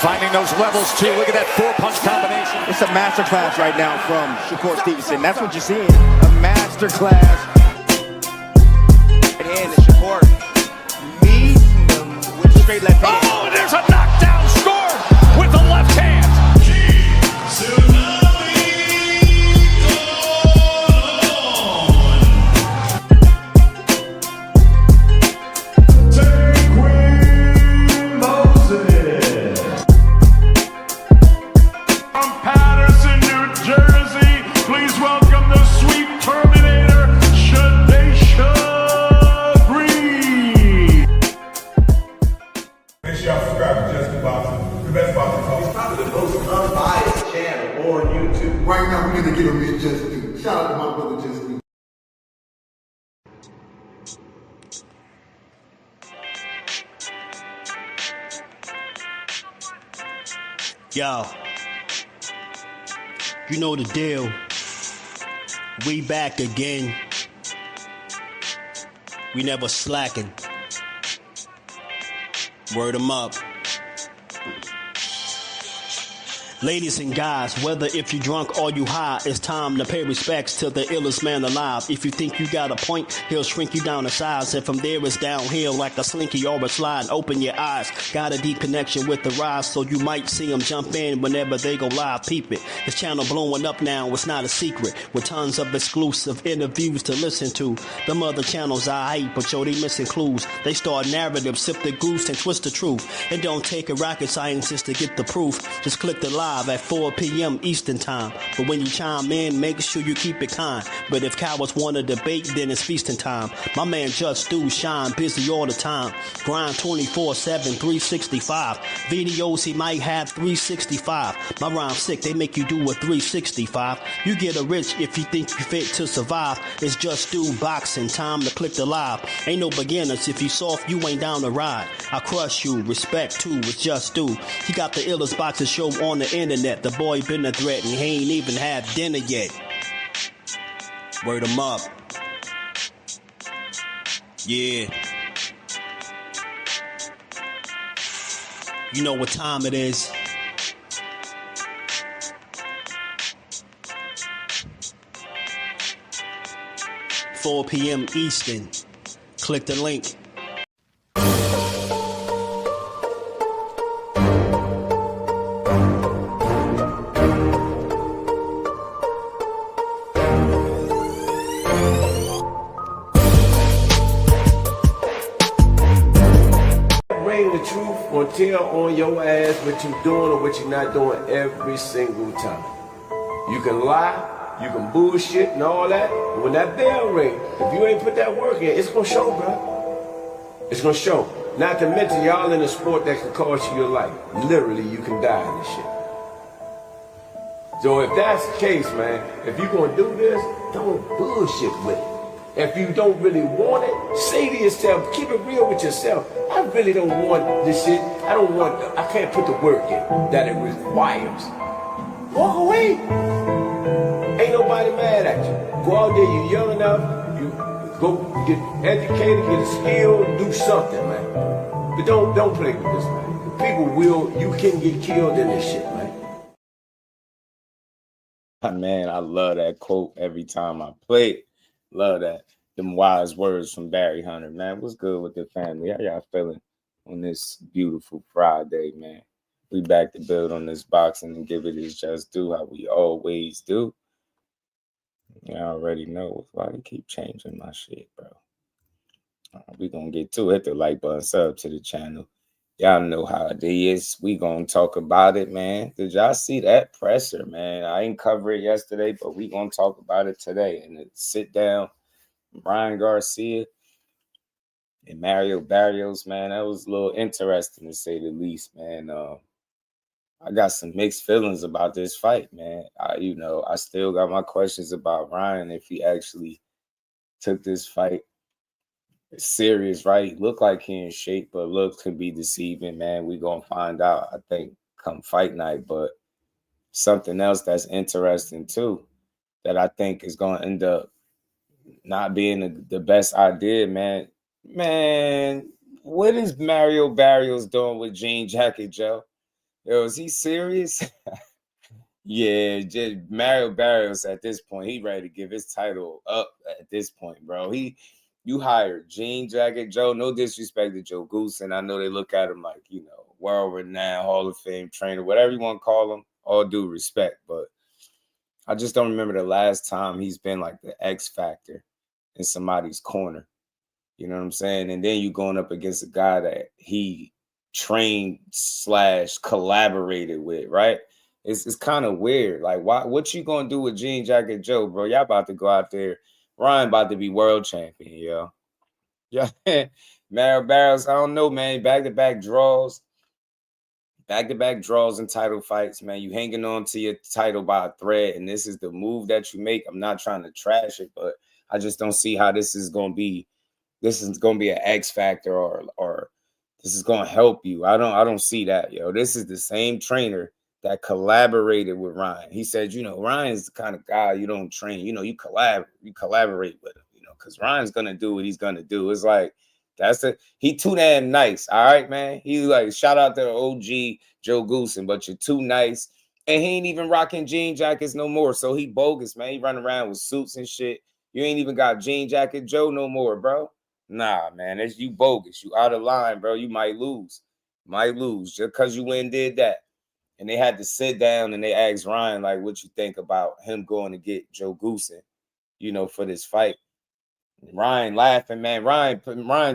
Finding those levels, too. Look at that four-punch combination. It's a masterclass right now from Shakur Stevenson. That's what you're seeing. A masterclass. And Shakur meeting them with straight left hand. Oh, and there's a knockdown scored with the left hand. Right now, we're gonna give him his just due. Shout out to my brother, Just Due. Yo, you know the deal. We back again. We never slacking. Word 'em up. Ladies and guys, whether if you drunk or you high, it's time to pay respects to the illest man alive. If you think you got a point, he'll shrink you down to size. And from there it's downhill like a slinky or a slide. Open your eyes, got a deep connection with the rise, so you might see him jump in whenever they go live. Peep it, his channel blowing up now, it's not a secret. With tons of exclusive interviews to listen to. Them other channels I hate, but yo, they missing clues. They start narratives, sip the goose and twist the truth. It don't take a rocket scientist to get the proof. Just click the live at 4 p.m. Eastern time. But when you chime in, make sure you keep it kind. But if cowards want to debate, then it's feasting time. My man Just Do shine busy all the time. Grind 24/7, 365. Videos he might have 365. My rhyme sick, they make you do a 365. You get a rich if you think you fit to survive. It's Just Do boxing, time to click the live. Ain't no beginners, if you soft, you ain't down to ride. I crush you, respect too, it's Just Do. He got the illest boxing show on the internet. The boy been a threat and he ain't even had dinner yet. Word 'em up. Yeah. You know what time it is. $4 p.m. Eastern. Click the link. The truth or tell on your ass what you doing or what you're not doing every single time. You can lie, you can bullshit and all that, but when that bell ring, if you ain't put that work in, it's gonna show, bro. It's gonna show. Not to mention y'all in a sport that can cost you your life. Literally, you can die in this shit. So if that's the case, man, if you gonna do this, don't bullshit with it. If you don't really want it, say to yourself, keep it real with yourself. I really don't want this shit. I can't put the work in that it requires. Walk away. Ain't nobody mad at you. Go out there, you young enough, you go get educated, get a skill, do something, man. But don't play with this, man. People you can get killed in this shit, man. Man, I love that quote every time I play it. Love that. Them wise words from Barry Hunter, man. What's good with the family? How y'all feeling on this beautiful Friday, man? We back to build on this boxing and give it its just due, how we always do. You already know why they keep changing my shit, bro. We gonna get to it. Hit the like button, sub to the channel. Y'all know how it is. We gonna talk about it, man. Did y'all see that presser, man? I ain't cover it yesterday, but we gonna talk about it today. And sit down, Brian Garcia and Mario Barrios, man. That was a little interesting to say the least, man. I got some mixed feelings about this fight, man. I still got my questions about Ryan if he actually took this fight serious, right? Look like he in shape, but looks could be deceiving, man. We gonna find out, I think, come fight night. But something else that's interesting too, that I think is gonna end up not being the best idea, man. Man, what is Mario Barrios doing with Jean Jacket, Joe? Yo, is he serious? Yeah, just Mario Barrios at this point, he ready to give his title up at this point, bro. You hired Jean Jacket Joe. No disrespect to Joe Goose, and I know they look at him like, you know, world-renowned Hall of Fame trainer, whatever you want to call him, all due respect. But I just don't remember the last time he's been like the X factor in somebody's corner. You know what I'm saying? And then you going up against a guy that he trained / collaborated with, right? It's kind of weird. Like, what you gonna do with Jean Jacket Joe, bro? Y'all about to go out there. Ryan about to be world champion, yo. Yeah. Mario Barrios, I don't know, man. Back-to-back draws and title fights, man. You hanging on to your title by a thread, and this is the move that you make. I'm not trying to trash it, but I just don't see how this is gonna be. This is gonna be an X factor or this is gonna help you. I don't see that, yo. This is the same trainer that collaborated with Ryan. He said, you know, Ryan's the kind of guy you don't train. You know, you collaborate with him, you know, because Ryan's gonna do what he's gonna do. It's like he too damn nice. All right, man. He like shout out to the OG Joe Goosen, but you're too nice. And he ain't even rocking jean jackets no more. So he bogus, man. He running around with suits and shit. You ain't even got Jean Jacket Joe no more, bro. Nah, man. That's you bogus. You out of line, bro. You might lose. Just because you went and did that. And they had to sit down and they asked Ryan, like, what you think about him going to get Joe Goosen, you know, for this fight. Ryan laughing, man. Ryan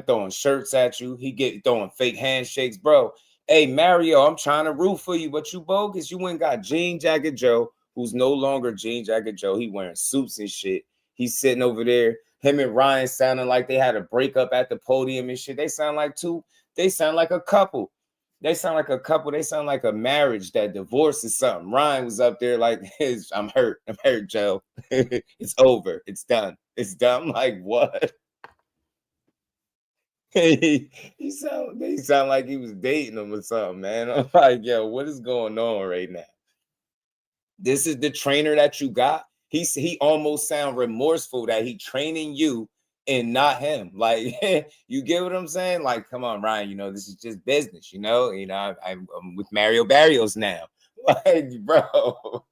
throwing shirts at you. He throwing fake handshakes, bro. Hey, Mario, I'm trying to root for you, but you bogus. You went and got Jean Jacket Joe, who's no longer Jean Jacket Joe. He wearing suits and shit. He's sitting over there. Him and Ryan sounding like they had a breakup at the podium and shit. They sound like a couple. They sound like a couple. They sound like a marriage that divorces something. Ryan was up there like, I'm hurt, Joe. It's over. It's done. I'm like, what? he sound like he was dating him or something, man. I'm like, yo, what is going on right now? This is the trainer that you got. He almost sound remorseful that he training you and not him. Like, you get what I'm saying? Like, come on, Ryan, you know, this is just business, you know? I'm with Mario Barrios now. Like, bro.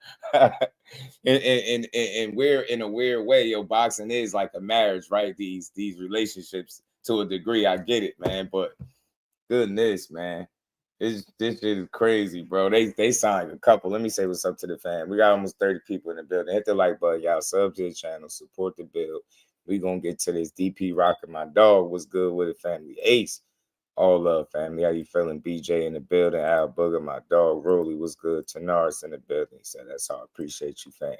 and we're in a weird way, yo, boxing is like a marriage, right? These relationships to a degree. I get it, man, but goodness, man. This shit is crazy, bro. They signed a couple. Let me say what's up to the fam. We got almost 30 people in the building. Hit the like button, y'all. Sub to the channel. Support the build. We gonna get to this. DP rocking my dog. What's good with it, family? Ace. All love, family. How you feeling? BJ in the building. Al Booger, my dog. Rolly, what's good? Tanaris in the building. He said, that's all. Appreciate you, fam.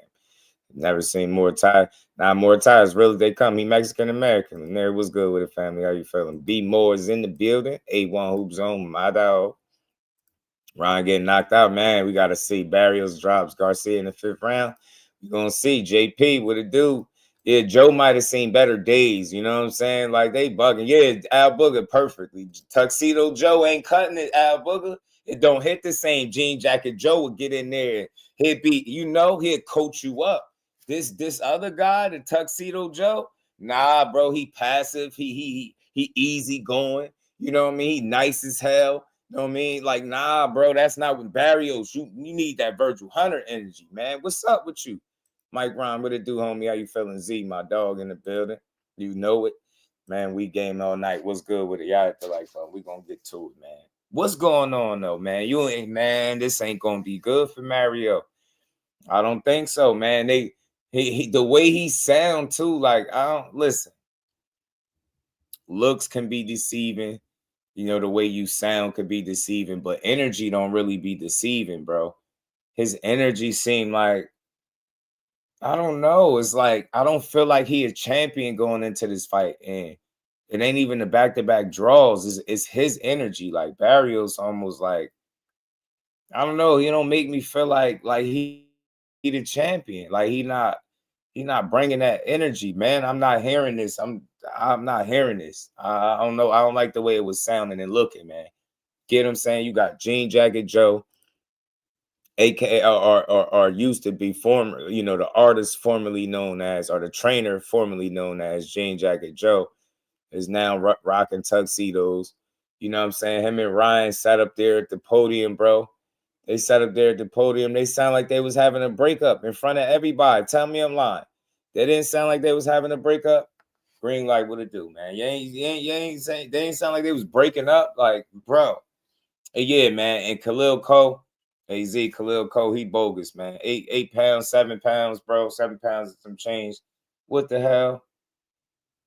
Never seen more ties. Now more ties. Really, they come. He Mexican American. And there was good with it, family. How you feeling? B Moore is in the building. A1 Hoop Zone, my dog. Ryan getting knocked out, man. We got to see. Barrios drops Garcia in the 5th round. We're going to see. JP, what it do? Yeah, Joe might have seen better days. You know what I'm saying? Like, they bugging. Yeah, Al Booger perfectly. Tuxedo Joe ain't cutting it, Al Booger. It don't hit the same. Jean Jacket Joe would get in there. He'd be, you know, he'd coach you up. This other guy, the Tuxedo Joe, nah, bro, he passive. He easy going. You know what I mean? He nice as hell. You know what I mean? Like, nah, bro, that's not with Barrios. You need that Vergil Hunter energy, man. What's up with you? Mike Ron, what it do, homie? How you feeling? Z, my dog in the building. You know it. Man, we game all night. What's good with it? Y'all feel like fun. We gonna get to it, man. What's going on, though, man? This ain't gonna be good for Mario. I don't think so, man. The way he sound, too, like, I don't, listen. Looks can be deceiving. You know, the way you sound could be deceiving, but energy don't really be deceiving, bro. His energy seemed like, I don't know. It's like, I don't feel like he a champion going into this fight. And it ain't even the back-to-back draws. It's his energy. Like, Barrios almost like, I don't know. He don't make me feel like he the champion. Like, he not bringing that energy, man. I'm not hearing this. I'm not hearing this. I don't know. I don't like the way it was sounding and looking, man. Get what I'm saying? You got Jean Jacket Joe, aka or used to be former, you know, the artist formerly known as, or the trainer formerly known as Jean Jacket Joe, is now rocking tuxedos. You know what I'm saying? Him and Ryan sat up there at the podium, bro. They sat up there at the podium. They sound like they was having a breakup in front of everybody. Tell me I'm lying. They didn't sound like they was having a breakup. Green light, what it do, man? You ain't saying they ain't sound like they was breaking up. Like, bro. Yeah, man. And Khalil Cole, AZ Khalil Cole, he bogus, man. 8 pounds, 7 pounds, bro. 7 pounds and some change. What the hell?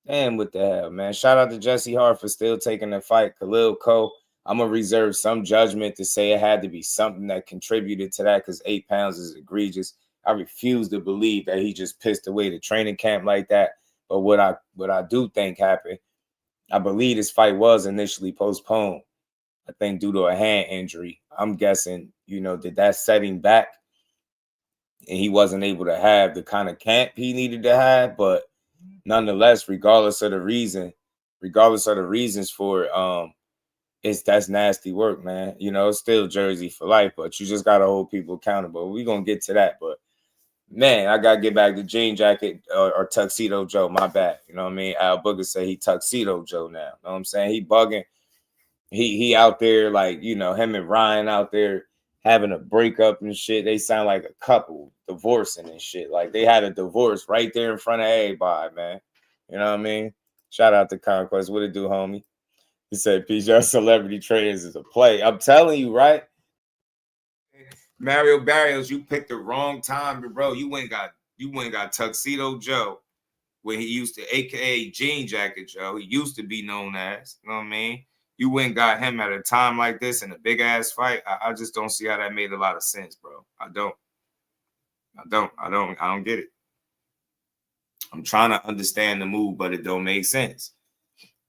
Damn, what the hell, man? Shout out to Jesse Hart for still taking the fight. Khalil Cole, I'm going to reserve some judgment to say it had to be something that contributed to that because 8 pounds is egregious. I refuse to believe that he just pissed away the training camp like that. But what I do think happened, I believe this fight was initially postponed. I think due to a hand injury. I'm guessing, did that set him back and he wasn't able to have the kind of camp he needed to have. But nonetheless, regardless of the reasons for it, that's nasty work, man. It's still Jersey for life, but you just gotta hold people accountable. We're gonna get to that, but man, I gotta get back to Jean Jacket or Tuxedo Joe. My bad. You know what I mean? Al Booker say he Tuxedo Joe now. You know what I'm saying? He bugging. He out there like, him and Ryan out there having a breakup and shit. They sound like a couple divorcing and shit. Like they had a divorce right there in front of everybody, man. You know what I mean? Shout out to Conquest. What it do, homie? He said, PJ Celebrity Trainers is a play. I'm telling you, right? Mario Barrios, you picked the wrong time, bro. You went got Tuxedo Joe when he used to, AKA Jean Jacket Joe. He used to be known as, you know what I mean? You went and got him at a time like this in a big ass fight. I just don't see how that made a lot of sense, bro. I don't get it. I'm trying to understand the move, but it don't make sense.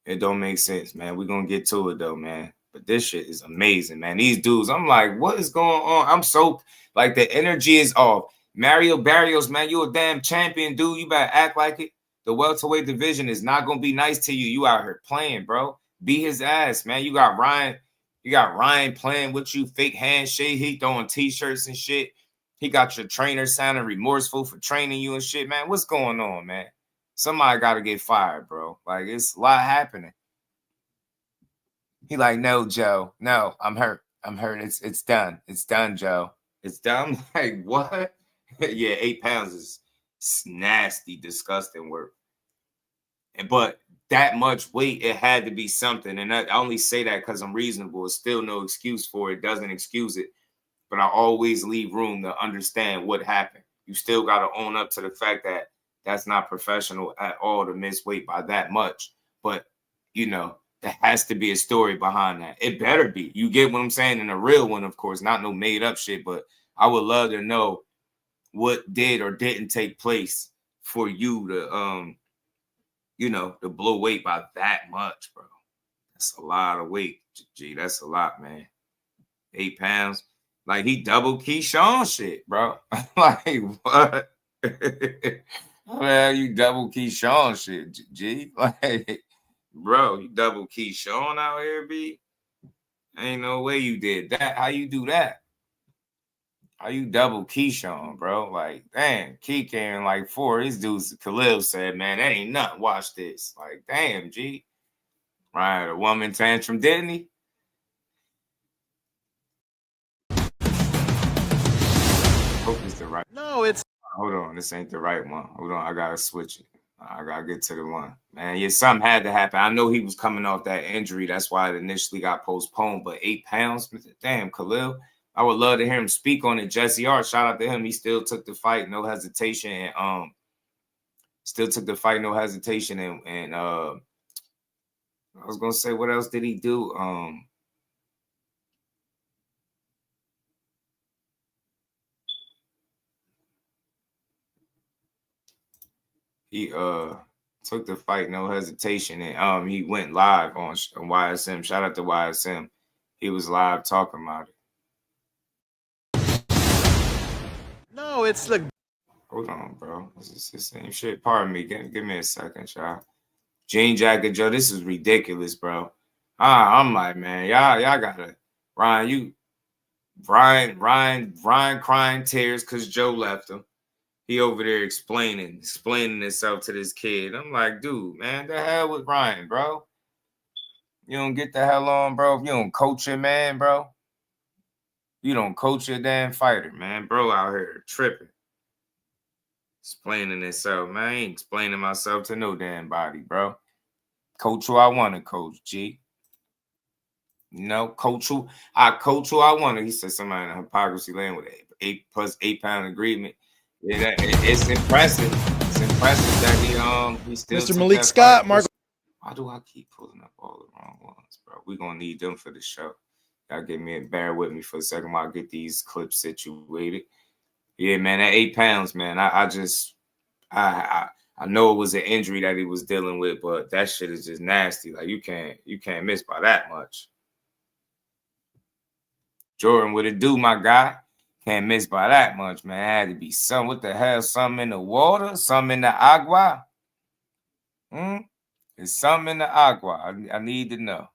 It don't make sense, man. We're gonna get to it though, man. But this shit is amazing, man. These dudes, I'm like, what is going on? I'm so like the energy is off. Mario Barrios, man, you a damn champion, dude. You better act like it. The welterweight division is not gonna be nice to you. You out here playing, bro. Beat his ass, man. You got Ryan playing with you, fake handshake. He throwing t-shirts and shit. He got your trainer sounding remorseful for training you and shit, man. What's going on, man? Somebody got to get fired, bro. Like, it's a lot happening. He like, no, Joe. No, I'm hurt. It's done. It's done, Joe. It's done. Like, what? Yeah, 8 pounds is nasty, disgusting work. But that much weight, it had to be something. And I only say that because I'm reasonable. It's still no excuse for it. Doesn't excuse it. But I always leave room to understand what happened. You still got to own up to the fact that that's not professional at all to miss weight by that much. But, there has to be a story behind that. It better be. You get what I'm saying? And a real one, of course, not no made up shit. But I would love to know what did or didn't take place for you to, to blow weight by that much, bro. That's a lot of weight. Gee, that's a lot, man. 8 pounds. Like, he double Keyshawn shit, bro. Like, what? Man, you double Keyshawn shit, G. Like, bro, you double Keyshawn out here, B? Ain't no way you did that. How you do that? How you double Keyshawn, bro? Like, damn, Key came in like 4. These dudes, Khalil said, man, that ain't nothing. Watch this. Like, damn, G. Right, a woman tantrum, didn't he? Hope it's the right. No, it's. Hold on, this ain't the right one. Hold on, I gotta switch it. I gotta get to the one. Man, yeah, something had to happen. I know he was coming off that injury. That's why it initially got postponed. But 8 pounds, damn, Khalil. I would love to hear him speak on it. Jesse Hart, shout out to him. He still took the fight, no hesitation. And And I was gonna say, what else did he do? He took the fight, no hesitation, and he went live on YSM. Shout out to YSM. He was live talking about it. No, it's the. Hold on, bro. This is the same shit. Pardon me. Give me a second, y'all. Jean Jacket Joe, this is ridiculous, bro. I'm like, man, y'all gotta Ryan crying tears because Joe left him. He over there explaining himself to this kid. I'm like, dude, man, the hell with Ryan, bro. You don't get the hell on, bro. If you don't coach him, man, bro. You don't coach your damn fighter, man. Bro out here tripping. Explaining himself, man. I ain't explaining myself to no damn body, bro. Coach who I want to coach, G. Coach who I want to. He said somebody in the hypocrisy land with 8 + 8 pound agreement. Yeah, it's impressive. It's impressive that he still Mr. Malik Scott, Mark. Why do I keep pulling up all the wrong ones, bro? We're gonna need them for the show. Y'all bear with me for a second while I get these clips situated. Yeah, man, that 8 pounds, man. I know it was an injury that he was dealing with, but that shit is just nasty. Like you can't miss by that much. Jordan, what it do, my guy? Can't miss by that much, man. It had to be what the hell? Something in the water? Something in the agua? It's something in the agua. I need to know.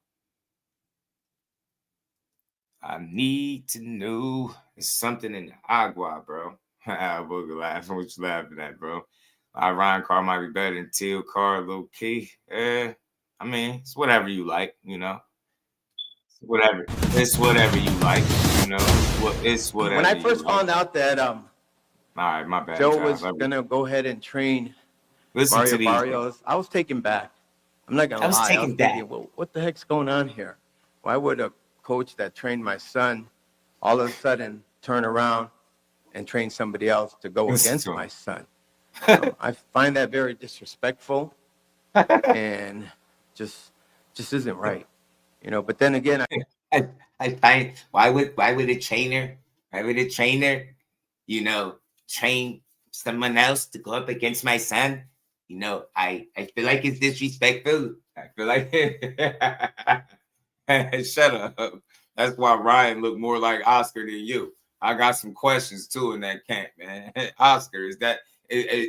I need to know. It's something in the agua, bro. Booger laughing. What you laughing at, bro? Ryan Carr might be better than Teal Carr, low key. I mean, it's whatever you like, you know. Whatever. It's whatever you like, you know. It's whatever. When I first found out that all right, my bad. Joe was gonna go ahead and train Barrios, I was taken back. I'm not gonna lie. I was thinking, well, what the heck's going on here? Why would a coach that trained my son all of a sudden turn around and train somebody else to go against my son? I find that very disrespectful and just isn't right. You know, but then again, I find why would a trainer, train someone else to go up against my son? You know, I feel like it's disrespectful. I feel like shut up. That's why Ryan looked more like Oscar than you. I got some questions too in that camp, man. Oscar,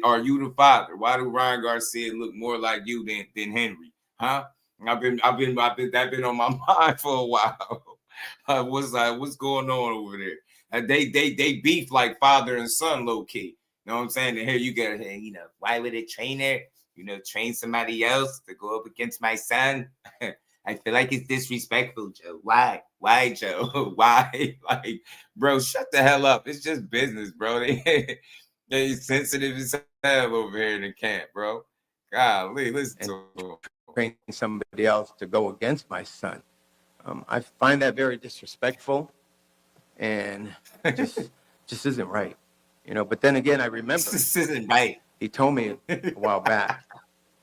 are you the father? Why do Ryan Garcia look more like you than Henry? Huh? I've been on my mind for a while. What's going on over there? They beef like father and son, low key. You know what I'm saying? And here you get, why would a trainer, train somebody else to go up against my son? I feel like it's disrespectful, Joe. Why, Joe? Why? Like, bro, shut the hell up. It's just business, bro. They sensitive as hell over here in the camp, bro. Golly, listen to them. Train somebody else to go against my son. I find that very disrespectful and just isn't right. You know, but then again, I remember this isn't right. He told me a while back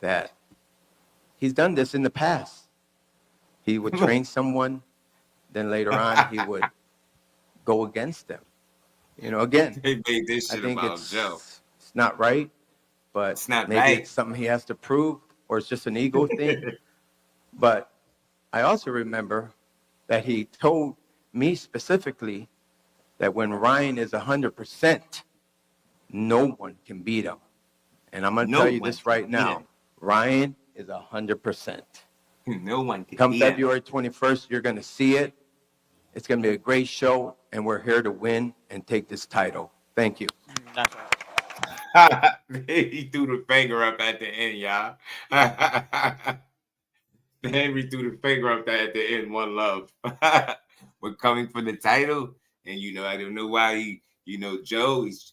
that he's done this in the past. He would train someone, then later on he would go against them. You know, again, they made this shit I think about Joe. It's not right, but it's not maybe right. It's something he has to prove, or it's just an ego thing. But I also remember that he told me specifically that when Ryan is 100%, no one can beat him. And I'm going to tell you this right now. Ryan is 100%. No one can Come February 21st, you're going to see it. It's going to be a great show, and we're here to win and take this title. Thank you. That's right. He threw the finger up at the end, y'all. Henry threw the finger up there at the end. One love. We're coming for the title. And, I don't know why Joe is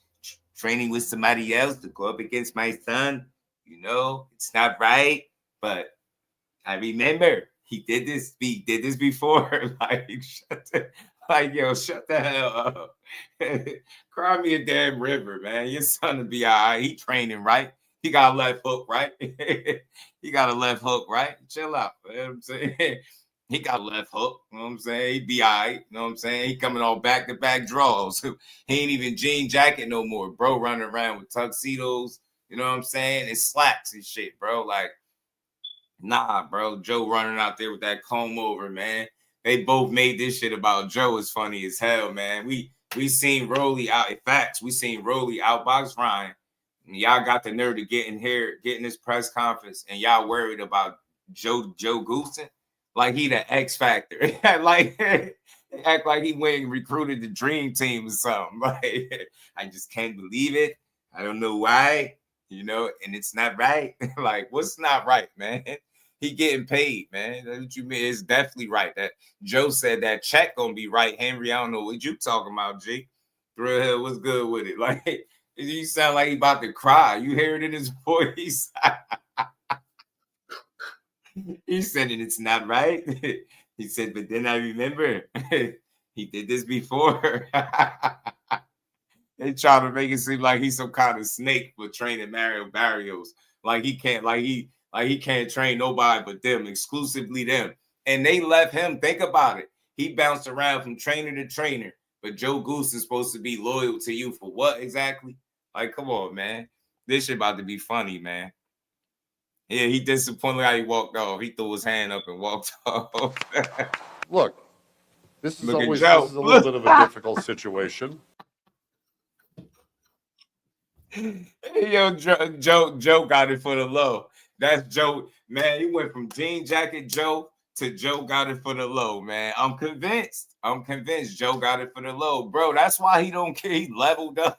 training with somebody else to go up against my son. It's not right. But I remember he did this before. Shut the hell up. Cry me a damn river, man. Your son will be all right. He training, right? He got a left hook, right? He got a left hook, right? Chill out. You know what I'm saying? He got a left hook. You know what I'm saying? He be all right. You know what I'm saying? He coming on back-to-back draws. He ain't even jean jacket no more, bro. Running around with tuxedos. You know what I'm saying? And slacks and shit, bro. Like, nah, bro. Joe running out there with that comb over, man. They both made this shit about Joe. It's funny as hell, man. We seen Rolly out. In fact, we seen Rolly outbox Ryan. And y'all got the nerve to get in here, get in this press conference, and y'all worried about Joe Goosing like he the X Factor. Like they act like he went and recruited the dream team or something. Like, I just can't believe it. I don't know why, and it's not right. Like, what's not right, man? He getting paid, man. That's what you mean. It's definitely right. That Joe said that check gonna be right. Henry, I don't know what you talking about, G. Thrill Hill, what's good with it? Like, you sound like he about to cry. You hear it in his voice. He said it's not right. He said, but then I remember he did this before. They try to make it seem like he's some kind of snake for training Mario Barrios. Like he can't train nobody but them, exclusively them. And they left him. Think about it. He bounced around from trainer to trainer. But Joe Goose is supposed to be loyal to you for what exactly? Like, come on, man. This shit about to be funny, man. Yeah, he disappointed how he walked off. He threw his hand up and walked off. Look, this is Look always at Joe. this is a little bit of a difficult situation. Yo, Joe got it for the low. That's Joe, man. He went from jean jacket Joe to Joe got it for the low, man. I'm convinced Joe got it for the low, bro. That's why he don't care. He leveled up,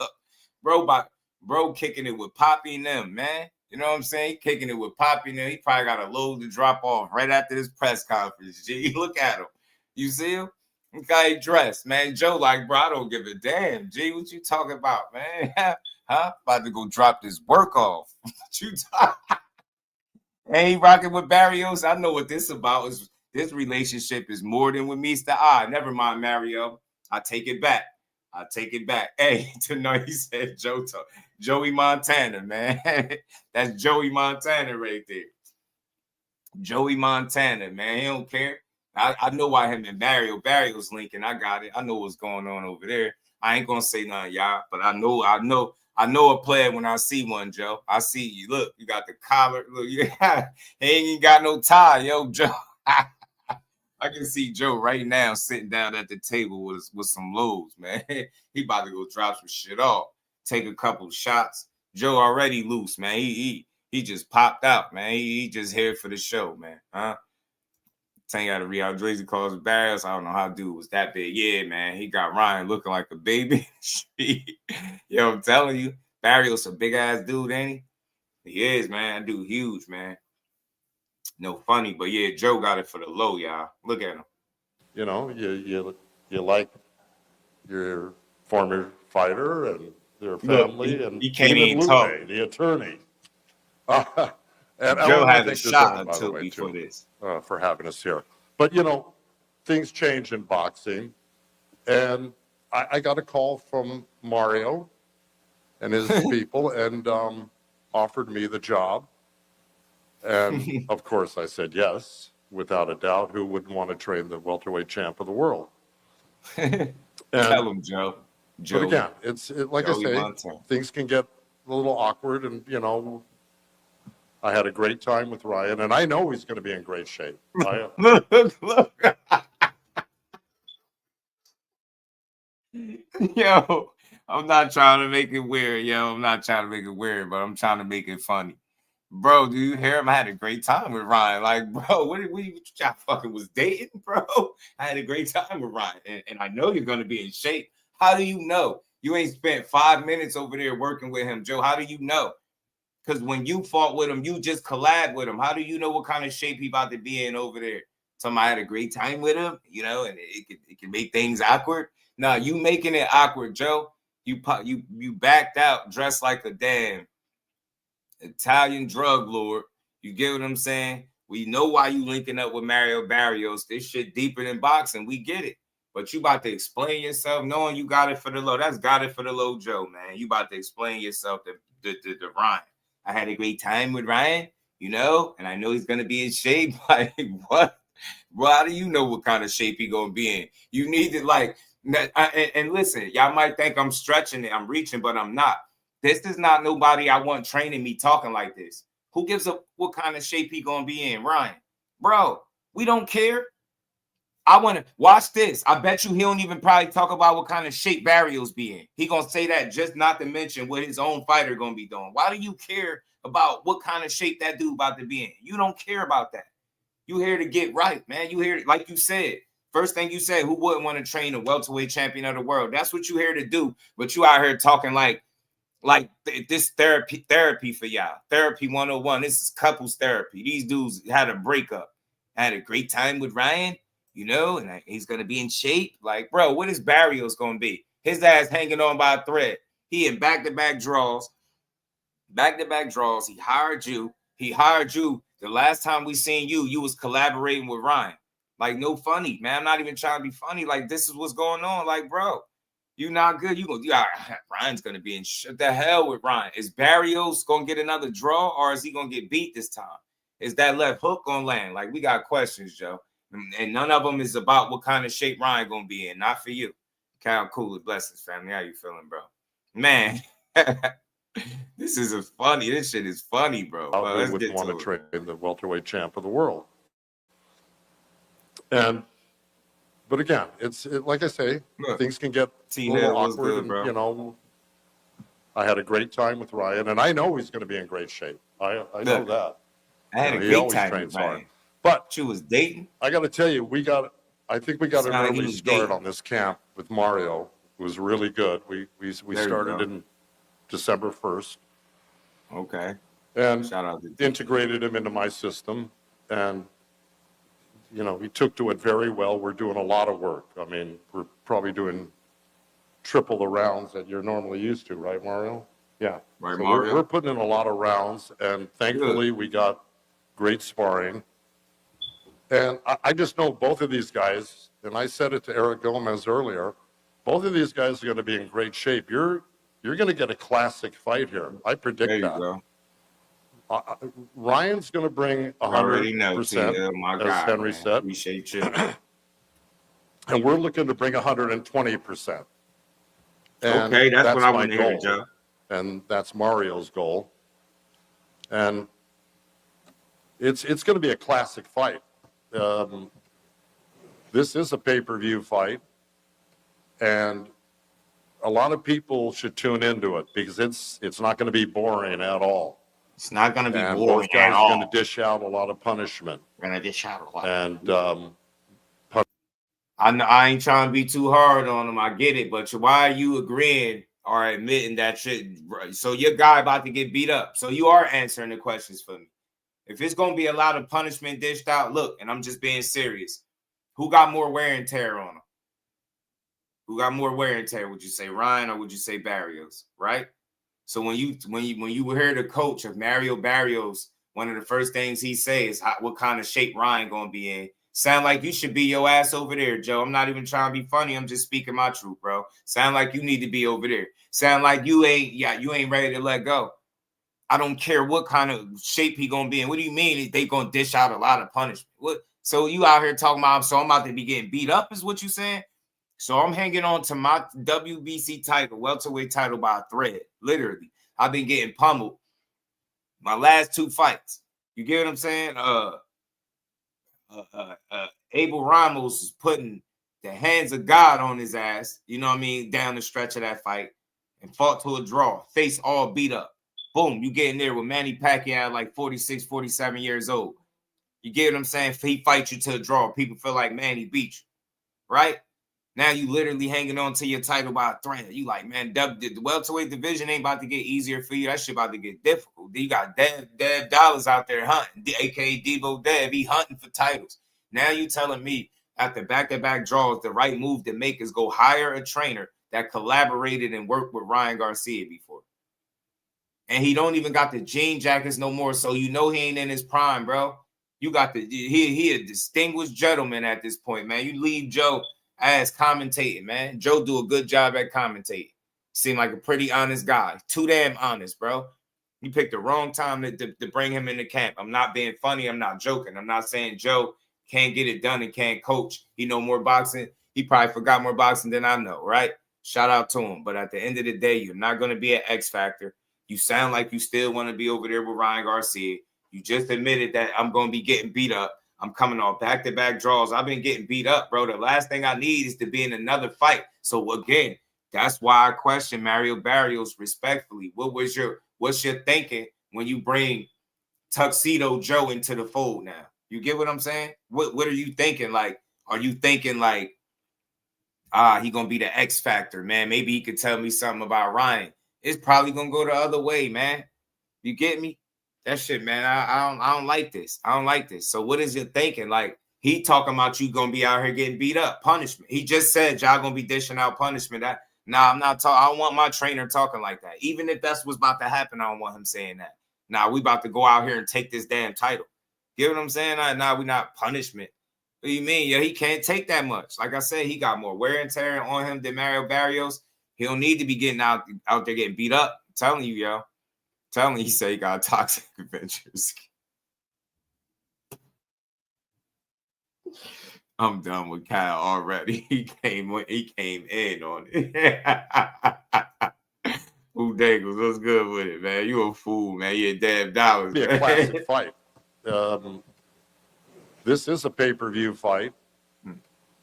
bro, kicking it with Poppy and them, man. You know what I'm saying? He kicking it with Poppy and them. He probably got a load to drop off right after this press conference. G, look at him. You see him? Look how he dressed, man. Joe, like, bro, I don't give a damn. G, what you talking about, man? Huh? About to go drop this work off. What you talking? And he rocking with Barrios. I know what this about. Is this relationship is more than what meets the eye. Never mind, Mario. I take it back. Hey, to know he said Joey Montana, man. That's Joey Montana right there. Joey Montana, man. He don't care. I know why him and Barrios linking. I got it. I know what's going on over there. I ain't gonna say nothing, y'all, but I know a player when I see one, Joe. I see you. Look, you got the collar. Look, yeah, he ain't even got no tie, yo, Joe. I can see Joe right now sitting down at the table with some loads, man. He about to go drop some shit off, take a couple shots. Joe already loose, man. He just popped out, man. He just here for the show, man. Huh? Tank out of Real Drizzy calls Barrios. I don't know how dude was that big. Yeah, man. He got Ryan looking like a baby. Yo, I'm telling you, Barrios a big ass dude, ain't he? He is, man. That dude huge, man. No funny, but yeah, Joe got it for the low, y'all. Look at him. You know, you like your former fighter and their family. Look, and he can't even even talk. The attorney. And Joe had a shot until before this. For having us here. But, you know, things change in boxing. And I got a call from Mario and his people and offered me the job. And, of course, I said yes, without a doubt. Who wouldn't want to train the welterweight champ of the world? Tell him, Joe. But again, like I say, things can get a little awkward. And, you know, I had a great time with Ryan. And I know he's going to be in great shape. Look. Yo, I'm not trying to make it weird, but I'm trying to make it funny. Bro, do you hear him? I had a great time with Ryan. Like, bro, what y'all fucking was dating, bro? I had a great time with Ryan. And I know you're going to be in shape. How do you know? You ain't spent 5 minutes over there working with him, Joe. How do you know? Because when you fought with him, you just collabed with him. How do you know what kind of shape he about to be in over there? Somebody had a great time with him, you know, and it can make things awkward. No, you making it awkward, Joe. You backed out dressed like a damn Italian drug lord. You get what I'm saying? We know why you linking up with Mario Barrios. This shit deeper than boxing. We get it. But you about to explain yourself knowing you got it for the low. That's got it for the low, Joe, man. You about to explain yourself to Ryan. I had a great time with Ryan, you know, and I know he's going to be in shape. Like, what? Well, how do you know what kind of shape he going to be in? You need to, like, and listen, y'all might think I'm stretching it, I'm reaching, but I'm not. This is not nobody I want training me talking like this. Who gives a what kind of shape he going to be in? Ryan. Bro, we don't care. I want to watch this. I bet you he don't even probably talk about what kind of shape Barrios be in. He going to say that just not to mention what his own fighter going to be doing. Why do you care about what kind of shape that dude about to be in? You don't care about that. You here to get right, man. You here, like you said. First thing you said, who wouldn't want to train a welterweight champion of the world? That's what you here to do. But you out here talking like Like this therapy for y'all. Therapy 101. This is couples therapy. These dudes had a breakup. Had a great time with Ryan, you know, and he's gonna be in shape. Like, bro, what is Barrios gonna be? His ass hanging on by a thread. He in back-to-back draws. Back-to-back draws. He hired you. He hired you. The last time we seen you, you was collaborating with Ryan. Like, no funny, man. I'm not even trying to be funny. Like, this is what's going on. Like, bro, you not good. Ryan's gonna be in shit the hell with Ryan. Is Barrios gonna get another draw, or is he gonna get beat this time? Is that left hook gonna land? Like, we got questions, Joe, and none of them is about what kind of shape Ryan gonna be in. Not for you. Cal Cooler, blessings, family. How you feeling, bro? Man, this shit is funny, bro. I wouldn't want to train the welterweight champ of the world. But again, like I say, things can get a little awkward. Good, and, you know, I had a great time with Ryan, and I know he's going to be in great shape. I know that. I had a great time with Ryan. But you was dating. I got to tell you, I think we got an early start on this camp with Mario. It was really good. We started in December 1st. Okay. And shout out to integrated him into my system, and you know, he took to it very well. We're doing a lot of work. I mean, we're probably doing triple the rounds that you're normally used to, right, Mario? Yeah. Right, so Mario. We're putting in a lot of rounds, and thankfully we got great sparring. And I just know both of these guys, and I said it to Eric Gomez earlier, both of these guys are going to be in great shape. You're going to get a classic fight here. I predict that. Go. Ryan's going to bring 100%, as Henry said. Appreciate you. And we're looking to bring 120%. And okay, that's what I want to hear, Joe. And that's Mario's goal. And it's going to be a classic fight. This is a pay-per-view fight, and a lot of people should tune into it because it's not going to be boring at all. It's not going to be boring both guys at all. Are going to dish out a lot of punishment. We're going to dish out a lot. And I ain't trying to be too hard on them. I get it, but why are you agreeing or admitting that shit? So your guy about to get beat up. So you are answering the questions for me. If it's going to be a lot of punishment dished out, look, and I'm just being serious. Who got more wear and tear on them? Who got more wear and tear? Would you say Ryan or would you say Barrios? Right? So when you hear the coach of Mario Barrios, one of the first things he says, what kind of shape Ryan gonna be in? Sound like you should be your ass over there, Joe. I'm not even trying to be funny. I'm just speaking my truth, bro. Sound like you need to be over there. Sound like you ain't ready to let go. I don't care what kind of shape he gonna be in. What do you mean they gonna dish out a lot of punishment? What? So you out here talking about, so I'm about to be getting beat up is what you saying? So I'm hanging on to my WBC title, welterweight title by a thread. Literally, I've been getting pummeled my last two fights. You get what I'm saying? Abel Ramos is putting the hands of God on his ass, you know what I mean, down the stretch of that fight and fought to a draw, face all beat up. Boom, you get in there with Manny Pacquiao like 46, 47 years old. You get what I'm saying? He fights you to a draw. People feel like, man, he beat you, right? Now you literally hanging on to your title by a thread. You like, man, the welterweight division ain't about to get easier for you. That shit about to get difficult. You got Dev Dollars out there hunting, a.k.a. Devo Dev. He hunting for titles. Now you telling me after back-to-back draws, the right move to make is go hire a trainer that collaborated and worked with Ryan Garcia before. And he don't even got the jean jackets no more, so you know he ain't in his prime, bro. You got he a distinguished gentleman at this point, man. You leave Joe as commentating, man. Joe do a good job at commentating. Seem like a pretty honest guy. Too damn honest, bro. You picked the wrong time to bring him into camp. I'm not being funny. I'm not joking. I'm not saying Joe can't get it done and can't coach. He know more boxing. He probably forgot more boxing than I know, right? Shout out to him. But at the end of the day, you're not going to be an X factor. You sound like you still want to be over there with Ryan Garcia. You just admitted that I'm going to be getting beat up. I'm coming off back-to-back draws. I've been getting beat up, bro. The last thing I need is to be in another fight. So again, that's why I question Mario Barrios respectfully. What's your thinking when you bring Tuxedo Joe into the fold now? You get what I'm saying? What are you thinking? Like, are you thinking like, he gonna be the X factor, man? Maybe he could tell me something about Ryan. it's probably gonna go the other way, man. You get me? That shit, man. I don't like this. I don't like this. So what is your thinking? Like, he talking about you gonna be out here getting beat up, punishment. He just said y'all gonna be dishing out punishment. I'm not talking. I don't want my trainer talking like that. Even if that's what's about to happen, I don't want him saying that. We about to go out here and take this damn title. Get what I'm saying? We not punishment. What do you mean? Yeah, he can't take that much. Like I said, he got more wear and tear on him than Mario Barrios. He don't need to be getting out there getting beat up. I'm telling you, yo. Tell me, he say he got toxic adventures. I'm done with Kyle already. He came in on it. Who Dangles? What's good with it, man? You a fool, man. You a damn dollars. Be a classic fight. This is a pay-per-view fight,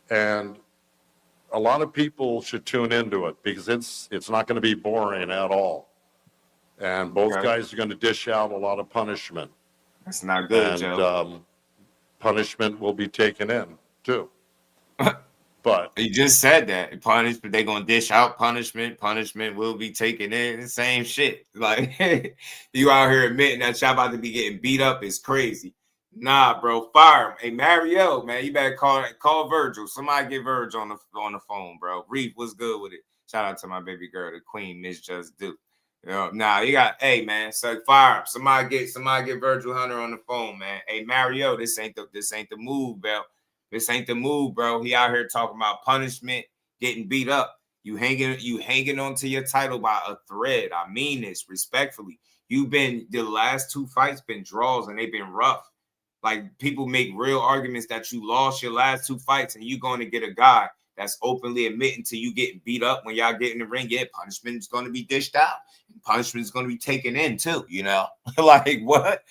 and a lot of people should tune into it because it's not going to be boring at all. And both guys are going to dish out a lot of punishment. That's not good, and, Joe. Punishment will be taken in, too. But he just said that. Punishment, they're going to dish out punishment. Punishment will be taken in. The same shit. Like, you out here admitting that y'all about to be getting beat up is crazy. Nah, bro, fire him. Hey, Mario, man, you better call Vergil. Somebody get Vergil on the phone, bro. Reef, what's good with it? Shout out to my baby girl, the queen, Miss Just Do. You got, hey, man, so fire up. Somebody get Vergil Hunter on the phone, man. Hey, Mario, this ain't the move, bro. This ain't the move, bro. He out here talking about punishment, getting beat up. You hanging on to your title by a thread. I mean this respectfully. The last two fights been draws and they've been rough. Like, people make real arguments that you lost your last two fights and you going to get a guy that's openly admitting to you getting beat up when y'all get in the ring. Yeah, punishment is going to be dished out. Punishment is going to be taken in too, you know? Like, what?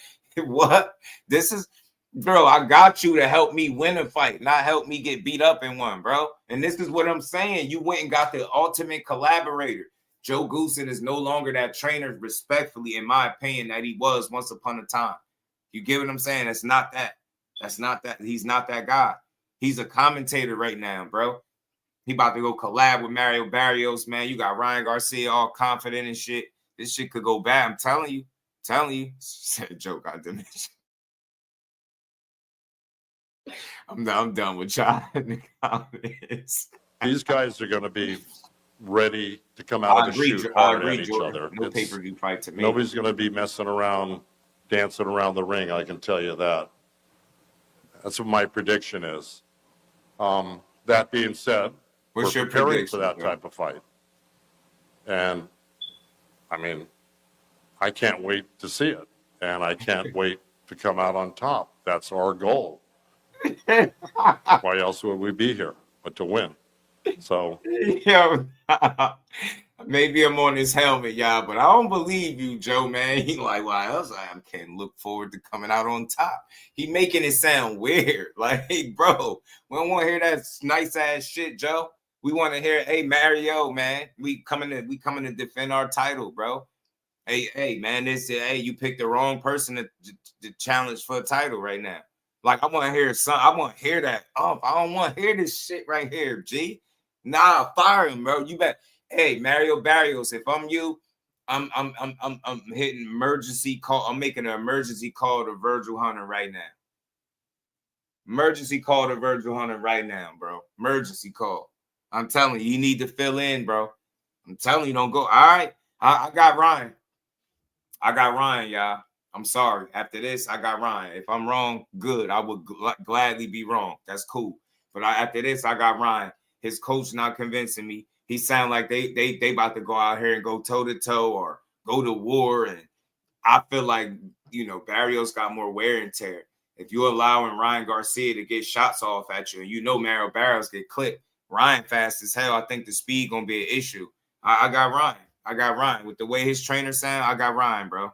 This is, bro, I got you to help me win a fight, not help me get beat up in one, bro. And this is what I'm saying. You went and got the ultimate collaborator. Joe Goosen is no longer that trainer, respectfully, in my opinion, that he was once upon a time. You get what I'm saying? That's not that. He's not that guy. He's a commentator right now, bro. He about to go collab with Mario Barrios, man. You got Ryan Garcia all confident and shit. This shit could go bad. I'm telling you. Said Joe got dementia. I'm done with y'all in the comments. These guys are going to be ready to come out of the chute hard at each other. No pay-per-view fight to me. Nobody's going to be messing around, dancing around the ring, I can tell you that. That's what my prediction is. That being said, we're preparing for that type of fight. And, I mean, I can't wait to see it. And I can't wait to come out on top. That's our goal. Why else would we be here but to win? So, yo, maybe I'm on his helmet, y'all, but I don't believe you, Joe, man. He like, why else I can look forward to coming out on top. He making it sound weird. Like, hey, bro, we don't want to hear that nice ass shit, Joe. We want to hear, hey, Mario, man, we coming to defend our title, bro. Hey, man, you picked the wrong person to challenge for a title right now. Like, I want to hear I want to hear that. I don't want to hear this shit right here, G. Nah, fire him, bro. You bet. Hey, Mario Barrios, if I'm you, I'm hitting emergency call. I'm making an emergency call to Vergil Hunter right now. Emergency call to Vergil Hunter right now, bro. Emergency call. I'm telling you, you need to fill in, bro. I'm telling you, don't go. All right, I got Ryan. Y'all. I'm sorry. After this, I got Ryan. If I'm wrong, good. I would gladly be wrong. That's cool. But after this, I got Ryan. His coach not convincing me. He sound like they about to go out here and go toe-to-toe or go to war. And I feel like, Barrios got more wear and tear. If you're allowing Ryan Garcia to get shots off at you and Mario Barrios get clipped, Ryan fast as hell, I think the speed going to be an issue. I got Ryan. With the way his trainer sound, I got Ryan, bro.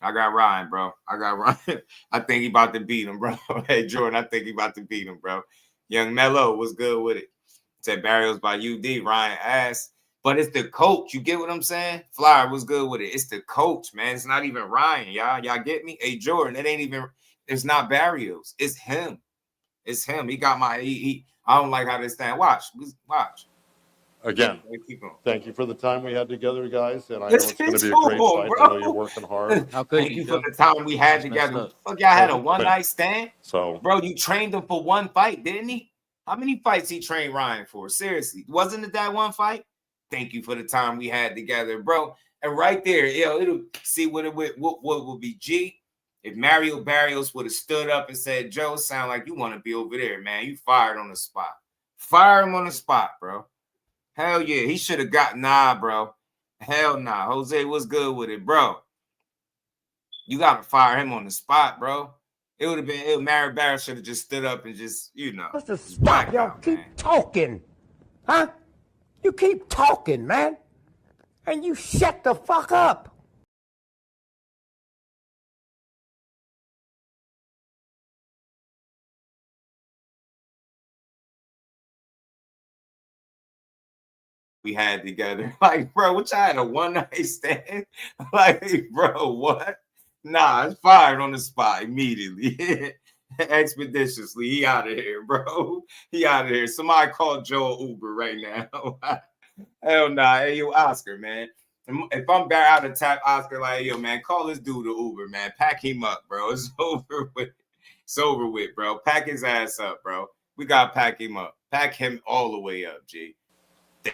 I got Ryan. I think he about to beat him, bro. Hey, Jordan, I think he about to beat him, bro. Young Mello, what's good with it? Said Barrios by UD. Ryan asked. But it's the coach. You get what I'm saying? Flyer, what's good with it? It's the coach, man. It's not even Ryan, y'all. Y'all get me? Hey, Jordan, it's not Barrios. It's him. He got I don't like how this stand. Watch. Again, Keep going. thank you for the time we had together, guys, and I know Listen it's going to be a to great him, fight. bro. I know you're working hard. How could Thank you Joe? for the time we had That's messed together. up. Fuck, y'all had a Pardon? one-night stand? So, Bro, you trained him for one fight, didn't he? How many fights he trained Ryan for? Seriously, wasn't it that one fight? Thank you for the time we had together, bro. And right there, it'll see what it would be. G, if Mario Barrios would have stood up and said, "Joe, sound like you want to be over there, man. You fired on the spot. Fire him on the spot, bro. Hell yeah, he should have got bro. Hell nah. Jose, what's good with it, bro? You gotta fire him on the spot, bro. It would have been Mario Barrios should have just stood up and just, What's the stop? Y'all keep talking. Huh? You keep talking, man. And you shut the fuck up. we had together. Like, bro, what y'all had a one-night stand? Like, bro, what? Nah, it's fired on the spot immediately. Expeditiously. He out of here, bro. He out of here. Somebody call Joe Uber right now. Hell nah. Hey, yo, Oscar, man. If I'm back out of tap, Oscar, like, yo, man, call this dude the Uber, man. Pack him up, bro. It's over with. It's over with, bro. Pack his ass up, bro. We gotta pack him up. Pack him all the way up, G.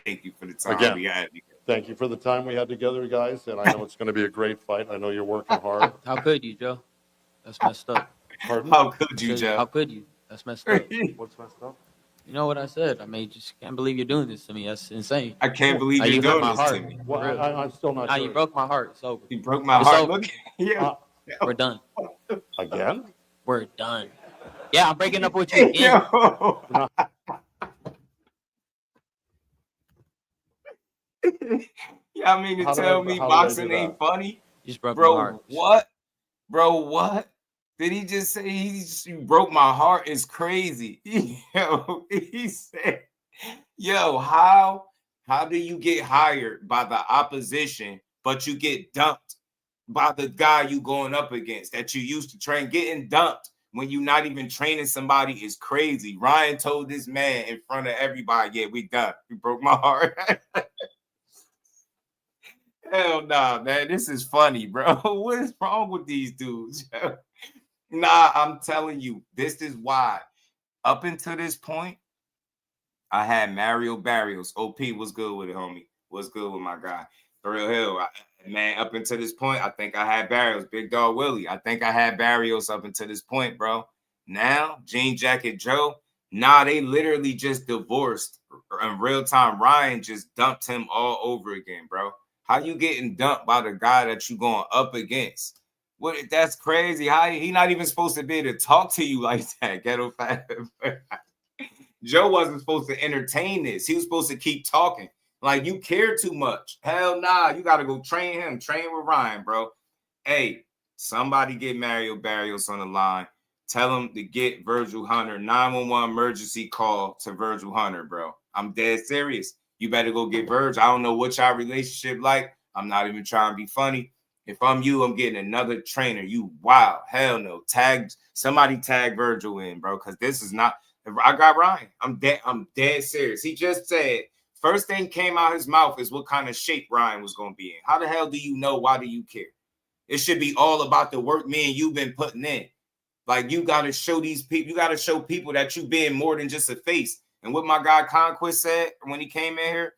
Thank you for the time we had together. Thank you for the time we had together, guys, and I know it's going to be a great fight. I know you're working hard. How could you, Joe? That's messed up. Pardon? How could you, Joe? How could you? That's messed up. What's messed up? You know what I said? I mean, just can't believe you're doing this to me. That's insane. I can't believe you're doing this to me. Well, I'm still not Nah, sure. you broke my heart. It's over. You broke my It's heart. over. Look, yeah. We're done. Again? We're done. Yeah, I'm breaking up with you again. Yo. Y'all mean to tell me boxing ain't funny? You just broke my Bro, heart. what? Bro, what? Did he just say you broke my heart? Is crazy. Yo, he said, yo, how do you get hired by the opposition, but you get dumped by the guy you going up against that you used to train? Getting dumped when you're not even training somebody is crazy. Ryan told this man in front of everybody, yeah, we done. You broke my heart. Hell nah, man. This is funny, bro. What is wrong with these dudes? Nah, I'm telling you, this is why. Up until this point, I had Mario Barrios. OP, what's good with it, homie? What's good with my guy? For real hell, man, up until this point, I think I had Barrios. Big Dog Willie. I think I had Barrios up until this point, bro. Now, Jean Jacket Joe, nah, they literally just divorced. In real time, Ryan just dumped him all over again, bro. How you getting dumped by the guy that you going up against? What? That's crazy. How he not even supposed to be able to talk to you like that, Ghetto Fat. Joe wasn't supposed to entertain this. He was supposed to keep talking. Like, you care too much. Hell nah, you got to go train him. Train with Ryan, bro. Hey, somebody get Mario Barrios on the line. Tell him to get Vergil Hunter. 911 emergency call to Vergil Hunter, bro. I'm dead serious. You better go get Vergil. I don't know what y'all relationship like. I'm not even trying to be funny. If I'm you, I'm getting another trainer. You wow. Hell no. Somebody tag Vergil in, bro, because this is not. I got Ryan. I'm dead serious. He just said, first thing came out his mouth is what kind of shape Ryan was going to be in. How the hell do you know? Why do you care? It should be all about the work me and you've been putting in. Like, you got to show these people, you got to show people that you've been more than just a face. And what my guy Conquest said when he came in here,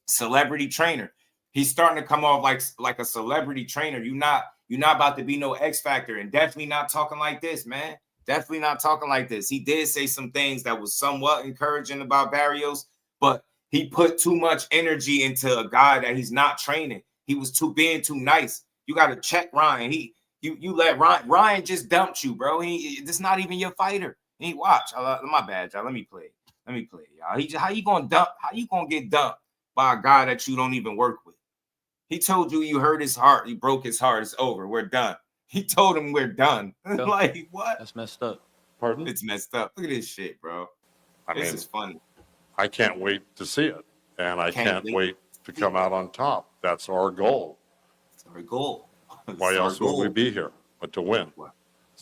celebrity trainer. He's starting to come off like a celebrity trainer. You're not about to be no X Factor, and definitely not talking like this, man. Definitely not talking like this. He did say some things that was somewhat encouraging about Barrios, but he put too much energy into a guy that he's not training. He was being too nice. You got to check Ryan. You let Ryan just dumped you, bro. This not even your fighter. He watch. My bad, y'all. Let me play, y'all. How you gonna get dumped by a guy that you don't even work with? He told you hurt his heart. You broke his heart. It's over. We're done. He told him we're done. Like, what? That's messed up. Pardon? It's messed up. Look at this shit, bro. This is funny. I can't wait to see it, and I can't wait to come out on top. That's our goal. It's our goal. Why else would we be here but to win?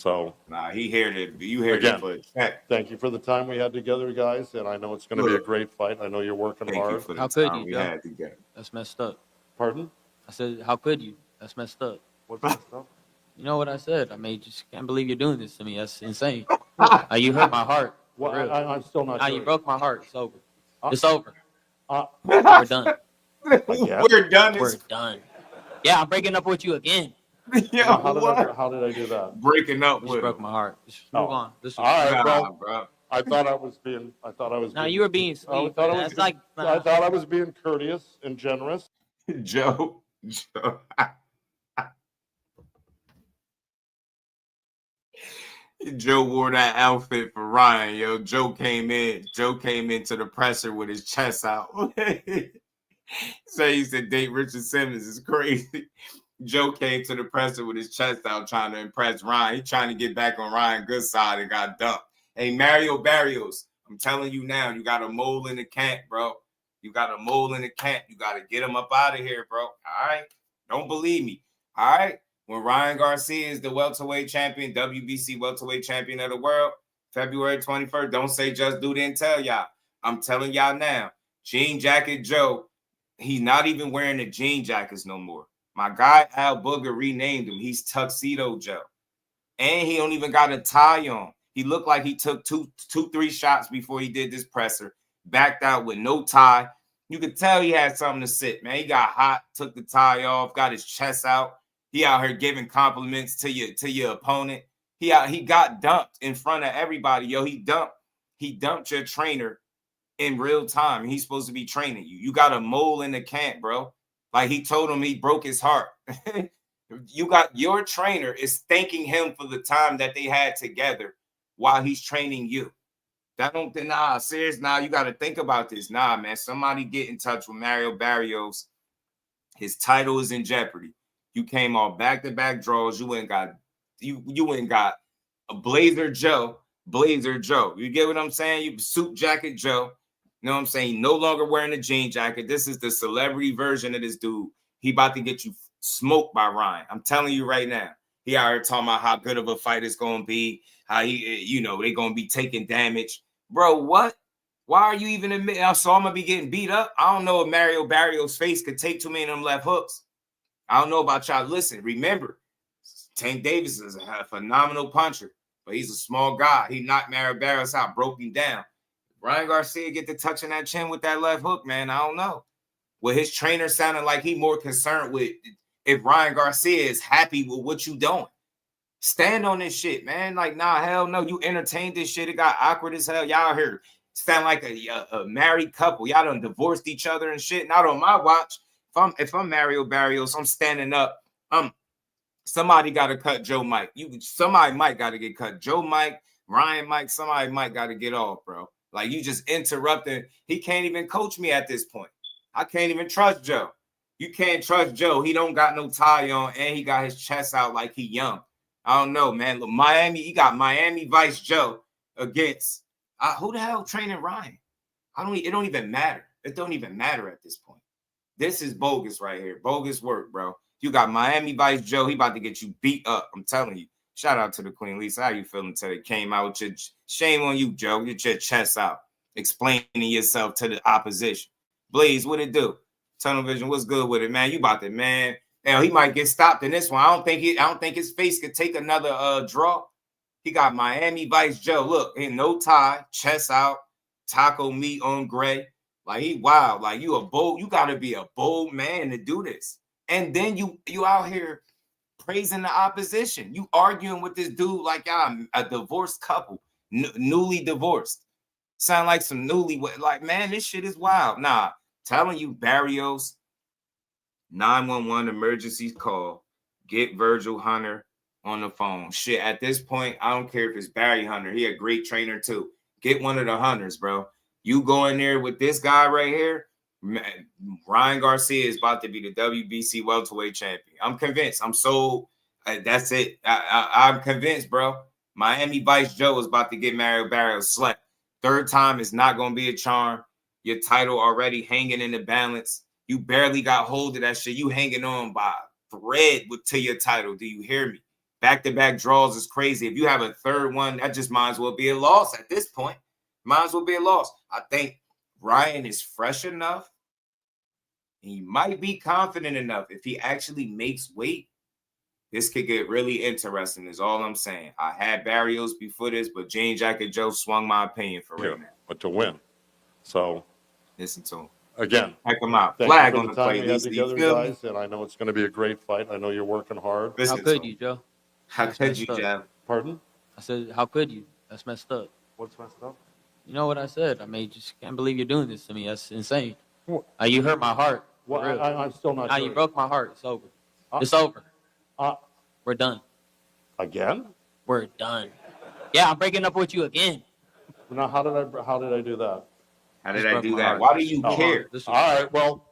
So Nah, he heard it. You heard again, it for a check. thank you for the time we had together, guys, and I know it's going to be a great fight. I know you're working Thank you hard. for the How could time you, we Joe? had together. That's messed up. Pardon? I said, how could you? That's messed up. What's that stuff? You know what I said? I mean, just can't believe you're doing this to me. That's insane. You hurt my heart. Well, I'm still not sure. You broke my heart. It's over. It's over. Uh, We're done. We're done. We're done. Yeah, I'm breaking up with you again. Yeah, how did I do that? Breaking up You with broke him. my heart. Just move on. This All right, Nah, bro. bro. I thought I was being. No, you were being sweet. That's like. I thought I was being courteous and generous. Joe. Joe wore that outfit for Ryan, yo. Joe came into the presser with his chest out. So he used to date Richard Simmons. It's crazy. Joe came to the presser with his chest out trying to impress Ryan. He trying to get back on Ryan's good side and got dumped. Hey, Mario Barrios, I'm telling you now, you got a mole in the camp, bro. You got a mole in the camp. You got to get him up out of here, bro. All right? Don't believe me. All right? When Ryan Garcia is the welterweight champion, WBC welterweight champion of the world, February 21st, don't say just do didn't tell y'all. I'm telling y'all now, Jean Jacket Joe, he's not even wearing the jean jackets no more. My guy Al Booger renamed him. He's Tuxedo Joe. And he don't even got a tie on. He looked like he took three shots before he did this presser. Backed out with no tie. You could tell he had something to sit, man. He got hot, took the tie off, got his chest out. He out here giving compliments to your opponent. He got dumped in front of everybody. Yo, he dumped your trainer in real time. He's supposed to be training you. You got a mole in the camp, bro. Like he told him he broke his heart. You got your trainer is thanking him for the time that they had together while he's training you. Serious. You got to think about this. Man, somebody get in touch with Mario Barrios. His title is in jeopardy. You came off back-to-back draws. You ain't got a Blazer Joe. You get what I'm saying? You suit jacket Joe. You know what I'm saying? No longer wearing a jean jacket. This is the celebrity version of this dude. He about to get you smoked by Ryan. I'm telling you right now. He out here talking about how good of a fight it's going to be. How they're going to be taking damage. Bro, what? Why are you even admitting? So I'm going to be getting beat up? I don't know if Mario Barrios' face could take too many of them left hooks. I don't know about y'all. Listen, remember, Tank Davis is a phenomenal puncher, but he's a small guy. He knocked Mario Barrios out, broke him down. Ryan Garcia get to touching that chin with that left hook, man. I don't know. Well, his trainer sounded like he more concerned with if Ryan Garcia is happy with what you doing. Stand on this shit, man. Like, nah, hell no. You entertained this shit. It got awkward as hell. Y'all here sound like a married couple. Y'all done divorced each other and shit. Not on my watch. If I'm Mario Barrios, I'm standing up. Somebody got to cut Joe Mike. Somebody might got to get cut. Joe Mike, Ryan Mike, somebody might got to get off, bro. Like, you just interrupting. He can't even coach me at this point. I can't even trust Joe. You can't trust Joe. He don't got no tie on, and he got his chest out like he young. I don't know, man. Look, he got Miami Vice Joe against who the hell training Ryan? It don't even matter. It don't even matter at this point. This is bogus right here. Bogus work, bro. You got Miami Vice Joe. He about to get you beat up. I'm telling you. Shout out to the Queen Lisa. How you feeling today? Came out with your shame on you, Joe. Get your chest out. Explaining yourself to the opposition. Blaze, what it do? Tunnel Vision, what's good with it, man? You about to, man. Hell, he might get stopped in this one. I don't think his face could take another draw. He got Miami Vice Joe. Look, ain't no tie, chest out, taco meat on gray. Like, he wild. Like, you gotta be a bold man to do this. And then you out here praising the opposition. You arguing with this dude like y'all a divorced couple, newly divorced. Sound like some newlywed. Like, man, this shit is wild. Nah, telling you, Barrios, 911 emergency call. Get Vergil Hunter on the phone. Shit, at this point, I don't care if it's Barry Hunter. He a great trainer too. Get one of the Hunters, bro. You go in there with this guy right here. Ryan Garcia is about to be the WBC welterweight champion. I'm convinced. I'm sold. That's it. I'm convinced, bro. Miami Vice Joe is about to get Mario Barrios slapped. Third time is not going to be a charm. Your title already hanging in the balance. You barely got hold of that shit. You hanging on by thread to your title. Do you hear me? Back-to-back draws is crazy. If you have a third one, that just might as well be a loss at this point. Might as well be a loss. I think Ryan is fresh enough. He might be confident enough. If he actually makes weight, this could get really interesting is all I'm saying. I had Barrios before this, but Jean Jacket Joe swung my opinion for right now. But to win. So listen to him. Again, check him out. Thank Flag you on for the the time play. we had together, guys, and I know it's going to be a great fight. I know you're working hard. How could you, Joe? How could you, Joe? Pardon? I said, how could you? That's messed up. What's messed up? You know what I said? I mean, just can't believe you're doing this to me. That's insane. You hurt my heart. Well, I'm still not sure. You broke my heart. It's over. It's over. We're done. Again? We're done. Yeah, I'm breaking up with you again. Now, how did I do that? How did I do that? Why do you care? All right. Well,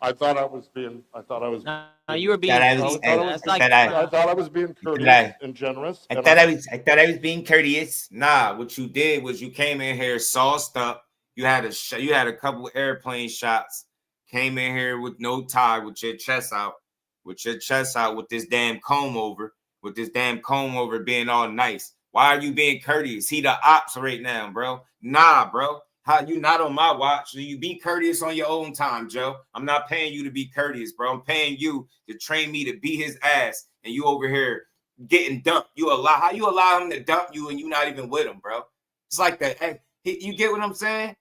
I thought I was being. No, you were being. I thought I was being courteous and generous. I thought I was being courteous. Nah, what you did was you came in here sauced up. You had a couple airplane shots. Came in here with no tie, with your chest out, with this damn comb over, being all nice. Why are you being courteous? He the ops right now, bro. Nah, bro. How you not on my watch? So you be courteous on your own time, Joe. I'm not paying you to be courteous, bro. I'm paying you to train me to beat his ass, and you over here getting dumped. How you allow him to dump you and you not even with him, bro? It's like that. Hey, you get what I'm saying?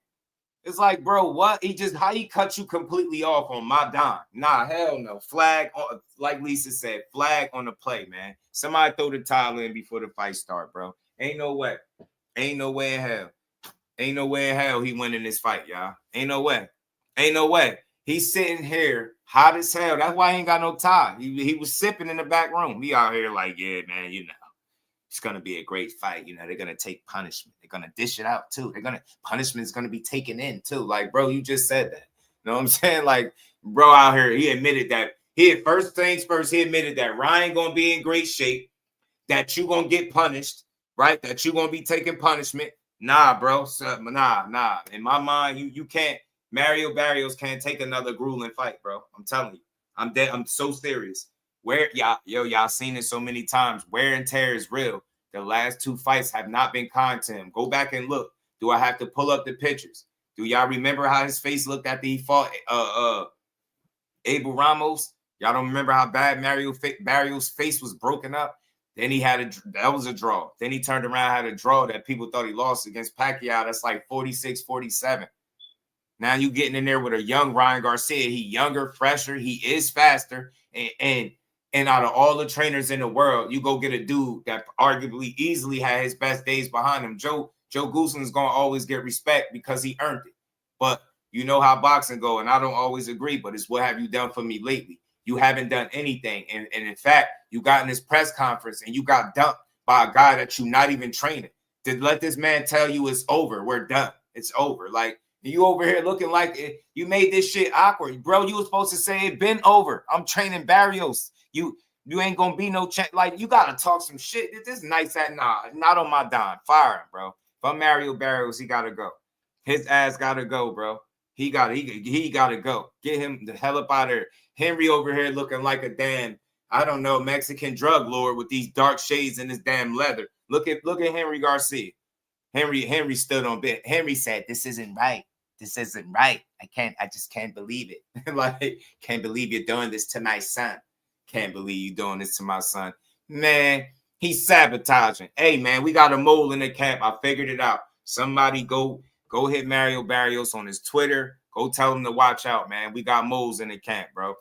It's like, bro, what? How he cut you completely off on my dime? Nah, hell no. Flag on, like Lisa said, flag on the play, man. Somebody throw the towel in before the fight start, bro. Ain't no way. Ain't no way in hell. Ain't no way in hell he winning this fight, y'all. Ain't no way. Ain't no way. He's sitting here hot as hell. That's why he ain't got no tie. He was sipping in the back room. He out here like, yeah, man, it's going to be a great fight. They're going to take punishment. They're going to dish it out, too. Punishment's going to be taken in, too. Like, bro, you just said that. You know what I'm saying? Like, bro out here, he admitted that. First things first, he admitted that Ryan going to be in great shape, that you going to get punished, right? That you going to be taking punishment. Nah, bro. Nah. In my mind, you can't. Mario Barrios can't take another grueling fight, bro. I'm telling you. I'm dead. I'm so serious. Y'all seen it so many times. Wear and tear is real. The last two fights have not been kind to him. Go back and look. Do I have to pull up the pictures? Do y'all remember how his face looked after he fought Abel Ramos? Y'all don't remember how bad Barrios' face was broken up? Then that was a draw. Then he turned around, had a draw that people thought he lost against Pacquiao. That's like 46-47. Now you getting in there with a young Ryan Garcia. He younger, fresher. He is faster. And out of all the trainers in the world, you go get a dude that arguably easily had his best days behind him. Joe Goossman's going to always get respect because he earned it. But you know how boxing go, and I don't always agree, but it's what have you done for me lately? You haven't done anything. And in fact, you got in this press conference and you got dumped by a guy that you're not even training. To let this man tell you it's over. We're done. It's over. Like, you over here looking like you made this shit awkward. Bro, you were supposed to say it been over. I'm training Barrios. You ain't going to be no chance. Like, you got to talk some shit. This nice at not on my dime. Fire him, bro. If I'm Mario Barrios, he got to go. His ass got to go, bro. He got to go. Get him the hell up out of here. Henry over here looking like a damn, I don't know, Mexican drug lord with these dark shades in his damn leather. Look at Henry Garcia. Henry stood on bit. Henry said, "This isn't right. This isn't right. I just can't believe it. Like, can't believe you're doing this to my son. Can't believe you doing this to my son." Man, he's sabotaging. Hey, man, we got a mole in the camp. I figured it out. Somebody go hit Mario Barrios on his Twitter. Go tell him to watch out, man. We got moles in the camp, bro.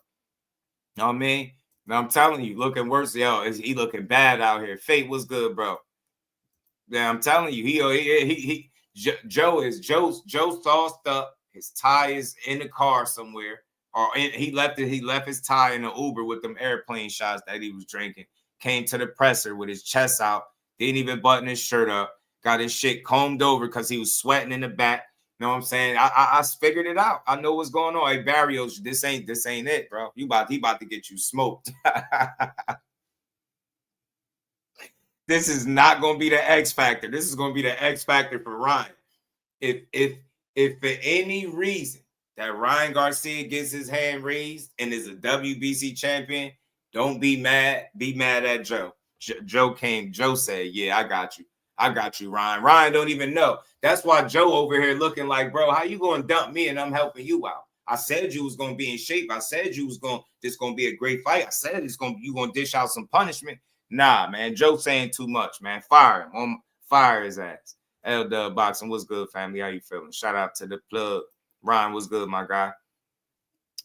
Know what I mean? Now, I'm telling you, looking worse. He looking bad out here. Fate was good, bro. Yeah, I'm telling you, Joe's sauced up. His tie is in the car somewhere, he left his tie in the Uber with them airplane shots that he was drinking. Came to the presser with his chest out, didn't even button his shirt up, got his shit combed over because he was sweating in the back. You know what I'm saying? I figured it out. I know what's going on. Hey, Barrios, this ain't it, bro. He about to get you smoked. This is not going to be the X factor. This is going to be the X factor for Ryan. If for any reason that Ryan Garcia gets his hand raised and is a WBC champion, don't be mad. Be mad at Joe. Joe came. Joe said, "Yeah, I got you. I got you, Ryan." Ryan don't even know. That's why Joe over here looking like, bro, how you gonna dump me and I'm helping you out? I said you was gonna be in shape. I said you was this gonna be a great fight. I said you gonna dish out some punishment. Nah, man. Joe saying too much, man. Fire him. Fire his ass. L Boxing, what's good, family? How you feeling? Shout out to the plug. Ryan, what's good, my guy?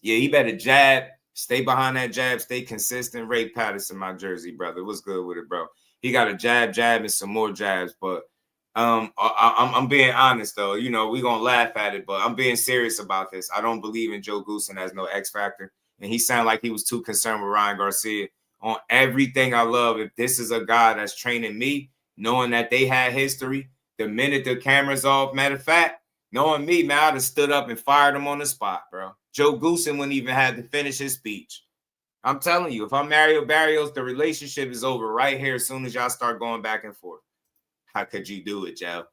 Yeah, he better jab. Stay behind that jab. Stay consistent. Ray Patterson, my Jersey brother. What's good with it, bro? He got a jab, and some more jabs. But I'm being honest, though. You know, we're going to laugh at it, but I'm being serious about this. I don't believe in Joe Goosen as no X factor. And he sounded like he was too concerned with Ryan Garcia on everything I love. If this is a guy that's training me, knowing that they had history, the minute the camera's off, matter of fact, knowing me, man, I'd have stood up and fired him on the spot, bro. Joe Goosen wouldn't even have to finish his speech. I'm telling you, if I'm Mario Barrios, the relationship is over right here as soon as y'all start going back and forth. How could you do it, Joe?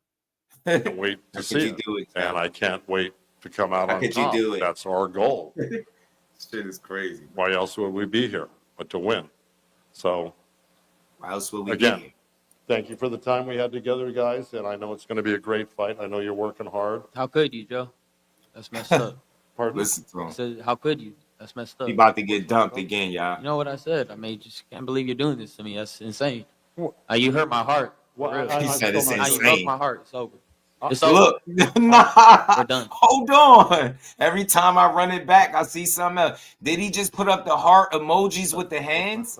I can't wait to see it. Do it, and I can't wait to come out How on could top. You do it? That's our goal. Shit is crazy. Why else would we be here but to win? So, why else would we again, be here? Thank you for the time we had together, guys, and I know it's going to be a great fight. I know you're working hard. How could you, Joe? That's messed up. Pardon? Listen to him. I said, how could you? That's messed up. He about to get dumped again, y'all. You know what I said? I mean, just can't believe you're doing this to me. That's insane. You hurt my heart. Well, He said it's You broke insane. my heart. It's over. It's Look, over. nah, We're done. Hold on. Every time I run it back, I see something else. Did he just put up the heart emojis with the hands?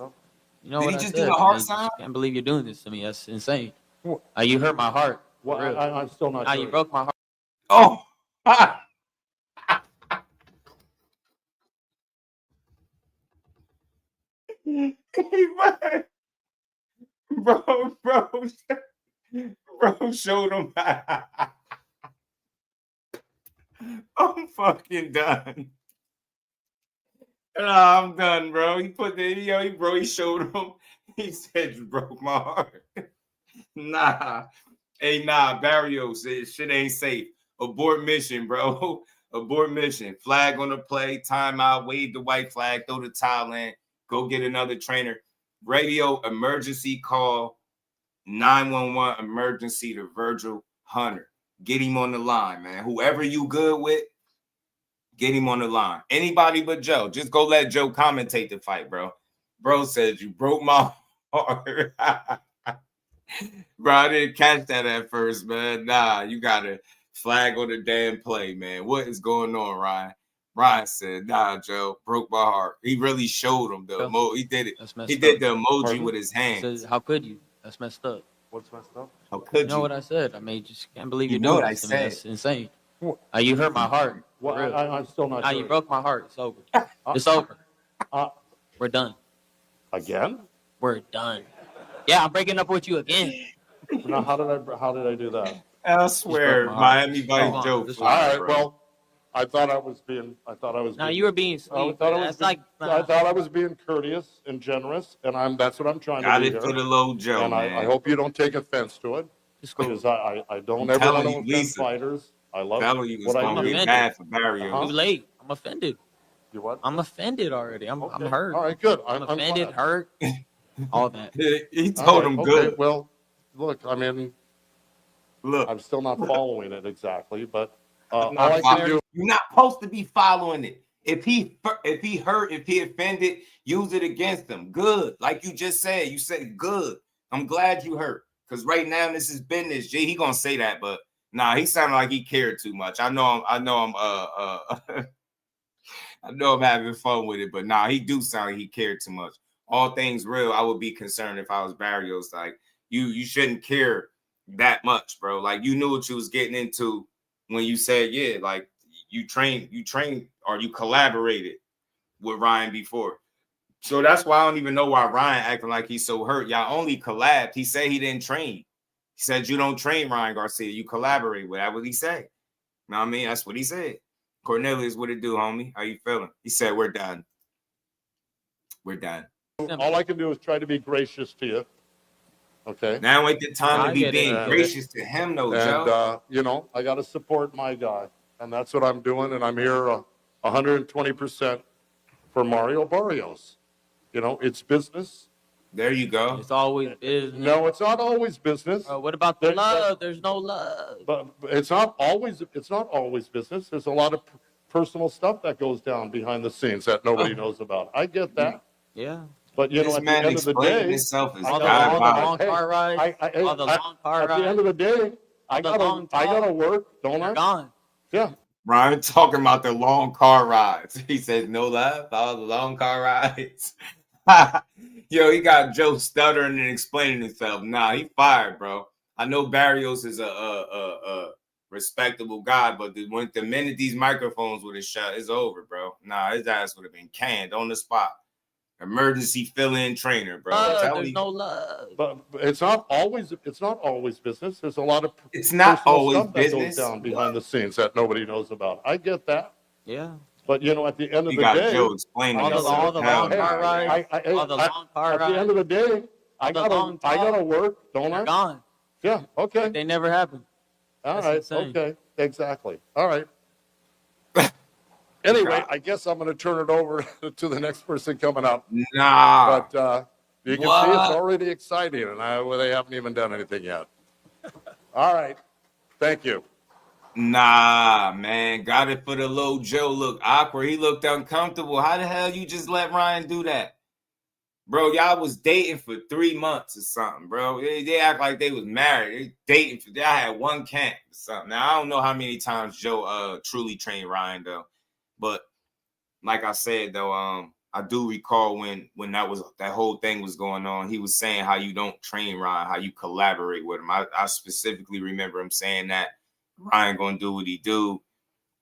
You know Did what he I just said? do the heart I mean, sign? just can't believe you're doing this to me. That's insane. You hurt my heart. Well, I'm still not sure. You broke my heart. Oh. Bro showed him. I'm fucking done. Nah, I'm done, bro. He put the he showed him. He said you broke my heart. Nah. Hey, nah, Barrios, shit ain't safe. Abort mission, bro. Abort mission. Flag on the play, timeout, wave the white flag, throw the towel in, go get another trainer. Radio emergency call, 911 emergency to Vergil Hunter. Get him on the line, man. Whoever you good with, get him on the line. Anybody but Joe. Just go let Joe commentate the fight, bro. Bro said you broke my heart. Bro, I didn't catch that at first, man. Nah, you got to flag on the damn play, man. What is going on, Ryan? Ryan said, nah, Joe, broke my heart. He really showed him the emoji. He did it. He did the emoji with his hands. Said, how could you? That's messed up. What's messed up? How could You know what I said? I mean, just can't believe You you're know doing what this to I me. said. That's insane. You hurt my heart. Well, I'm still not sure. You broke my heart. It's over. It's over. We're done. Again? We're done. Yeah, I'm breaking up with you again. Now, how did I do that? I swear, Miami Vice Joe. All right, well, I thought I was being. No, you were being sweet. I thought I was being courteous and generous, and that's what I'm trying Got to do it for here. the low Joe, And man. I hope you don't take offense to it, because I don't ever want to offend fighters. I love what I do. Bad for Barrios. Too late. I'm offended. You what? I'm offended already. I'm hurt. All right, good. I'm offended, hurt, all that. He told him good. Okay, well, look, I mean, I'm still not following it exactly, but all I can do. You're not supposed to be following it. If he hurt, if he offended, use it against him. Good, like you just said. You said good. I'm glad you hurt, because right now this is business. G, he gonna say that, but nah, he sounded like he cared too much. I know I'm having fun with it, but nah, he do sound like he cared too much. All things real, I would be concerned if I was Barrios. Like you shouldn't care that much, bro. Like you knew what you was getting into when you said, yeah, like you trained or you collaborated with Ryan before. So that's why I don't even know why Ryan acting like he's so hurt. Y'all only collabed. He said he didn't train. He said you don't train Ryan Garcia. You collaborate with. That's what he said. You know what I mean? That's what he said. Cornelius, what it do, homie? How you feeling? He said, we're done. We're done. All I can do is try to be gracious to you. Okay. Now ain't the time to be being gracious to him, though, Joe. And, I got to support my guy. And that's what I'm doing. And I'm here 120% for Mario Barrios. It's business. There you go. It's always business. No, it's not always business. What about the love? There's no love. But it's not always business. There's a lot of personal stuff that goes down behind the scenes that nobody knows about. I get that. Yeah. But you know, at the end of the day, all the long car rides, all the long car rides. At the end of the day, I gotta work, don't I? Gone. Yeah. Ryan talking about the long car rides. He says no love, all the long car rides. Yo, he got Joe stuttering and explaining himself. Nah, he fired, bro. I know Barrios is a respectable guy, but the minute these microphones would have shut, it's over, bro. Nah, his ass would have been canned on the spot. Emergency fill-in trainer, bro. There's no love. But it's not always business. There's a lot of it's not always stuff business that goes down behind the scenes that nobody knows about. I get that. Yeah. But you know, at the end of You the got day, Joe explaining all the long car rides, all the long car at rides. the end of the day, I gotta work, don't I? Gone. Yeah. Okay. They never happen. All That's right. insane. Okay. Exactly. All right. Anyway, I guess I'm going to turn it over to the next person coming up. Nah. But you can see it's already exciting, and they haven't even done anything yet. All right. Thank you. Nah, man. Got it for the little Joe. Look awkward. He looked uncomfortable. How the hell you just let Ryan do that? Bro, y'all was dating for 3 months or something, bro. They act like they was married. They dating for, I had one camp or something. Now, I don't know how many times Joe truly trained Ryan, though. But like I said, though, I do recall when that whole thing was going on, he was saying how you don't train Ryan, how you collaborate with him. I specifically remember him saying that Ryan gonna do what he do,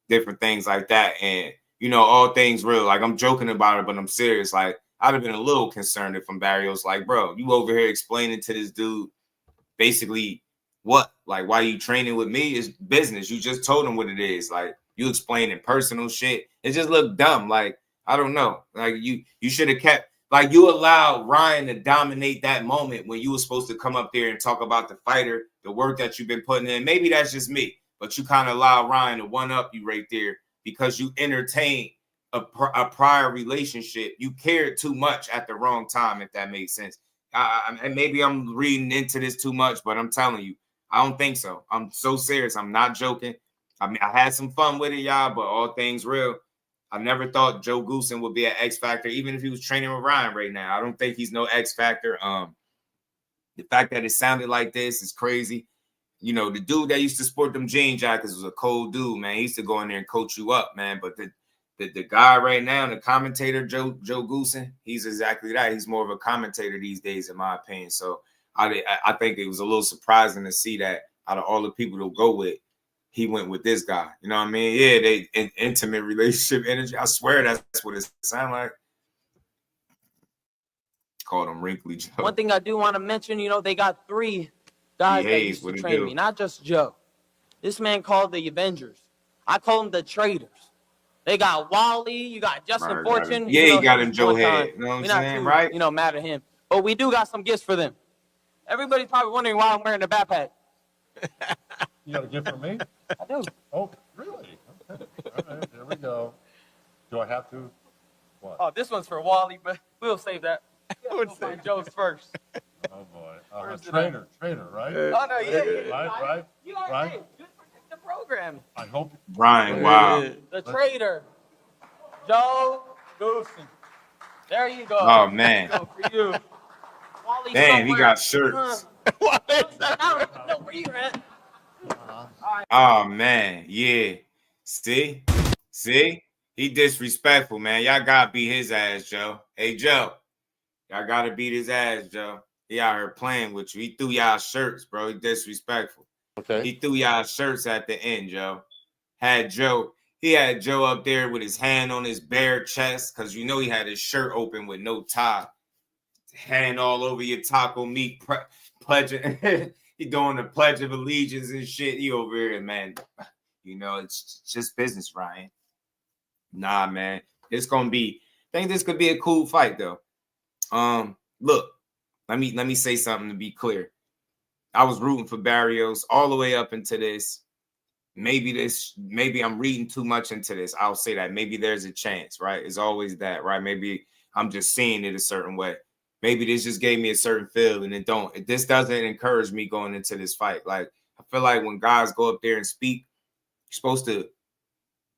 different things like that. And, you know, all things real. Like, I'm joking about it, but I'm serious. Like, I'd have been a little concerned if I'm Barrios. Like, bro, you over here explaining to this dude basically what? Like, why you training with me is business. You just told him what it is. Like, you explaining personal shit. It just looked dumb. Like, I don't know. Like, you should have kept, like, you allowed Ryan to dominate that moment when you were supposed to come up there and talk about the fighter, the work that you've been putting in. Maybe that's just me, but you kind of allowed Ryan to one-up you right there because you entertained a prior relationship. You cared too much at the wrong time, if that makes sense. And maybe I'm reading into this too much, but I'm telling you, I don't think so. I'm so serious. I'm not joking. I mean, I had some fun with it, y'all, but all things real. I never thought Joe Goosen would be an X factor, even if he was training with Ryan right now. I don't think he's no X factor. The fact that it sounded like this is crazy. You know, the dude that used to sport them jean jackets was a cold dude, man. He used to go in there and coach you up, man. But the guy right now, the commentator, Joe Goosen, he's exactly that. He's more of a commentator these days, in my opinion. So I think it was a little surprising to see that out of all the people to go with, he went with this guy. You know what I mean? Yeah, they intimate relationship energy. I swear that's what it sounds like. Called him Wrinkly Joe. One thing I do want to mention, you know, they got 3 guys that used to train me, not just Joe. This man called the Avengers. I call them the traitors. They got Wally, you got Justin Fortune. Yeah, you know, he got him Joe Head. You know what I'm saying, right? You know, mad at him. But we do got some gifts for them. Everybody's probably wondering why I'm wearing a backpack. You got a gift for me? I do. Oh, really? Okay. All right, there we go. Do I have to? What? Oh, this one's for Wally, but we'll save that. We'll find Joe's first. Oh, boy. Trainer, right? Oh, no, yeah. Right? You are good for the program. I hope. Ryan, wow. The traitor, Joe Goosen. There you go. Oh, man. Go for you. Wally Damn, he got shirts. What is that? I don't know where you're at. Oh, man. Yeah. See? He disrespectful, man. Y'all got to beat his ass, Joe. Hey, Joe. Y'all got to beat his ass, Joe. He out here playing with you. He threw y'all shirts, bro. He disrespectful. Okay. He threw y'all shirts at the end, Joe. He had Joe up there with his hand on his bare chest because you know he had his shirt open with no tie. Hand all over your taco meat, pledging. He doing the Pledge of Allegiance and shit. He over here, man. You know, it's just business, Ryan. Nah, man. It's gonna be. I think this could be a cool fight, though. Look, let me say something to be clear. I was rooting for Barrios all the way up into this. Maybe I'm reading too much into this. I'll say that. Maybe there's a chance, right? It's always that, right? Maybe I'm just seeing it a certain way. maybe this just gave me a certain feel, and this doesn't encourage me going into this fight. Like, I feel like when guys go up there and speak, you're supposed to,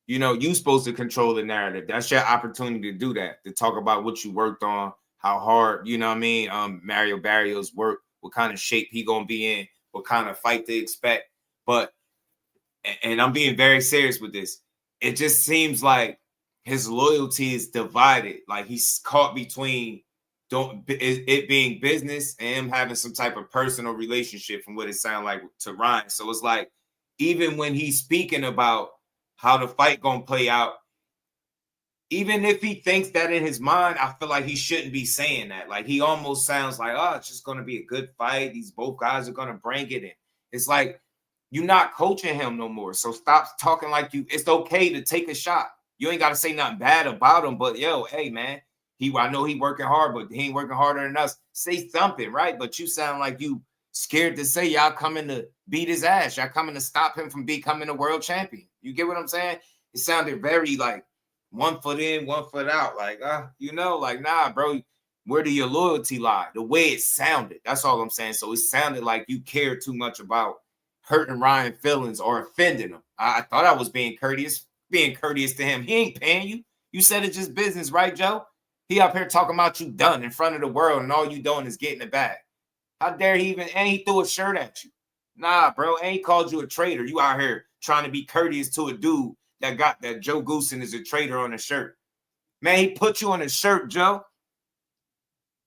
you're supposed to control the narrative. That's your opportunity to do that, to talk about what you worked on, how hard, Mario Barrios worked, what kind of shape he gonna be in, what kind of fight to expect. But, and I'm being very serious with this, it just seems like his loyalty is divided. Like, he's caught between it being business and him having some type of personal relationship, from what it sounds like to Ryan. So it's like, even when he's speaking about how the fight gonna play out, even if he thinks that in his mind, I feel like he shouldn't be saying that. Like, he almost sounds like, oh, it's just gonna be a good fight. These both guys are gonna bring it in. It's like, you're not coaching him no more. So stop talking like it's okay to take a shot. You ain't gotta say nothing bad about him, but yo, hey man, I know he working hard, but he ain't working harder than us. Say something, right? But you sound like you scared to say y'all coming to beat his ass. Y'all coming to stop him from becoming a world champion. You get what I'm saying? It sounded very like 1 foot in, 1 foot out. Like, like, nah, bro, where do your loyalty lie? The way it sounded. That's all I'm saying. So it sounded like you cared too much about hurting Ryan's feelings or offending him. I thought I was being courteous to him. He ain't paying you. You said it's just business, right, Joe? He up here talking about you done in front of the world, and all you doing is getting it back. How dare he even, and he threw a shirt at you. Nah, bro, and he called you a traitor. You out here trying to be courteous to a dude that got that Joe Goosen is a traitor on a shirt. Man, he put you on a shirt, Joe.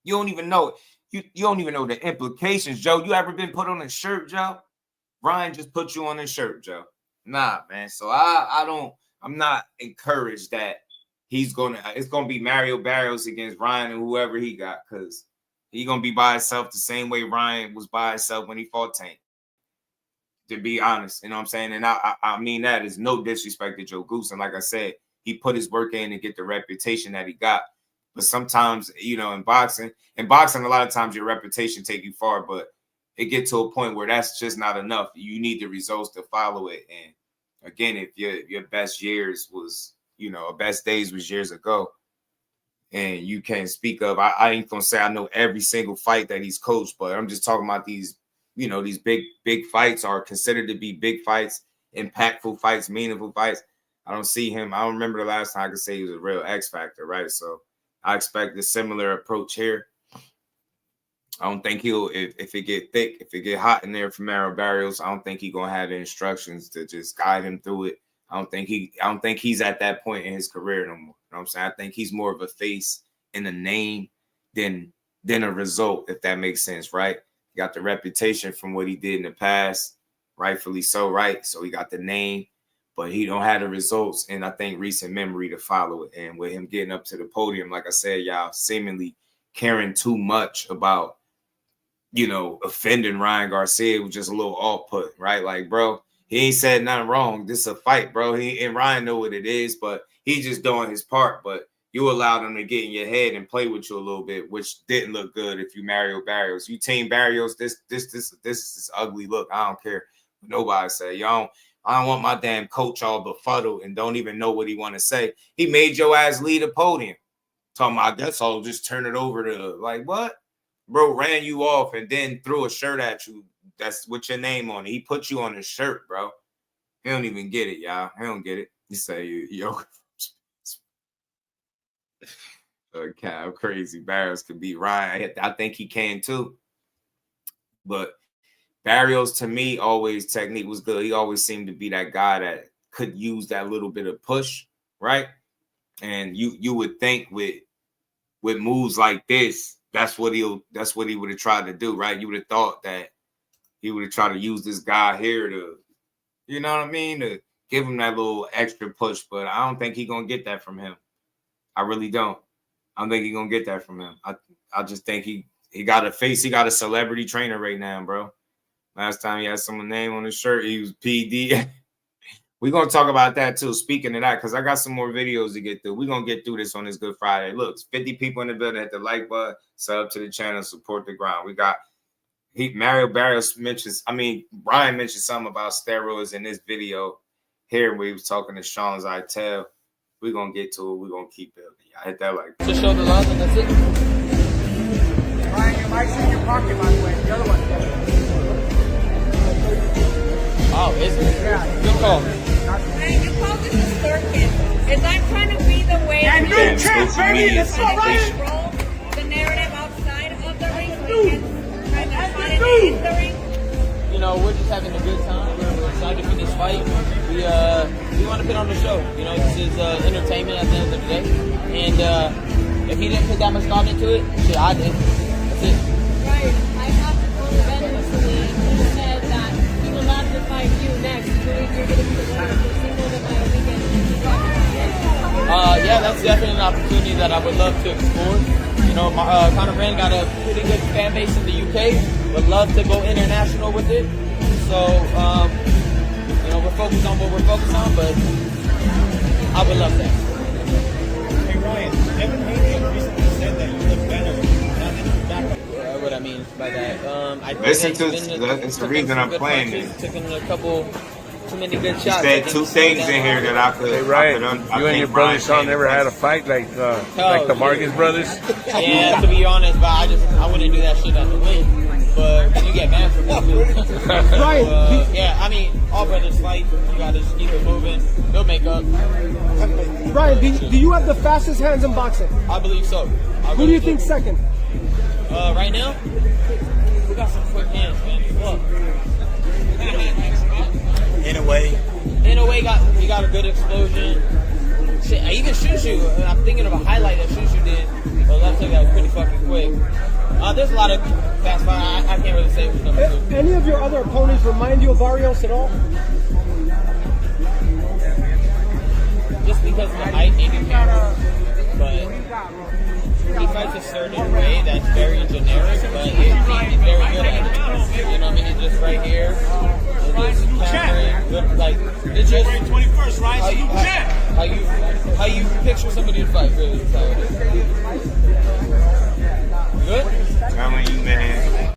You don't even know it. You don't even know the implications, Joe. You ever been put on a shirt, Joe? Ryan just put you on a shirt, Joe. Nah, man. So I'm not encouraged that it's gonna be Mario Barrios against Ryan and whoever he got, because he's gonna be by himself the same way Ryan was by himself when he fought Tank. To be honest, you know what I'm saying? And I mean that is no disrespect to Joe Goosen. Like I said, he put his work in to get the reputation that he got. But sometimes, in boxing, a lot of times your reputation take you far, but it get to a point where that's just not enough. You need the results to follow it. And again, if your best years was, best days was years ago, and you can't speak of, I ain't gonna say I know every single fight that he's coached, but I'm just talking about these, these big fights are considered to be big fights, impactful fights, meaningful fights. I don't see him. I don't remember the last time I could say he was a real X factor, right? So I expect a similar approach here. I don't think he'll, if it get thick, if it get hot in there for Mario Barrios, I don't think he's gonna have the instructions to just guide him through it. I don't think he's at that point in his career no more. You know what I'm saying? I think he's more of a face in a name than a result, if that makes sense, right? He got the reputation from what he did in the past, rightfully so, right? So he got the name, but he don't have the results, and I think recent memory to follow it. And with him getting up to the podium, like I said, y'all seemingly caring too much about, offending Ryan Garcia was just a little off-put, right? Like, bro, he ain't said nothing wrong. This is a fight, bro. He and Ryan know what it is, but he's just doing his part. But you allowed him to get in your head and play with you a little bit, which didn't look good if you Mario Barrios. You team Barrios, this is ugly look. I don't care what nobody say. I don't want my damn coach all befuddled and don't even know what he want to say. He made your ass lead a podium. Talking about, I guess I'll just turn it over to, like, what? Bro ran you off and then threw a shirt at you. That's with your name on it. He put you on his shirt, bro. He don't even get it, y'all. He don't get it. You say, yo. Okay, how crazy Barrios could be. Ryan, I think he can too. But Barrios, to me, always technique was good. He always seemed to be that guy that could use that little bit of push, right? And you would think with moves like this, that's what he would have tried to do, right? You would have thought that he would have tried to use this guy here to, you know what I mean, to give him that little extra push. But I don't think he's gonna get that from him. I really don't. I don't think he's gonna get that from him. I just think he got a face. He got a celebrity trainer right now, bro. Last time he had someone's name on his shirt, he was PD. We're going to talk about that too. Speaking of that, because I got some more videos to get through. We're going to get through this on this Good Friday. Look, 50 people in the building. Hit the like button, sub to the channel, support the grind. We got Mario Barrios Ryan mentioned something about steroids in this video here where he was talking to Sean Zeitel. We're going to get to it. We're going to keep building. I hit that like. To show the love, and that's it. Ryan, your mic's in your pocket, by the way. The other one. Oh, is it? Yeah. Good call. Ryan, you call this a circus. Is that trying to be the way And new champ, baby! Let's go, Ryan! control the narrative outside of the ring so you can kind of find it in the ring? You know, we're just having a good time. We're excited for this fight. We want to put on the show. You know, this is entertainment at the end of the day. And if he didn't put that much thought into it, shit, I did. That's it. Right. I have to call Ben recently. He said that he would love to fight you next. Do you think you're going to be the winner of the single that weekend? Yeah, that's definitely an opportunity that I would love to explore. You know, Conor Brand got a pretty good fan base in the UK. Would love to go international with it. So, you know, we're focused on what we're focused on, but I would love that. Hey Ryan, Evan Haney recently said that you look better. What I mean by that, I Listen to it's the reason I'm playing this. Took in a couple. Too many good You shots. said two things in here that I could. Hey Ryan, you and your brother Sean never had a fight like the Marcus brothers? Yeah, to be honest, but I wouldn't do that shit at the win. But you get mad for me too. Ryan, yeah, I mean, all brothers fight. You gotta just keep it moving. They'll make up. Ryan, do you have the fastest hands in boxing? I believe so. Who do you think second? Right now, we got some quick hands, man. Look. In a way, he got a good explosion. Shit, even Shushu, I'm thinking of a highlight that Shushu did. But left hook that was pretty fucking quick. There's a lot of fast fire. I can't really say who's number two. Any of your other opponents remind you of Barrios at all? Just because of the height, maybe. But he fights a certain way that's very generic, but he's very good at it. You know what I mean? He's just right here. Like, it's just 21st, Ryan. How you picture somebody to fight, really. Good? Telling you, man.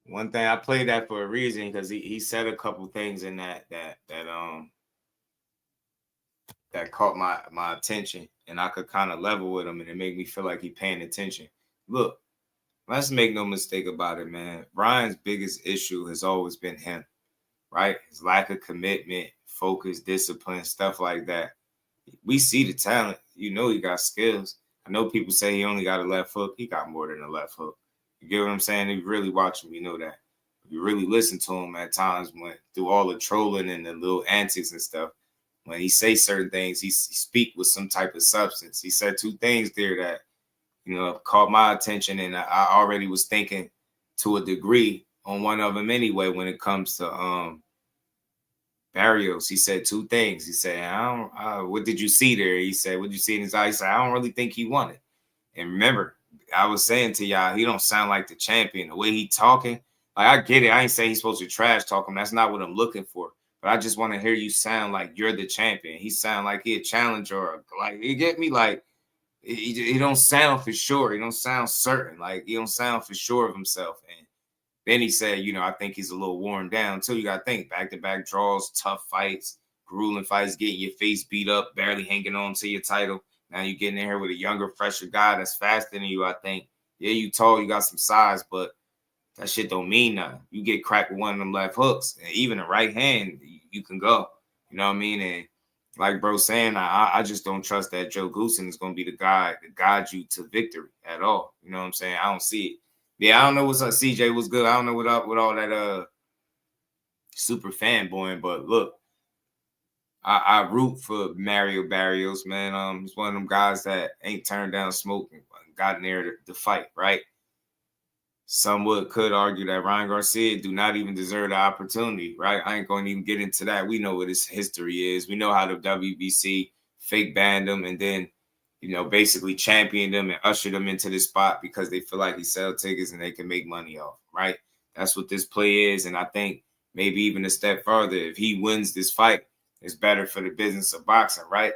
One thing, I played that for a reason because he said a couple things in that caught my attention, and I could kind of level with him, and it made me feel like he paying attention. Look, let's make no mistake about it, man. Ryan's biggest issue has always been him, right? His lack of commitment, focus, discipline, stuff like that. We see the talent. You know he got skills. I know people say he only got a left hook. He got more than a left hook. You get what I'm saying? If you really watch him, you know that. If you really listen to him at times when through all the trolling and the little antics and stuff, when he say certain things, he speak with some type of substance. He said two things there that, you know, caught my attention, and I already was thinking to a degree on one of them anyway when it comes to Barrios. He said two things. He said, what did you see there? He said, what did you see in his eyes? He said, I don't really think he won it. And remember, I was saying to y'all, he don't sound like the champion. The way he talking, like, I get it. I ain't saying he's supposed to trash talk him. That's not what I'm looking for. But I just want to hear you sound like you're the champion. He sound like he a challenger. Or, like, you get me? Like, he don't sound for sure. He don't sound certain. Like, he don't sound for sure of himself. And then he said, you know, I think he's a little worn down too. You got to think back-to-back draws, tough fights, grueling fights, getting your face beat up, barely hanging on to your title. Now you're getting in here with a younger, fresher guy that's faster than you, I think. Yeah, you tall, you got some size, but that shit don't mean nothing. You get cracked with one of them left hooks, and even a right hand, you can go. You know what I mean? And like bro saying, I just don't trust that Joe Goosen is going to be the guy to guide you to victory at all. You know what I'm saying? I don't see it. Yeah, I don't know what's up. CJ was good. I don't know what up with all that super fanboying, but look, I root for Mario Barrios, man. He's one of them guys that ain't turned down smoke and got in there to fight, right? Some could argue that Ryan Garcia do not even deserve the opportunity, right? I ain't going to even get into that. We know what his history is. We know how the WBC fake banned him and then, you know, basically championed him and ushered him into this spot because they feel like he sell tickets and they can make money off, right? That's what this play is. And I think maybe even a step further, if he wins this fight, it's better for the business of boxing, right?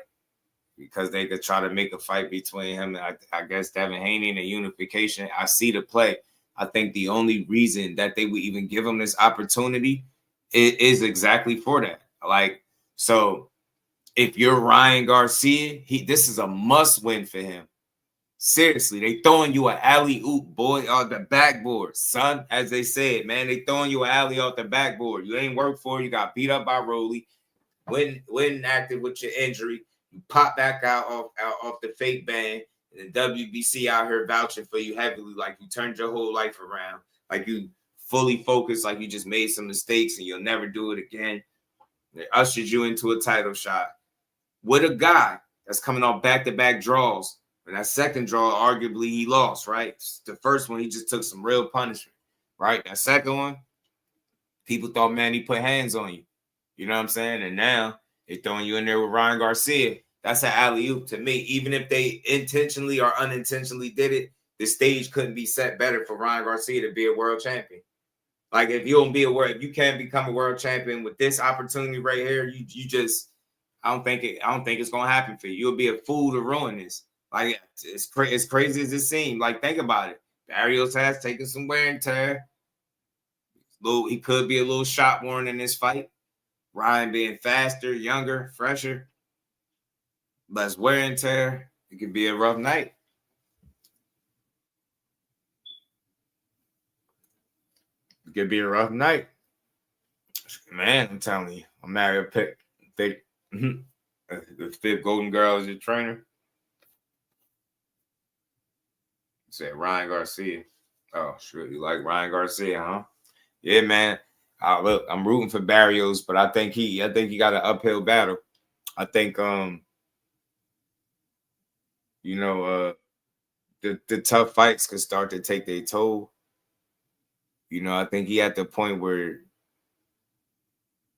Because they could try to make a fight between him and I guess Devin Haney and a unification. I see the play. I think the only reason that they would even give him this opportunity is exactly for that. Like, so if you're Ryan Garcia, this is a must win for him. Seriously, they throwing you an alley-oop, boy, off the backboard. Son, as they said, man, they throwing you an alley off the backboard. You ain't worked for it. You got beat up by Rolly. Went active with your injury. You pop back out off the fake band. And the WBC out here vouching for you heavily, like you turned your whole life around. Like you fully focused, like you just made some mistakes and you'll never do it again. They ushered you into a title shot with a guy that's coming off back-to-back draws. And that second draw, arguably, he lost, right? The first one, he just took some real punishment, right? That second one, people thought, man, he put hands on you. You know what I'm saying? And now they're throwing you in there with Ryan Garcia. That's an alley-oop to me. Even if they intentionally or unintentionally did it, the stage couldn't be set better for Ryan Garcia to be a world champion. Like, if if you can't become a world champion with this opportunity right here, you just, I don't think it's gonna happen for you. You'll be a fool to ruin this. Like, it's crazy as it seems. Like, think about it. Barrios has taken some wear and tear. He could be a little shot worn in this fight. Ryan being faster, younger, fresher, less wear and tear. It could be a rough night. It could be a rough night. Man, I'm telling you, I'm Mario pick. The fifth Golden Girl is your trainer. Said Ryan Garcia. Oh, sure. You like Ryan Garcia, huh? Yeah, man. Look, I'm rooting for Barrios, but I think he got an uphill battle. I think the tough fights could start to take their toll. You know, I think he at the point where,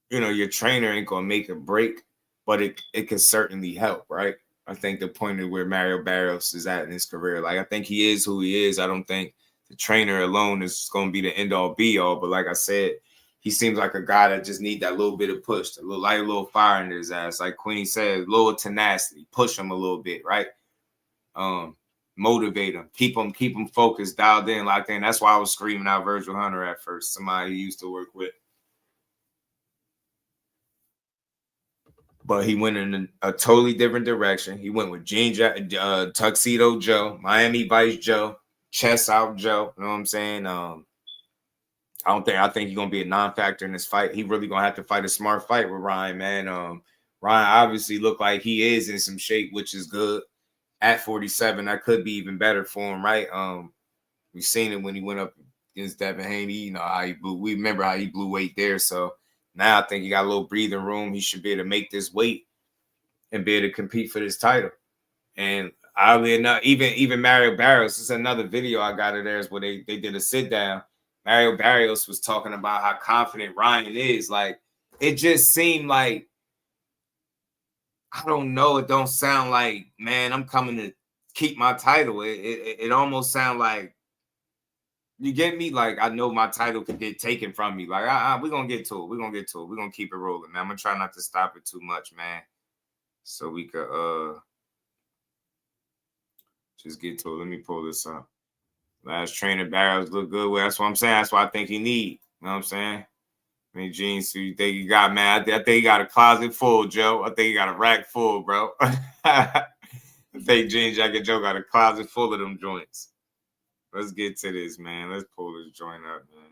your trainer ain't gonna make a break, but it can certainly help, right? I think the point of where Mario Barrios is at in his career, like, I think he is who he is. I don't think the trainer alone is going to be the end all be all. But like I said, he seems like a guy that just need that little bit of push, a little fire in his ass. Like Queenie said, a little tenacity, push him a little bit, right? Motivate him, keep him focused, dialed in, locked in. That's why I was screaming out Vergil Hunter at first, somebody he used to work with. But he went in a totally different direction. He went with Tuxedo Joe, Miami Vice Joe, Chest Out Joe. You know what I'm saying? I think he's gonna be a non-factor in this fight. He really gonna have to fight a smart fight with Ryan, man. Ryan obviously looked like he is in some shape, which is good. At 47, that could be even better for him, right? We've seen it when he went up against Devin Haney. You know how he blew. We remember how he blew weight there. So now I think he got a little breathing room. He should be able to make this weight and be able to compete for this title. And oddly enough, even Mario Barrios, this is another video I got of theirs where they did a sit down. Mario Barrios was talking about how confident Ryan is. Like, it just seemed like, I don't know, it don't sound like, man, I'm coming to keep my title. It almost sounds like, you get me? Like, I know my title could get taken from me. Like, we're going to get to it. We're going to get to it. We're going to keep it rolling, man. I'm going to try not to stop it too much, man. So we could just get to it. Let me pull this up. Last trainer Barrios look good with. That's what I'm saying. That's what I think he need. You know what I'm saying? I mean, jeans, who you think you got, man? I think he got a closet full, Joe. I think he got a rack full, bro. I think Jean Jacket Joe got a closet full of them joints. Let's get to this, man. Let's pull this joint up, man.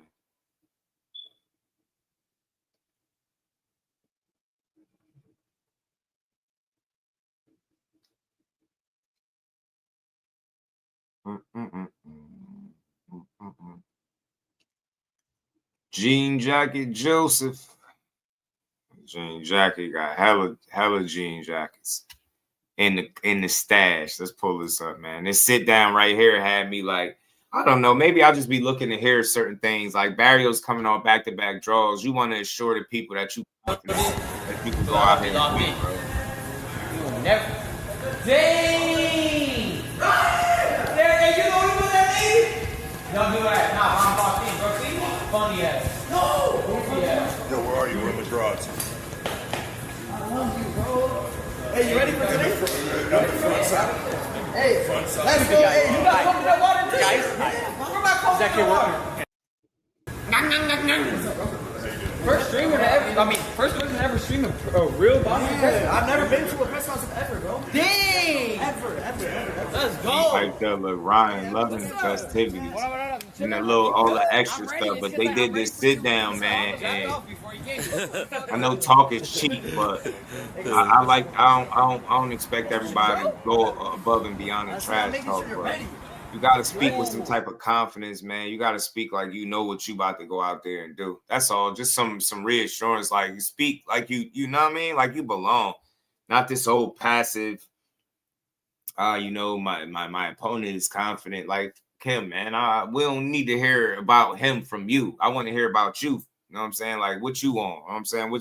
Jean Jacket Joseph. Jean Jacket got hella jean jackets in the stash. Let's pull this up, man. This sit down right here had me like, I don't know. Maybe I'll just be looking to hear certain things. Like Barrios coming on back-to-back draws. You want to assure the people that you can go out here and win, bro. You will never. Dang! Hey, you know who that is? Don't do that. Nah, I'm boxing, bro. See? Funny ass. No! Goofy ass. Yo, where are you? We're in the garage. I love you, bro. Hey, you ready for today? Front side. Hey, front side. let's go. Hey, you got coconut water too? Guys, what about coconut water? First streamer to ever, first person to ever stream a real boxing press. I've never been to a press conference ever, bro. Dang! Ever. Let's He go. hyped up like Ryan loving the festivities and all the extra stuff. But they did this sit down, man, and I know talk is cheap, but I don't expect everybody to go above and beyond the trash talk, but you got to speak with some type of confidence, man. You got to speak like you know what you about to go out there and do. That's all. Just some reassurance, like you speak like you know what I mean, like you belong. Not this old passive. You know, my opponent is confident. Like him, man. We don't need to hear about him from you. I want to hear about you. You know what I'm saying? Like what you want. You know what I'm saying?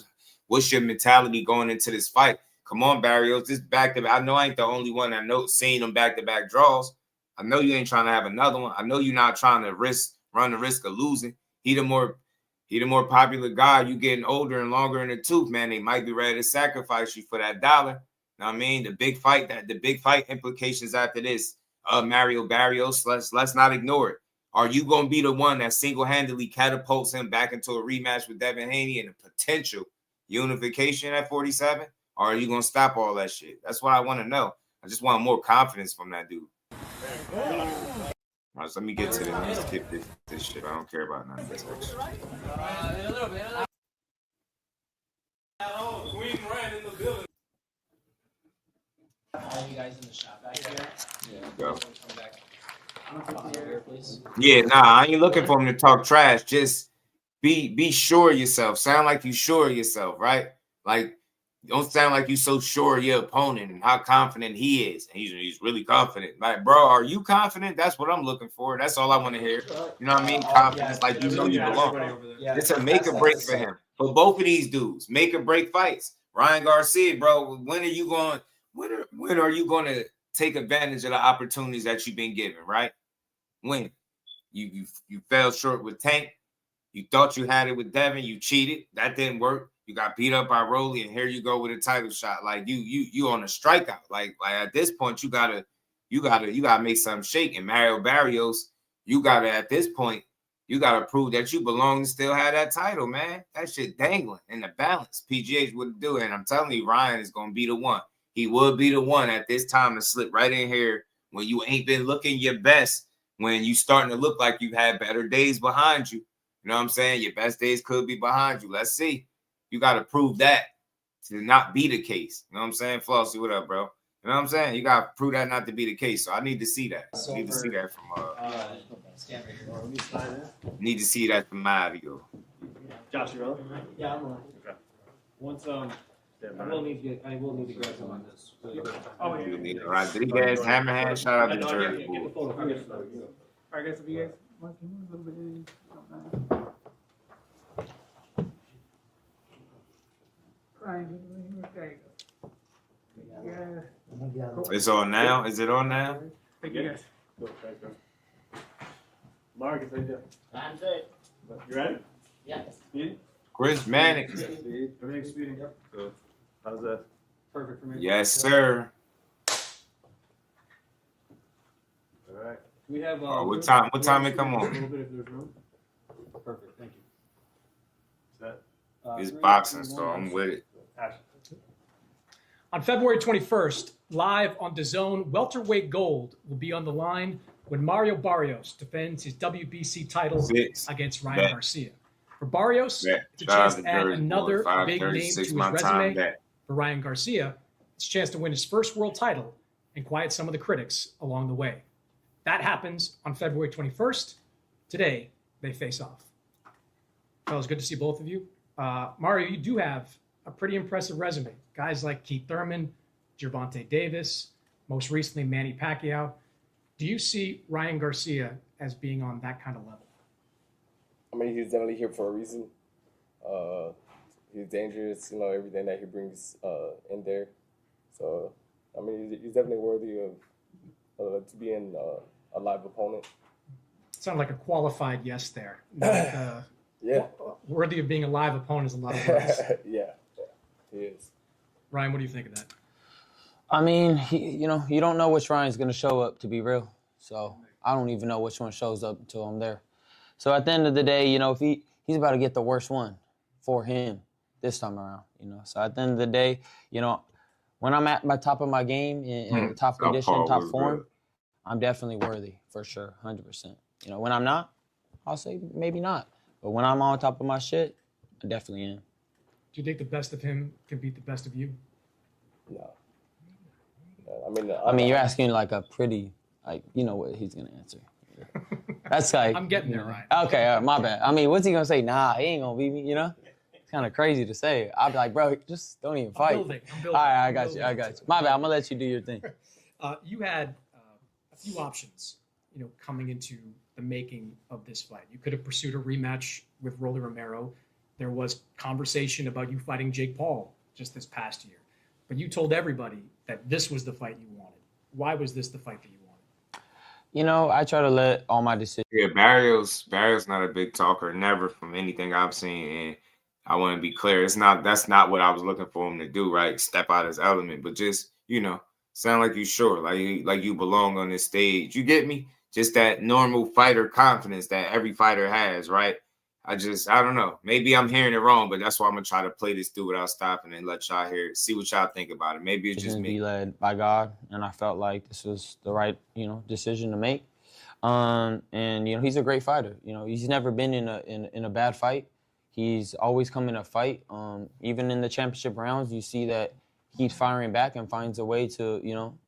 What's your mentality going into this fight? Come on, Barrios. This back-to-back. I know I ain't the only one that seen them back-to-back draws. I know you ain't trying to have another one. I know you're not trying to run the risk of losing. He the more popular guy. You getting older and longer in the tooth, man. They might be ready to sacrifice you for that dollar. Know what I mean? The big fight implications after this, Mario Barrios, let's not ignore it. Are you going to be the one that single-handedly catapults him back into a rematch with Devin Haney and a potential unification at 47? Or are you going to stop all that shit? That's what I want to know. I just want more confidence from that dude. All right, so let me get to this. Let me skip this shit. I don't care about none of this shit. All you guys in the shop back here. Go. Yeah, nah, I ain't looking for him to talk trash. Just be sure of yourself. Sound like you sure of yourself, right? Like, don't sound like you so sure of your opponent and how confident he is. He's really confident. Like, bro, are you confident? That's what I'm looking for. That's all I want to hear. You know what I mean? Confidence, like you know you belong. It's a make or break for him. For both of these dudes, make or break fights. Ryan Garcia, bro, when are you going to take advantage of the opportunities that you've been given, right? When? You fell short with Tank. You thought you had it with Devin. You cheated. That didn't work. You got beat up by Rolly, and here you go with a title shot. Like you on a strikeout. Like at this point, you gotta make something shake. And Mario Barrios, you gotta at this point, you gotta prove that you belong and still have that title, man. That shit dangling in the balance. PGH wouldn't do it. And I'm telling you, Ryan is gonna be the one. He would be the one at this time to slip right in here when you ain't been looking your best, when you starting to look like you've had better days behind you. You know what I'm saying? Your best days could be behind you. Let's see. You got to prove that to not be the case. You know what I'm saying? Flossie, what up, bro? You know what I'm saying? You got to prove that not to be the case. So I need to see that. I need to see that from Mario. Josh, you rolling? Yeah, I'm on. Okay. Once I will need to grab some on this. Oh, yeah. Rodriguez, Hammerhand, shout out to Jersey. Get the photo. All right, guys, if you guys want to move a little bit. It's on now? Is it on now? Thank you, guys. Marcus, how you doing? I'm good. You ready? Yeah. Speed? Chris Manic. Everything's speeding up. Good. How's that? Perfect for me. Yes, sir. All right. We have. What time it come on? A little bit if there's room. Perfect. Thank you. Is that? It's boxing, so I'm with it. On February 21st, live on DAZN, welterweight gold will be on the line when Mario Barrios defends his WBC title against Ryan Garcia. For Barrios, it's a chance to add another big name to his resume. For Ryan Garcia, it's a chance to win his first world title and quiet some of the critics along the way. That happens on February 21st. Today, they face off. Well, it's good to see both of you. Mario, you do have a pretty impressive resume. Guys like Keith Thurman, Gervonta Davis, most recently Manny Pacquiao. Do you see Ryan Garcia as being on that kind of level? I mean, he's definitely here for a reason. He's dangerous, everything that he brings in there. So, I mean, he's definitely worthy of to be in a live opponent. Sounded like a qualified yes there. Yeah. Worthy of being a live opponent is a lot of words. Yeah, he is. Ryan, what do you think of that? I mean, you don't know which Ryan's going to show up, to be real. So I don't even know which one shows up until I'm there. So at the end of the day, if he's about to get the worst one for him this time around, So at the end of the day, when I'm at my top of my game, in top condition, top form, I'm definitely worthy for sure, 100%. You know, when I'm not, I'll say maybe not. But when I'm on top of my shit, I definitely am. Do you think the best of him can beat the best of you? No. I mean, you're asking like a pretty, like, you know what he's gonna answer. That's like I'm getting there, right? Okay, my bad. I mean, what's he gonna say? Nah, he ain't gonna beat me. You know, it's kind of crazy to say. I'd be like, bro, just don't even fight. I'm building. All right, I got you. My bad. I'm gonna let you do your thing. You had a few options, you know, coming into the making of this fight. You could have pursued a rematch with Rolly Romero. There was conversation about you fighting Jake Paul just this past year, but you told everybody that this was the fight you wanted. Why was this the fight that you wanted? You know, I try to let all my decisions. Yeah, Barrios not a big talker, never from anything I've seen. And I want to be clear, that's not what I was looking for him to do, right? Step out his element, but just, you know, sound like you sure, like you belong on this stage. You get me? Just that normal fighter confidence that every fighter has, right? I don't know. Maybe I'm hearing it wrong, but that's why I'm gonna try to play this through without stopping and let y'all hear it, see what y'all think about it. Maybe it's just me. Be led by God, and I felt like this was the right, you know, decision to make. And you know, he's a great fighter. You know, he's never been in a bad fight. He's always come in a fight. Even in the championship rounds, you see that he's firing back and finds a way to, you know,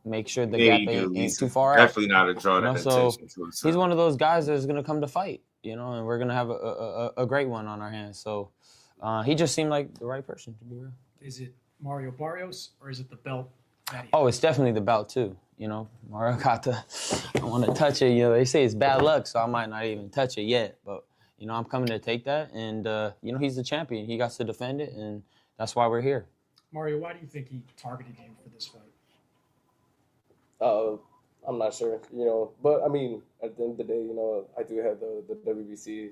make sure the gap ain't too far out. Definitely not a draw that attention to himself. He's one of those guys that's gonna come to fight, you know, and we're gonna have a great one on our hands. So he just seemed like the right person, to be real. Is it Mario Barrios or is it the belt? Oh, it's definitely the belt too. You know, Mario got I want to touch it. You know, they say it's bad luck, so I might not even touch it yet. But you know, I'm coming to take that, and you know, he's the champion. He got to defend it, and that's why we're here. Mario, why do you think he targeted you for this fight? I'm not sure, you know, but I mean, at the end of the day, you know, I do have the WBC,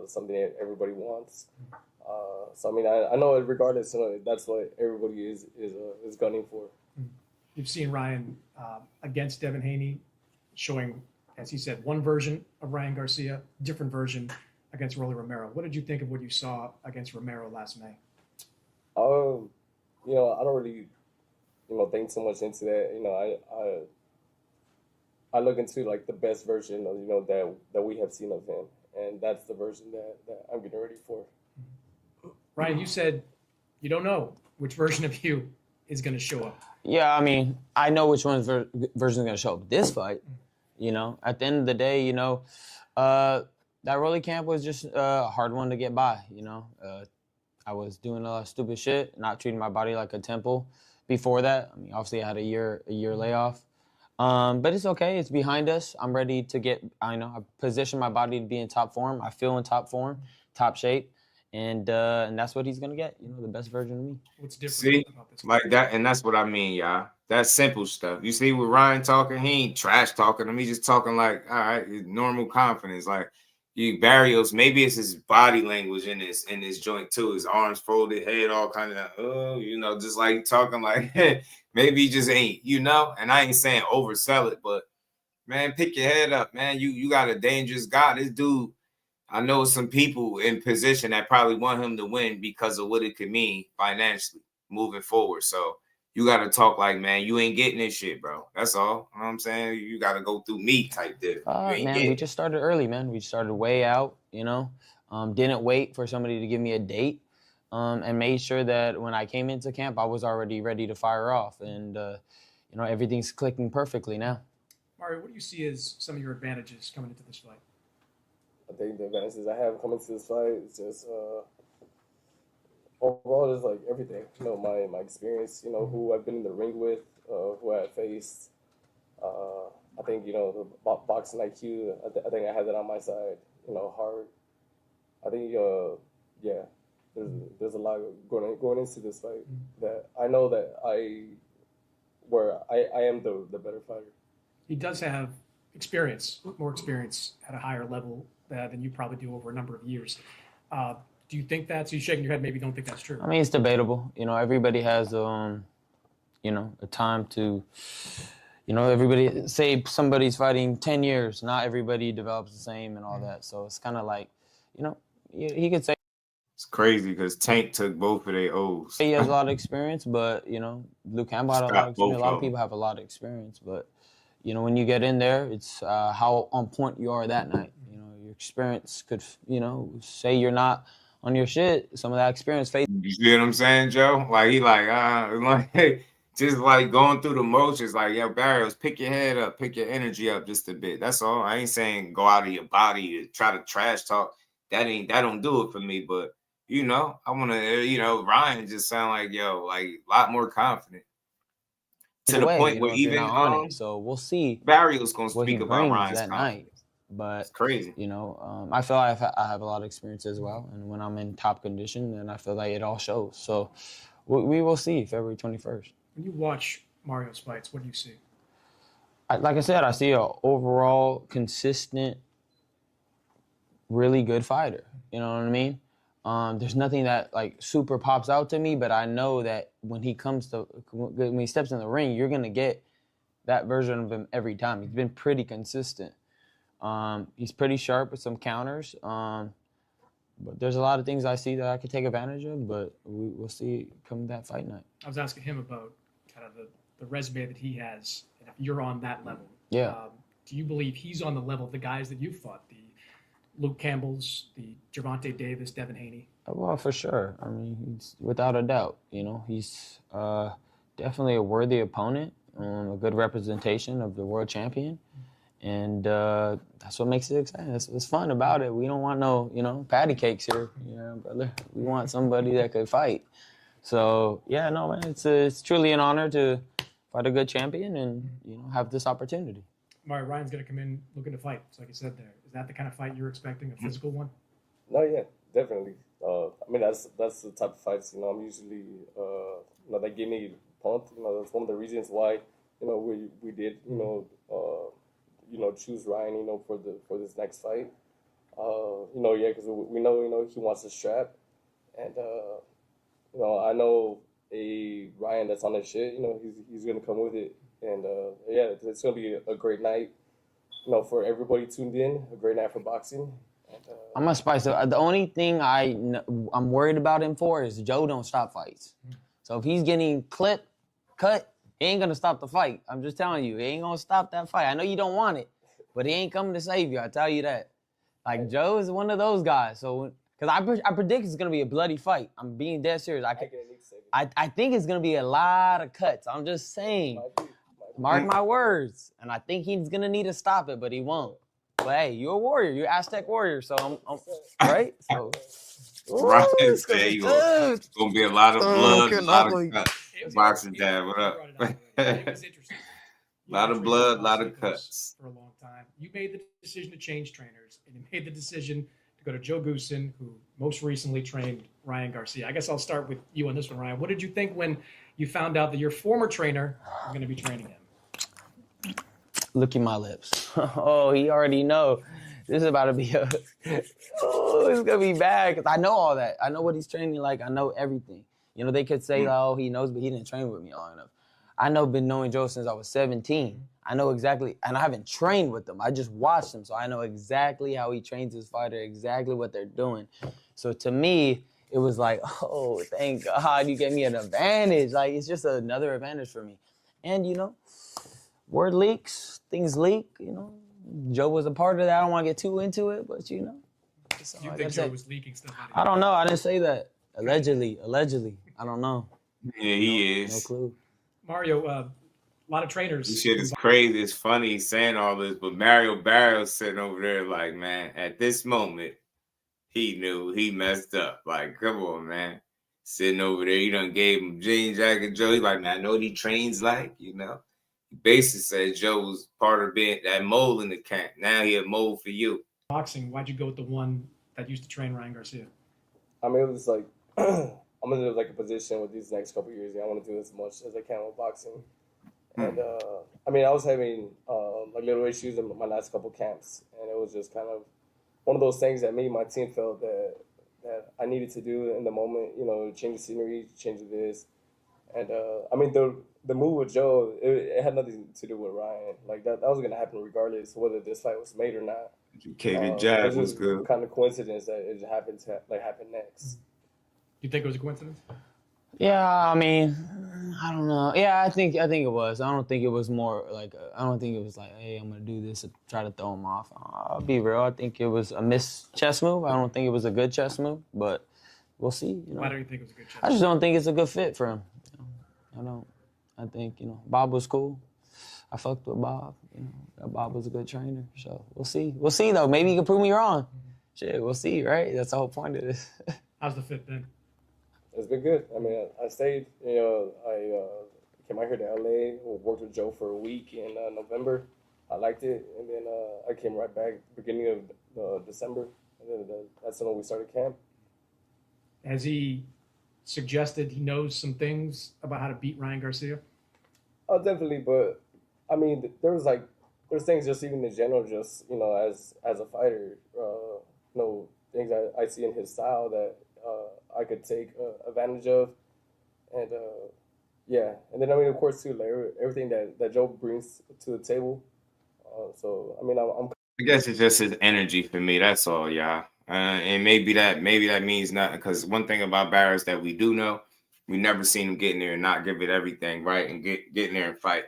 something that everybody wants. So I mean, I know regardless, you know, that's what everybody is gunning for. You've seen Ryan against Devin Haney, showing, as he said, one version of Ryan Garcia, different version against Rolly Romero. What did you think of what you saw against Romero last May? You know, I don't really, you know, think so much into that. You know, I look into like the best version of, you know, that we have seen of him, and that's the version that I'm getting ready for. Ryan, you said you don't know which version of you is going to show up. Yeah, I mean, I know which one's version is going to show up this fight. You know, at the end of the day, you know, that Rolly camp was just a hard one to get by. You know, I was doing a lot of stupid shit, not treating my body like a temple. Before that, I mean, obviously I had a year layoff. But it's okay. It's behind us. I'm ready to I position my body to be in top form. I feel in top form, top shape. And that's what he's going to get, you know, the best version of me. What's different? See, like that, and that's what I mean, y'all. That's simple stuff. You see, with Ryan talking, he ain't trash talking him. He's just talking like, all right, normal confidence. Like, Barrios, maybe it's his body language in his joint too. His arms folded, head all kind of, you know, just like talking like, maybe he just ain't, you know. And I ain't saying oversell it, but man, pick your head up, man. You got a dangerous guy. This dude. I know some people in position that probably want him to win because of what it could mean financially moving forward. So you got to talk like, man, you ain't getting this shit, bro. That's all. You know what I'm saying? You got to go through me type deal. Man, we just started early, man. We started way out, you know. Didn't wait for somebody to give me a date and made sure that when I came into camp, I was already ready to fire off. And, you know, everything's clicking perfectly now. Mario, what do you see as some of your advantages coming into this fight? I think the advantages I have coming to this fight is just overall just like everything. You know, my experience, you know, who I've been in the ring with, who I faced. I think, you know, the boxing IQ, I think I have that on my side. You know, heart. I think, yeah, there's a lot going into this fight that I know that I am the better fighter. He does have more experience at a higher level than you probably do over a number of years. Do you think that's, you're shaking your head, maybe don't think that's true? I mean, it's debatable. You know, everybody has, you know, a time to, you know, everybody, say somebody's fighting 10 years, not everybody develops the same and all that. So it's kind of like, you know, he could say. It's crazy because Tank took both of their O's. He has a lot of experience, but, you know, Luke Campbell had a lot of experience. A lot of people have a lot of experience, but, you know, when you get in there, it's how on point you are that night. You know, your experience could, you know, say you're not on your shit. Some of that experience fades. You see what I'm saying, Joe? Like he like just like going through the motions. Like, yo, Barrios, pick your head up, pick your energy up just a bit. That's all. I ain't saying go out of your body to try to trash talk. That don't do it for me. But you know, I want to, you know, Ryan just sound like, yo, like a lot more confident. To the point where even so we'll see. Barrios gonna what speak he about brings Ryan's that night. But it's crazy. You know, I feel like I have a lot of experience as well, and when I'm in top condition, then I feel like it all shows. So we will see February 21st. When you watch Mario's fights, what do you see? Like I said, I see an overall consistent, really good fighter. You know what I mean? There's nothing that like super pops out to me, but I know that when he steps in the ring, you're gonna get that version of him every time. He's been pretty consistent. He's pretty sharp with some counters. But there's a lot of things I see that I could take advantage of, but we'll see come that fight night. I was asking him about kind of the resume that he has, and if you're on that level. Yeah. Do you believe he's on the level of the guys that you fought? The Luke Campbell's, the Gervonta Davis, Devin Haney? Well, for sure. I mean, he's without a doubt. You know, he's definitely a worthy opponent, a good representation of the world champion. And that's what makes it exciting. That's what's fun about it. We don't want no, you know, patty cakes here, you know, brother. We want somebody that could fight. So, yeah, no, man, it's truly an honor to fight a good champion and, you know, have this opportunity. Mario, Ryan's going to come in looking to fight, so like you said there. Is that the kind of fight you're expecting, a physical one? No, yeah, definitely. I mean, that's the type of fights, you know, I'm usually, you know, that gave me pumped. You know, that's one of the reasons why, you know, we did, you know, choose Ryan, you know, for this next fight. You know, yeah, because we know, you know, he wants the strap. And, you know, I know a Ryan that's on his shit, you know, he's going to come with it. And, yeah, it's going to be a great night, you know, for everybody tuned in, a great night for boxing. And, I'm going to spice it. The only thing I'm worried about him for is Joe don't stop fights. So if he's getting cut, he ain't going to stop the fight. I'm just telling you, he ain't going to stop that fight. I know you don't want it, but he ain't coming to save you. I tell you that. Like, Joe is one of those guys. So, because I predict it's going to be a bloody fight. I'm being dead serious. I think it's going to be a lot of cuts. I'm just saying. Mark my words. And I think he's going to need to stop it, but he won't. But, hey, you're a warrior. You're an Aztec warrior. So, I'm right? So, Ryan said it's going to be a lot of blood, a lot of cuts. Boxing Dad, what up? A lot of blood, a lot of cuts. For a long time. You made the decision to change trainers, and you made the decision to go to Joe Goosen, who most recently trained Ryan Garcia. I guess I'll start with you on this one, Ryan. What did you think when you found out that your former trainer was going to be training him? Look at my lips. Oh, he already know. This is about to be it's going to be bad because I know all that. I know what he's training like. I know everything. You know, they could say, oh, he knows, but he didn't train with me long enough. Been knowing Joe since I was 17. I know exactly, and I haven't trained with them. I just watched him, so I know exactly how he trains his fighter, exactly what they're doing. So to me, it was like, oh, thank God you gave me an advantage. Like, it's just another advantage for me. And, you know, word leaks, things leak, you know. Joe was a part of that. I don't want to get too into it, but, you know. You think Joe was leaking stuff? I don't know. I didn't say that. Allegedly. I don't know. Yeah, he is. No clue. Mario, a lot of trainers. This shit is crazy. It's funny he's saying all this, but Mario Barrios sitting over there like, man, at this moment, he knew he messed up. Like, come on, man. Sitting over there, he done gave him jean jacket Joe. He's like, man, I know what he trains like, you know. He basically said Joe was part of being that mold in the camp. Now he a mold for you. Boxing, why'd you go with the one that used to train Ryan Garcia? I mean, it was like, I'm in like a position with these next couple of years. I want to do as much as I can with boxing. And I mean, I was having like little issues in my last couple camps, and it was just kind of one of those things that me and my team felt that I needed to do in the moment. You know, change the scenery, change this, and I mean the move with Joe, it had nothing to do with Ryan. Like that was gonna happen regardless whether this fight was made or not. Educated jab was good. Kind of coincidence that it happened to happen next. You think it was a coincidence? Yeah, I mean, I don't know. Yeah, I think it was. I don't think it was more like I don't think it was like, hey, I'm gonna do this to try to throw him off. I'll be real. I think it was a missed chess move. I don't think it was a good chess move, but we'll see. You know? Why don't you think it was a good chess I just don't think it's a good fit for him. You know? I don't. I think Bob was cool. I fucked with Bob. Bob was a good trainer. So we'll see. We'll see though. Maybe he can prove me wrong. Shit, we'll see. Right? That's the whole point of this. How's the fit been? It's been good. I mean, I stayed. I came out here to LA. Worked with Joe for a week in November. I liked it, and then I came right back beginning of December, and then that's when we started camp. Has he suggested he knows some things about how to beat Ryan Garcia? Oh, definitely. But I mean, there's things just even in general, just as a fighter, things I see in his style that I could take advantage of, and yeah, and then I mean, of course, too, like everything that Joe brings to the table. So I mean, I guess it's just his energy for me. That's all, y'all. And maybe that means nothing. Because one thing about Barrios that we do know, we never seen him get in there and not give it everything, right, and get in there and fight.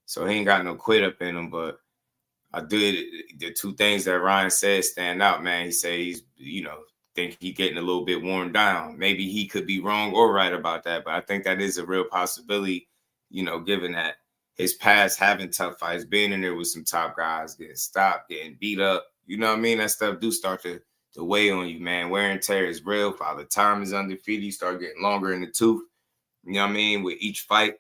So he ain't got no quit up in him. But I did the two things that Ryan said stand out, man. He said he's think he getting a little bit worn down. Maybe he could be wrong or right about that, but I think that is a real possibility, given that his past having tough fights, being in there with some top guys, getting stopped, getting beat up, you know what I mean? That stuff do start to weigh on you, man. Wear and tear is real. Father Time is undefeated. You start getting longer in the tooth, you know what I mean? With each fight,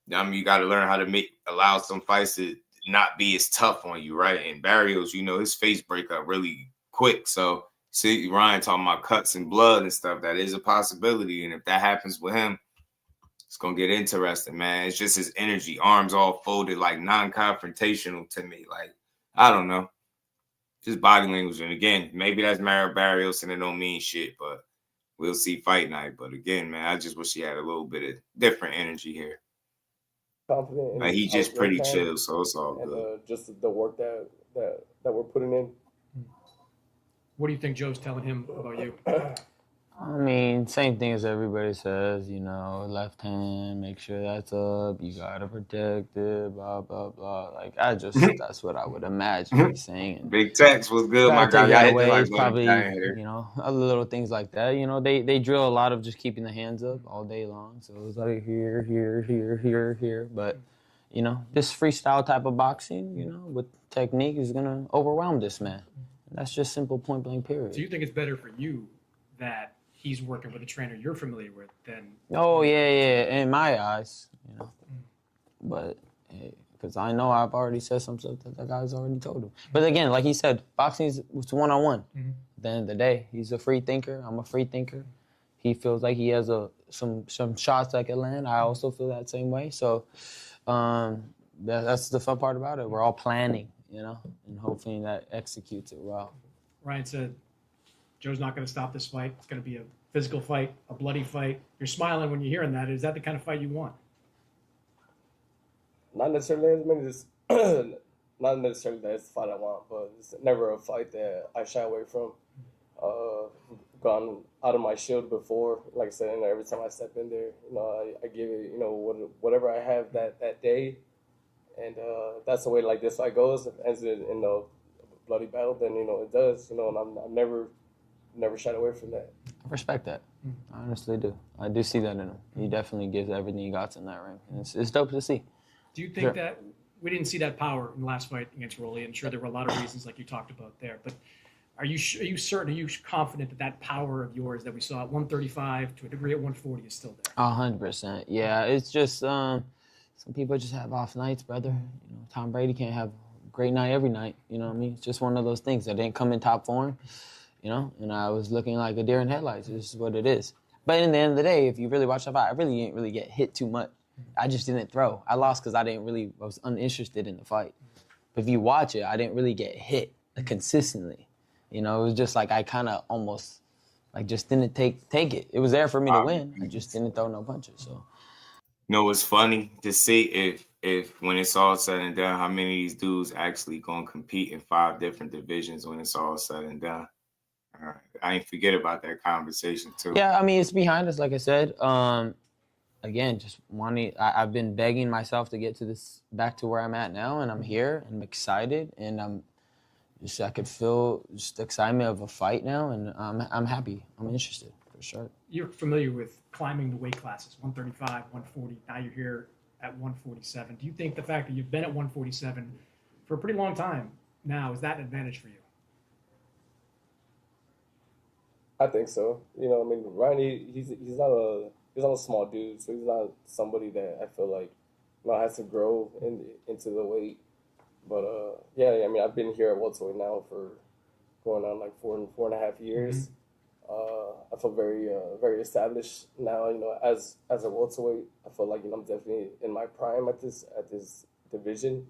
you got to learn how to allow some fights to not be as tough on you, right? And Barrios, his face break up really quick, so see, Ryan talking about cuts and blood and stuff. That is a possibility. And if that happens with him, it's going to get interesting, man. It's just his energy, arms all folded, like non-confrontational to me. Like, I don't know. Just body language. And again, maybe that's Mario Barrios and it don't mean shit, but we'll see fight night. But again, man, I just wish he had a little bit of different energy here. Confident. Like, he just pretty chill, so it's all good. Just the work that we're putting in. What do you think Joe's telling him about you? I mean, same thing as everybody says, left hand, make sure that's up, you gotta protect it, blah, blah, blah. Like, that's what I would imagine he's saying. Big Tex was good, my guy. It's probably, other little things like that. They drill a lot of just keeping the hands up all day long. So it's like here, here, here, here, here. But, this freestyle type of boxing, with technique is gonna overwhelm this man. That's just simple point blank period. So you think it's better for you that he's working with a trainer you're familiar with than? Oh yeah, in my eyes, But because I know I've already said some stuff that the guy's already told him. But again, like he said, boxing is one-on-one. At the end of the day, he's a free thinker. I'm a free thinker. He feels like he has some shots that can land. I also feel that same way. So that's the fun part about it. We're all planning. And hopefully that executes it well. Ryan said, Joe's not going to stop this fight. It's going to be a physical fight, a bloody fight. You're smiling when you're hearing that. Is that the kind of fight you want? Not necessarily. Not necessarily that's the fight I want, but it's never a fight that I shy away from. Gone out of my shield before. Like I said, every time I step in there, I give it, whatever I have that day. And that's the way like this fight goes. If it ends in a bloody battle, then it does. And I'm never shied away from that. I respect that. I honestly do. I do see that in him. He definitely gives everything he got in that ring. And it's dope to see. Do you think that we didn't see that power in the last fight against Rolly? I'm sure there were a lot of reasons, like you talked about there. But are you certain? Are you confident that power of yours that we saw at 135 to a degree at 140 is still there? 100%. Yeah, it's just some people just have off nights, brother. Tom Brady can't have a great night every night. You know what I mean? It's just one of those things that didn't come in top form. And I was looking like a deer in headlights. This is what it is. But in the end of the day, if you really watch the fight, I really didn't really get hit too much. I just didn't throw. I lost because I was uninterested in the fight. But if you watch it, I didn't really get hit consistently. It was just like I kind of almost just didn't take it. It was there for me to win. I just didn't throw no punches. So. It's funny to see if when it's all said and done, how many of these dudes actually gonna compete in 5 different divisions when it's all said and done. I ain't forget about that conversation too. Yeah, I mean, it's behind us, like I said. Again, just wanting. I've been begging myself to get to this back to where I'm at now, and I'm here, and I'm excited, and I could feel just the excitement of a fight now, and I'm happy. I'm interested for sure. You're familiar with climbing the weight classes, 135, 140. Now you're here at 147. Do you think the fact that you've been at 147 for a pretty long time now, is that an advantage for you? I think so. You know, I mean, Ryan, he's not a small dude, so he's not somebody that I feel like, you know, has to grow into the weight. But yeah, I mean, I've been here at welterweight now for going on like 4.5 years. I feel very established now. You know, as a welterweight, I feel like, you know, I'm definitely in my prime at this division,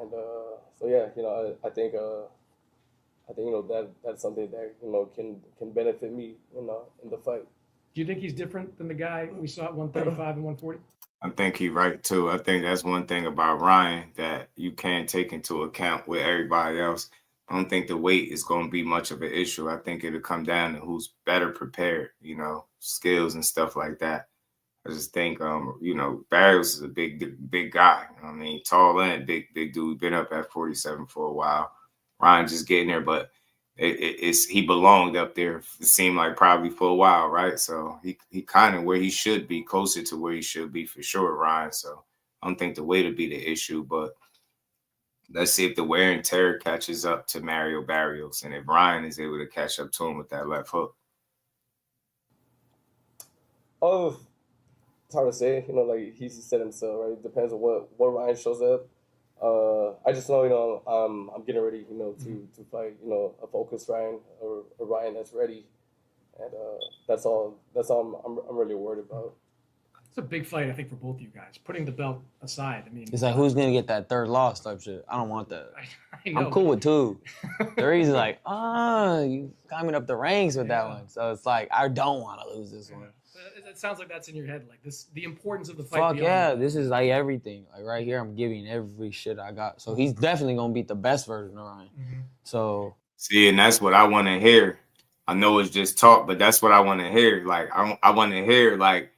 and so yeah, you know, I think you know that's something that, you know, can benefit me, you know, in the fight. Do you think he's different than the guy we saw at 135 and 140? I think he's right too. I think that's one thing about Ryan that you can't take into account with everybody else. I don't think the weight is going to be much of an issue. I think it'll come down to who's better prepared, you know, skills and stuff like that. I just think, you know, Barrios is a big guy. I mean, tall and big dude. Been up at 47 for a while. Ryan just getting there, but he belonged up there. It seemed like probably for a while, right? So he kind of where he should be, closer to where he should be for sure, Ryan. So I don't think the weight would be the issue, but let's see if the wear and tear catches up to Mario Barrios, and if Ryan is able to catch up to him with that left hook. Oh, it's hard to say. You know, like he said himself, right? It depends on what Ryan shows up. I just know, you know, I'm getting ready, you know, to fight, you know, a focused Ryan or a Ryan that's ready, and that's all I'm really worried about. It's a big fight, I think, for both of you guys. Putting the belt aside, I mean, It's like, who's gonna get that third loss type shit? I don't want that. I know. I'm cool with two. Three's like, you climbing up the ranks with that one. So it's like, I don't want to lose this one. It sounds like that's in your head, like this, the importance of the fight. Fuck yeah, this is like everything. Like right here, I'm giving every shit I got. So he's definitely gonna beat the best version of Ryan. So see, and that's what I want to hear. I know it's just talk, but that's what I want to hear. Like I want to hear, like,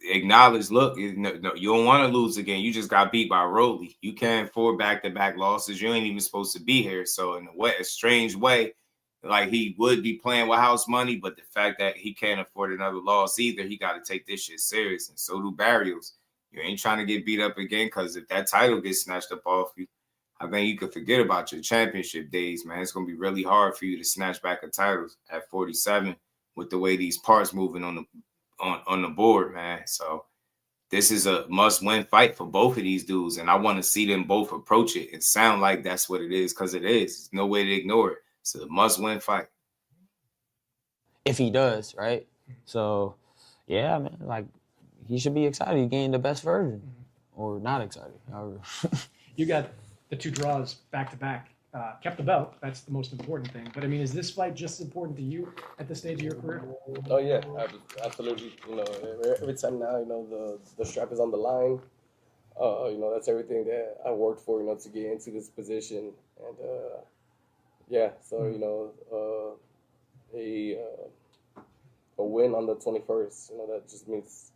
acknowledge, look, you don't want to lose again. You just got beat by Rolly. You can't afford back-to-back losses. You ain't even supposed to be here. So in a strange way, like he would be playing with house money, but the fact that he can't afford another loss either, he got to take this shit serious. And so do Barrios. You ain't trying to get beat up again, because if that title gets snatched up off you, I think you could forget about your championship days, man. It's going to be really hard for you to snatch back a title at 47 with the way these parts moving on the board, man. So this is a must-win fight for both of these dudes, and I want to see them both approach it and sound like that's what it is, because it is. There's no way to ignore it. It's a must-win fight. if he does, right? So, yeah, man, like he should be excited. He gained the best version, or not excited. However, you got the two draws back to back. Kept the belt. That's the most important thing. But I mean, is this fight just as important to you at this stage of your career? Oh yeah, absolutely. You know, every time now, you know, the strap is on the line. You know, that's everything that I worked for, you know, to get into this position. And yeah, so you know, a win on the 21st, you know, that just means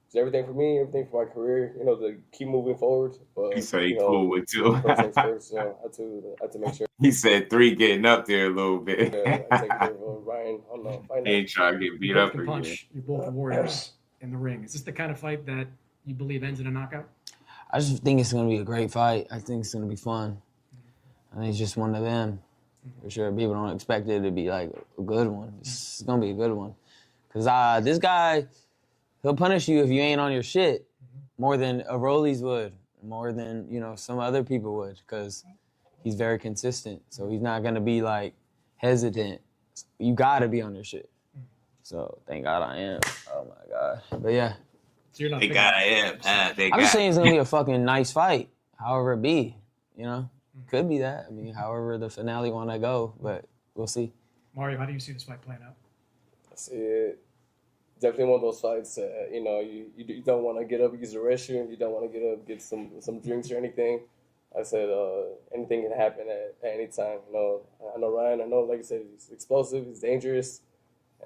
it's everything for me, everything for my career, you know, to keep moving forward. But he said he cool with two. First things first, you know, I had to make sure. He said 3 getting up there a little bit. Yeah, I take care of Ryan on the fight. He ain't trying to get beat up again. Punch. You're both warriors in the ring. Is this the kind of fight that you believe ends in a knockout? I just think it's going to be a great fight. I think it's going to be fun. I think it's just one of them. For sure, people don't expect it to be like a good one. It's going to be a good one. Because this guy, he'll punish you if you ain't on your shit more than a Rollies would, more than, you know, some other people would, because he's very consistent. So he's not going to be like hesitant. You got to be on your shit. So thank God I am. Oh my God. But yeah. So you're not thank God I am. I'm just saying it's going to be a fucking nice fight, however it be, you know? Could be that. I mean, however the finale want to go, but we'll see. Mario, how do you see this fight playing out? I see it. Definitely one of those fights, you know, you don't want to get up, use the restroom. You don't want to get up, get some drinks or anything. I said anything can happen at any time. You know, I know Ryan. I know, like I said, he's explosive. He's dangerous,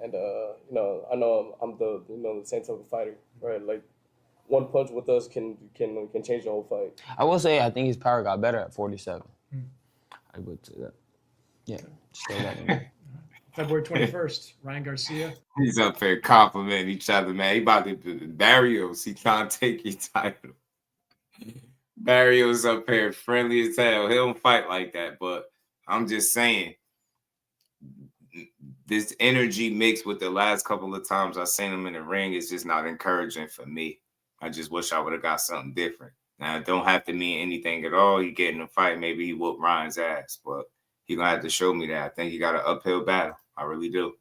and you know, I know I'm the the same type of fighter, right? Like one punch with us can change the whole fight. I will say I think his power got better at 47. I would say that. Yeah, just throw that in there. February 21st, Ryan Garcia. He's up there complimenting each other, man. He about to Barrios. He trying to take your title. Barrios up here, friendly as hell. He don't fight like that, but I'm just saying, this energy mixed with the last couple of times I've seen him in the ring is just not encouraging for me. I just wish I would have got something different. Now, it don't have to mean anything at all. He get in a fight, maybe he whoop Ryan's ass, but he gonna have to show me that. I think he got an uphill battle. I really do.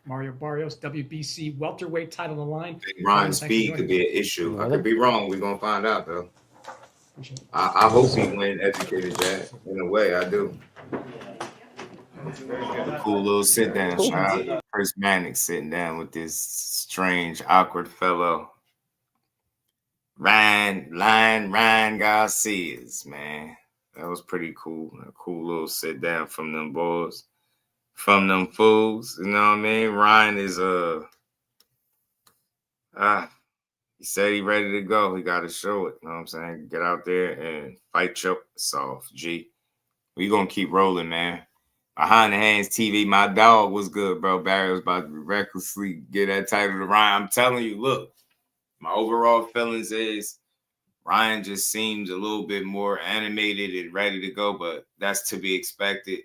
Mario Barrios, WBC welterweight title on the line. Ryan's speed could be an issue. I could be wrong. We're gonna find out though. I hope he win educated Jack. In a way, I do. Cool little sit down. Shout out Chris Mannix sitting down with this strange, awkward fellow. Ryan Garcia's, man. That was pretty cool. A cool little sit down from them boys. From them fools, you know what I mean? Ryan is he said he ready to go. He got to show it. You know what I'm saying? Get out there and fight your soft, G. We gonna keep rolling, man. Behind the Hands TV, my dog was good, bro. Barrios about to recklessly get that title to Ryan. I'm telling you, look, my overall feelings is Ryan just seems a little bit more animated and ready to go, but that's to be expected.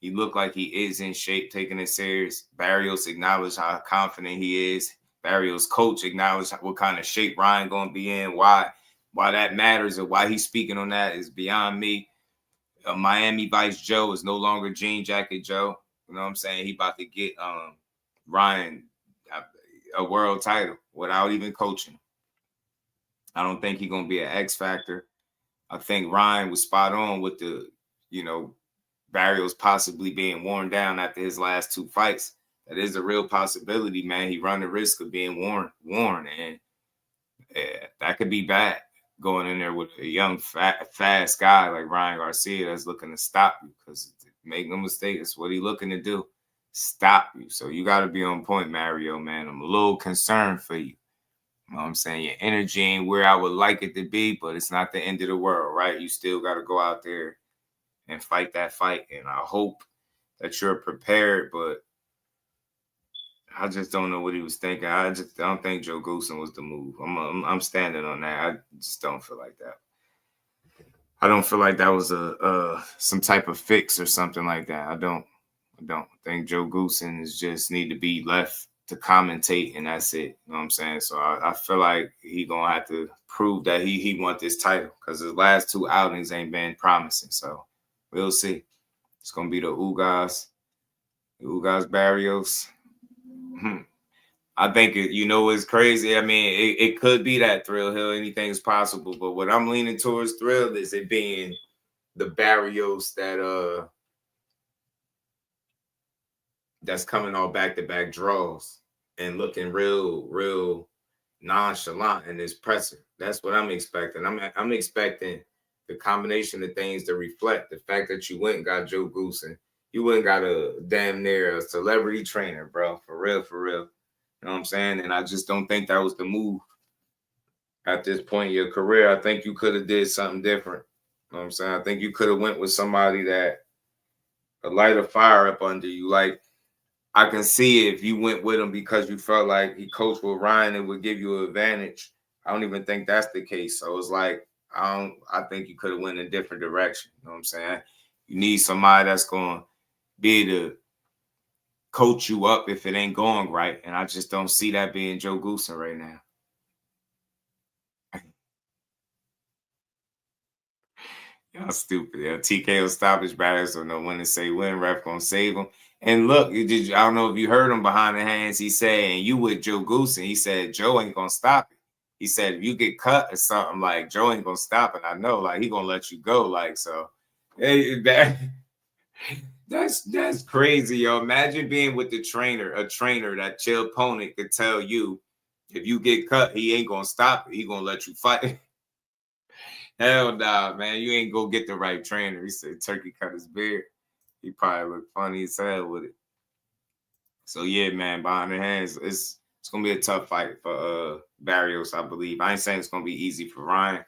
He looked like he is in shape, taking it serious. Barrios acknowledged how confident he is. Barrios' coach acknowledged what kind of shape Ryan going to be in. Why that matters or why he's speaking on that is beyond me. Miami Vice Joe is no longer Jean Jacket Joe. You know what I'm saying? He about to get Ryan a world title without even coaching. I don't think he's going to be an X factor. I think Ryan was spot on with the, Barrios possibly being worn down after his last two fights. That is a real possibility, man. He run the risk of being worn, and that could be bad going in there with a young, fast guy like Ryan Garcia that's looking to stop you. Because make no mistake, it's what he's looking to do, stop you. So you got to be on point, Mario, man. I'm a little concerned for you. You know what I'm saying? Your energy ain't where I would like it to be, but it's not the end of the world, right? You still got to go out there and fight that fight. And I hope that you're prepared, but I just don't know what he was thinking. I don't think Joe Goosen was the move. I'm standing on that. I just don't feel like that. I don't feel like that was some type of fix or something like that. I don't think Joe Goosen is just need to be left to commentate and that's it. You know what I'm saying? So I feel like he gonna have to prove that he want this title because his last two outings ain't been promising. So we'll see. It's gonna be the Ugas Barrios. I think it's crazy. I mean, it could be that Thrill Hill. Anything is possible. But what I'm leaning towards Thrill is it being the Barrios that's coming all back-to-back draws and looking real nonchalant in this presser. That's what I'm expecting. I'm expecting the combination of things to reflect the fact that you went and got Joe Goosen. You went and got a damn near a celebrity trainer, bro. For real. You know what I'm saying? And I just don't think that was the move at this point in your career. I think you could have did something different. You know what I'm saying? I think you could have went with somebody that could light a fire up under you. Like, I can see if you went with him because you felt like he coached with Ryan and would give you an advantage. I don't even think that's the case. So it's like, I think you could have went in a different direction. You know what I'm saying? You need somebody that's going to be able to coach you up if it ain't going right. And I just don't see that being Joe Goosen right now. Y'all stupid. TKO stoppage batters don't know when to say when. Ref gonna save him. And look, I don't know if you heard him behind the hands. He said, and you with Joe Goosen, he said, Joe ain't gonna stop it. He said, if you get cut or something, like, Joe ain't gonna stop it. I know, like, he gonna let you go. Like, so that's crazy, yo. Imagine being with a trainer that your opponent could tell you if you get cut, he ain't gonna stop it. He gonna let you fight. Hell nah, man. You ain't go get the right trainer. He said Turkey cut his beard. He probably looked funny as hell with it. So yeah, man, behind the hands, it's gonna be a tough fight for Barrios, I believe. I ain't saying it's gonna be easy for Ryan,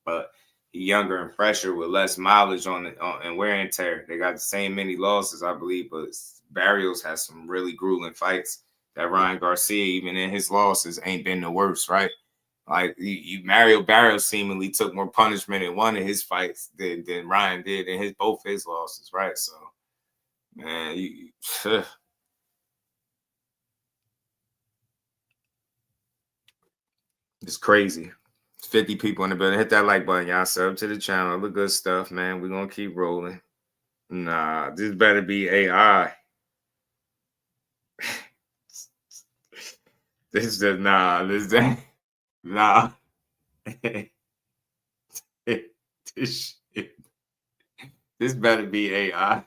but he's younger and fresher with less mileage on it and wear and tear. They got the same many losses, I believe, but Barrios has some really grueling fights that Ryan Garcia, even in his losses, ain't been the worst, right? Like Mario Barrios seemingly took more punishment in one of his fights than Ryan did in both his losses, right? So, man, it's crazy. 50 people in the building. Hit that like button, y'all. Sub to the channel. The good stuff, man. We're gonna keep rolling. Nah, this better be AI. This does nah. This shit. This better be AI.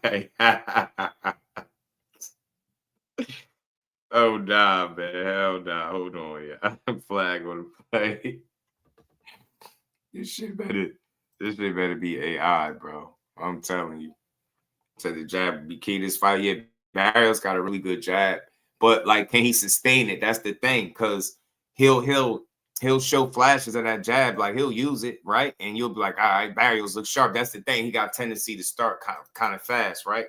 Oh nah, man. Hell nah. Hold on, yeah. Flag on the play. This shit better be AI, bro. I'm telling you. So the jab would be key this fight. Yeah, Barrios got a really good jab, but like, can he sustain it? That's the thing, because he'll show flashes of that jab, like he'll use it, right? And you'll be like, all right, Barrios looks sharp. That's the thing. He got a tendency to start kind of fast, right?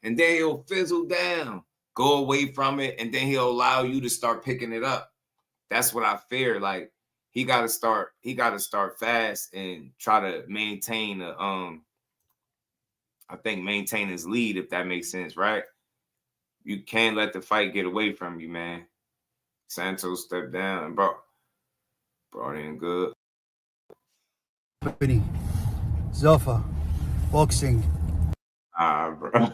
And then he'll fizzle down, go away from it, and then he'll allow you to start picking it up. That's what I fear. Like, he gotta start fast and try to maintain maintain his lead, if that makes sense, right? You can't let the fight get away from you, man. Santos stepped down and brought in good. Zofa, boxing. Bro.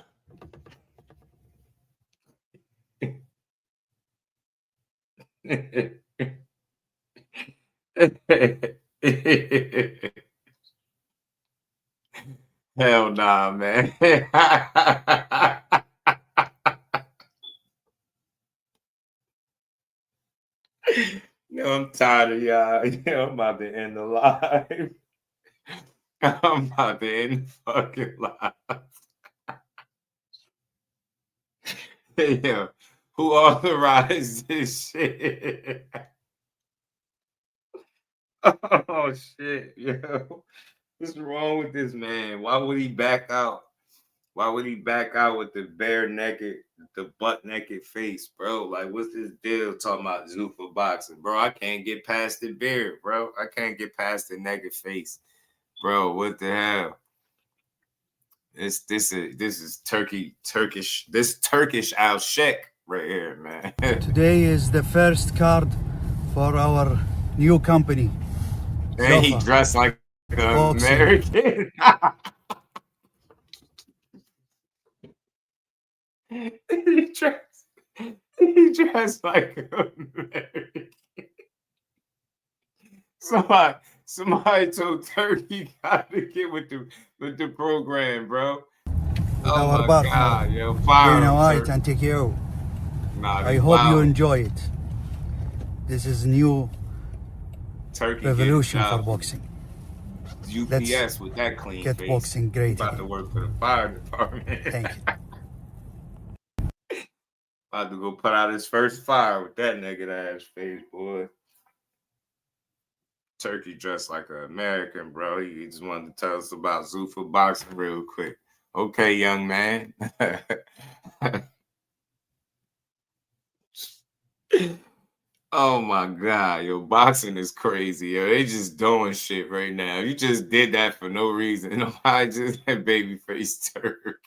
Hell nah, man. No, I'm tired of y'all. I'm about to end the live. I'm about to end the fucking live. Yeah. Who authorized this shit? Oh shit, yo. What's wrong with this man? Why would he back out? Why would he back out with the butt naked face, bro? Like, what's this deal talking about Zuffa boxing, bro? I can't get past the beard, bro. I can't get past the naked face, bro. What the hell? This is Turkish Al Sheikh right here, man. Today is the first card for our new company. And he dressed like an American. He dressed like an American. Somebody told Turkey got to get with the program, bro. Oh my God, yo, fire Dana White and TKO. I hope you enjoy it. This is new Turkey revolution for boxing. UPS with that clean get face. Boxing great. About to work for the fire department. Thank you. About to go put out his first fire with that naked ass face, boy. Turkey dressed like an American, bro. He just wanted to tell us about Zuffa boxing real quick. Okay, young man. Oh my God, yo, boxing is crazy, yo. They just doing shit right now. You just did that for no reason. I just had babyface Turk.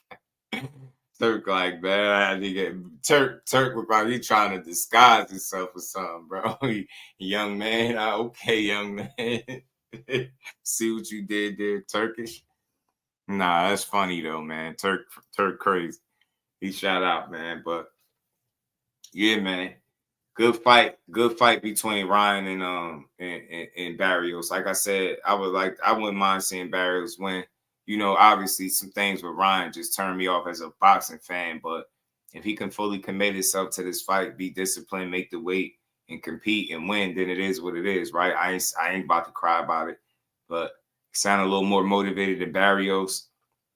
Turk, like, man, I had to get Turk was probably trying to disguise himself or something, bro. Young man, okay, young man. See what you did there, Turkish? Nah, that's funny though, man. Turk crazy. He shout out, man. But yeah, man. Good fight between Ryan and Barrios. Like I said, I wouldn't mind seeing Barrios win. You know, obviously some things with Ryan just turned me off as a boxing fan, but if he can fully commit himself to this fight, be disciplined, make the weight, and compete and win, then it is what it is, right? I ain't about to cry about it, but Sound a little more motivated than Barrios.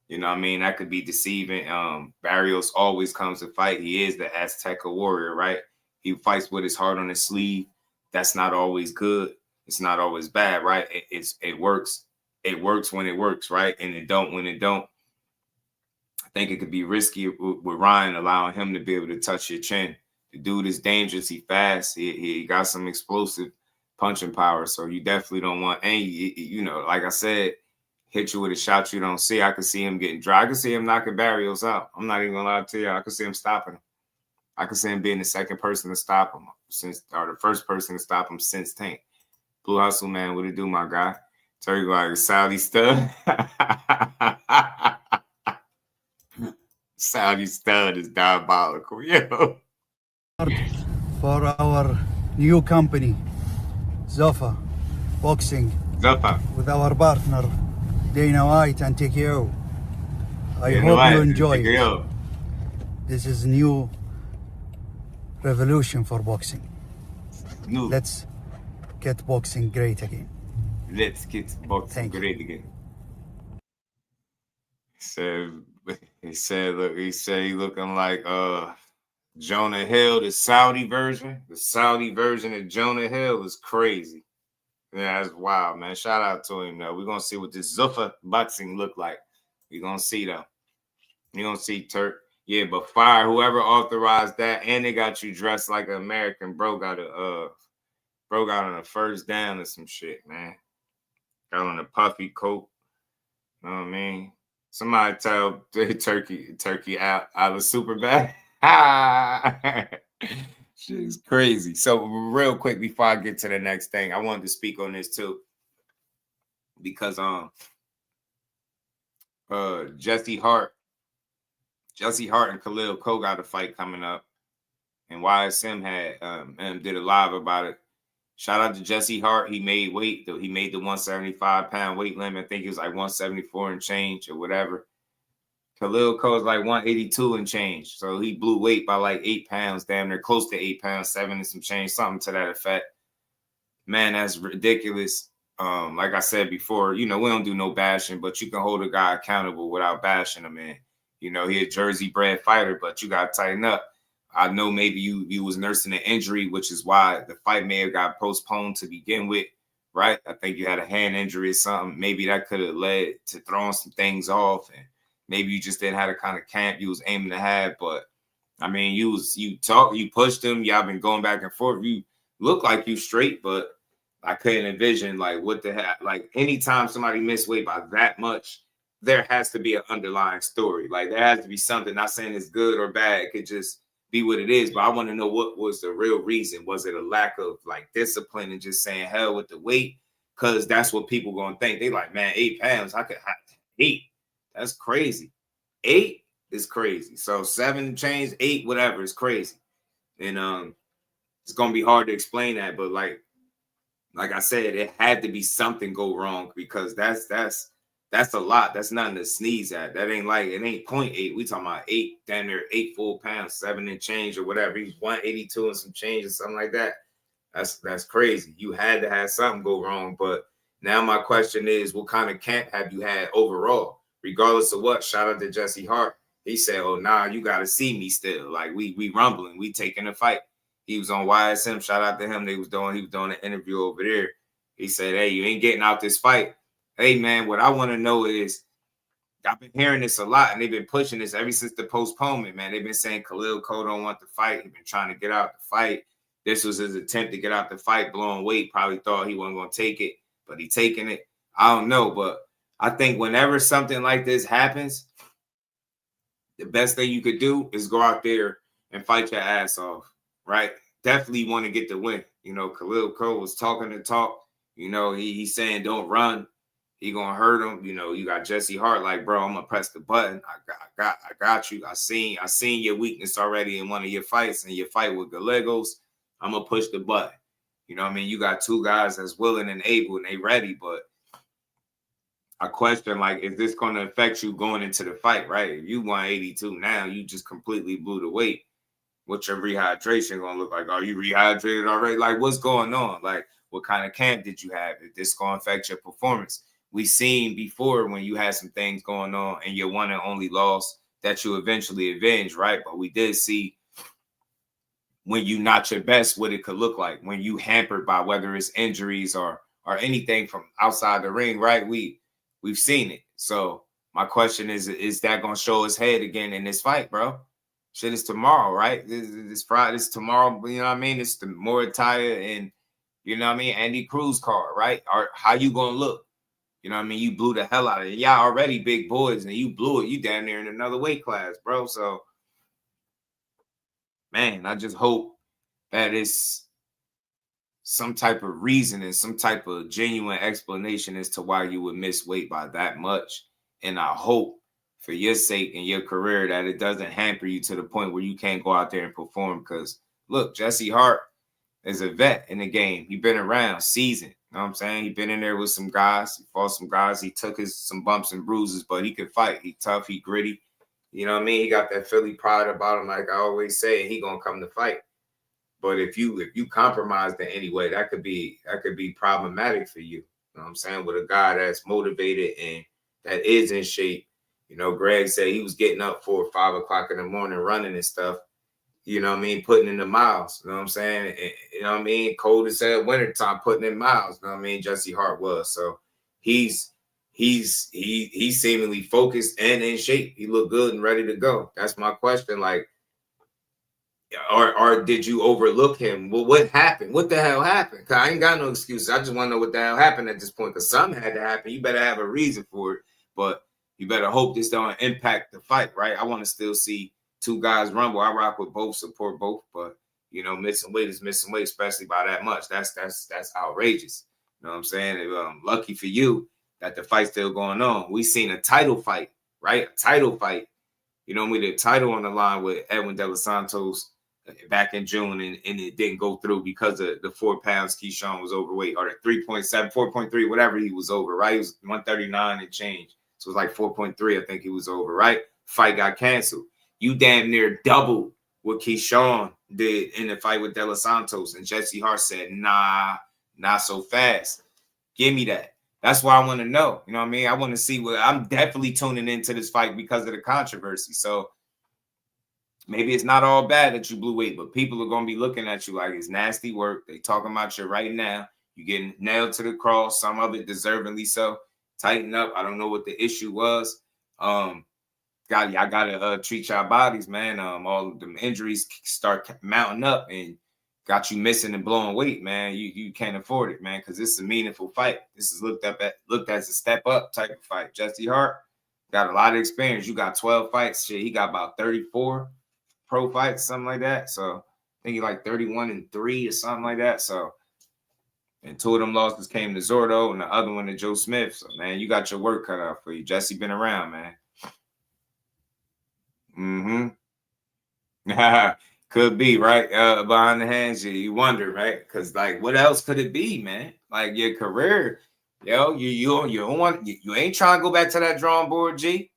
You know what I mean? That could be deceiving. Barrios always comes to fight. He is the Azteca warrior, right? He fights with his heart on his sleeve. That's not always good. It's not always bad, right? It works. It works when it works, right? And it don't when it don't. I think it could be risky with Ryan, allowing him to be able to touch your chin. The dude is dangerous. He fast. He got some explosive punching power. So you definitely don't want any, you know, like I said, hit you with a shot you don't see. I could see him getting dry. I could see him knocking Barrios out. I'm not even gonna lie to you. I could see him stopping him. I could see him being the second person to stop him or the first person to stop him since Tank. Blue Hustle, man, what it do, my guy? Turkey like Saudi stud. Saudi stud is diabolical, yo. For our new company, Zuffa Boxing, with our partner Dana White and TKO. I hope you enjoy it. This is new revolution for boxing. Let's get boxing great again. Let's get boxing great again. He said, look, he looking like Jonah Hill, the Saudi version. The Saudi version of Jonah Hill is crazy. Yeah, that's wild, man. Shout out to him, though. We're going to see what this Zuffa boxing look like. We're going to see, though. You're going to see Turk. Yeah, but fire whoever authorized that, and they got you dressed like an American. Bro got on a first down or some shit, man. Got on a puffy coat. You know what I mean? Somebody tell Turkey out of super bad. Shit's crazy. So real quick before I get to the next thing, I wanted to speak on this too. Because Jesse Hart and Khalil Cole got a fight coming up. And YSM had did a live about it. Shout out to Jesse Hart. He made weight. He made the 175-pound weight limit. I think it was like 174 and change or whatever. Khalil Cole's like 182 and change. So he blew weight by like 8 pounds, damn near close to 8 pounds, 7 and some change, something to that effect. Man, that's ridiculous. Like I said before, you know, we don't do no bashing, but you can hold a guy accountable without bashing him, man. You know, he a Jersey-bred fighter, but you got to tighten up. I know maybe you was nursing an injury, which is why the fight may have got postponed to begin with, right? I think you had a hand injury or something. Maybe that could have led to throwing some things off, and maybe you just didn't have the kind of camp you was aiming to have. But I mean, you pushed him. Y'all been going back and forth. You look like you straight, but I couldn't envision like what the heck. Like anytime somebody missed weight by that much, there has to be an underlying story. Like there has to be something. Not saying it's good or bad. It could just be what it is, but I want to know what was the real reason. Was it a lack of like discipline and just saying hell with the weight? Because that's what people gonna think. They like, man, 8 pounds. I 8. That's crazy. 8 is crazy. So 7 change, 8, whatever is crazy. And it's gonna be hard to explain that, but like I said, it had to be something go wrong because that's a lot. That's nothing to sneeze at. That ain't like, it ain't 0.8. We talking about 8, damn near 8 full pounds, 7 and change or whatever. He's 182 and some change or something like that. That's crazy. You had to have something go wrong. But now my question is, what kind of camp have you had overall? Regardless of what, shout out to Jesse Hart. He said, oh, nah, you got to see me still. Like, we rumbling. We taking a fight. He was on YSM. Shout out to him. He was doing an interview over there. He said, hey, you ain't getting out this fight. Hey, man, what I want to know is, I've been hearing this a lot, and they've been pushing this ever since the postponement, man. They've been saying Khalil Cole don't want to fight. He's been trying to get out the fight. This was his attempt to get out the fight, blowing weight. Probably thought he wasn't going to take it, but he taking it. I don't know, but I think whenever something like this happens, the best thing you could do is go out there and fight your ass off, right? Definitely want to get the win. You know, Khalil Cole was talking the talk. You know, he's saying don't run. He gonna hurt him. You know, you got Jesse Hart like, bro, I'm gonna press the button. I got you. I seen your weakness already in one of your fights, and your fight with Gallegos. I'm gonna push the button. You know what I mean? You got 2 guys that's willing and able, and they ready. But I question, like, is this gonna affect you going into the fight, right? If you 182 now, you just completely blew the weight. What's your rehydration gonna look like? Are you rehydrated already? Like, what's going on? Like, what kind of camp did you have? Is this gonna affect your performance? we seen before when you had some things going on and your one and only loss that you eventually avenged, right? But we did see when you not your best, what it could look like when you hampered by whether it's injuries or anything from outside the ring, right? We've seen it. So my question is that gonna show his head again in this fight, bro? Shit is tomorrow, right? This Friday, this tomorrow, you know what I mean? It's the Muratalla and, you know what I mean, Andy Cruz card, right? Or how you gonna look? You know what I mean? You blew the hell out of it. Y'all already big boys and you blew it. You down there in another weight class, bro. So, man, I just hope that it's some type of reason and some type of genuine explanation as to why you would miss weight by that much. And I hope for your sake and your career that it doesn't hamper you to the point where you can't go out there and perform. Because, look, Jesse Hart is a vet in the game. He's been around, seasoned. You know what I'm saying? He's been in there with some guys. He fought some guys. He took some bumps and bruises, but he could fight. He tough. He gritty. You know what I mean? He got that Philly pride about him, like I always say. He gonna come to fight. But if you compromise in any way, that could be problematic for you. You know what I'm saying? With a guy that's motivated and that is in shape. You know, Greg said he was getting up 4 or 5 o'clock in the morning running and stuff. You know what I mean? Putting in the miles. You know what I'm saying? And, you know what I mean? Cold as hell wintertime, putting in miles. You know what I mean? Jesse Hart was. So he's seemingly focused and in shape. He looked good and ready to go. That's my question. Like, or did you overlook him? Well, what happened? What the hell happened? Because I ain't got no excuses. I just want to know what the hell happened at this point. Because something had to happen. You better have a reason for it. But you better hope this don't impact the fight, right? I want to still see 2 guys rumble. I rock with both, support both. But, you know, missing weight is missing weight, especially by that much. That's outrageous. You know what I'm saying? Lucky for you that the fight's still going on. We seen a title fight, right? A title fight. You know, we did a title on the line with Edwin De Los Santos back in June, and it didn't go through because of the 4 pounds Keyshawn was overweight, or the 3.7, 4.3, whatever he was over, right? He was 139 and change. So it was like 4.3, I think he was over, right? Fight got canceled. You damn near doubled what Keyshawn did in the fight with De Los Santos. And Jesse Hart said, nah, not so fast. Give me that. That's why I want to know. You know what I mean? I want to see what I'm definitely tuning into this fight because of the controversy. So maybe it's not all bad that you blew weight, but people are going to be looking at you like it's nasty work. They talking about you right now. You're getting nailed to the cross, some of it deservingly so. Tighten up. I don't know what the issue was. I gotta treat y'all bodies, man. All of them injuries start mounting up and got you missing and blowing weight, man. You can't afford it, man, because this is a meaningful fight. This is looked as a step up type of fight. Jesse Hart got a lot of experience. You got 12 fights. Shit, he got about 34 pro fights, something like that. So I think he like 31-3 or something like that. So, and 2 of them losses came to Zordo and the other one to Joe Smith. So, man, you got your work cut out for you. Jesse been around, man. Could be, right? Behind the hands, you wonder, right? Because, like, what else could it be, man? Like, your career, yo, you ain't trying to go back to that drawing board, G.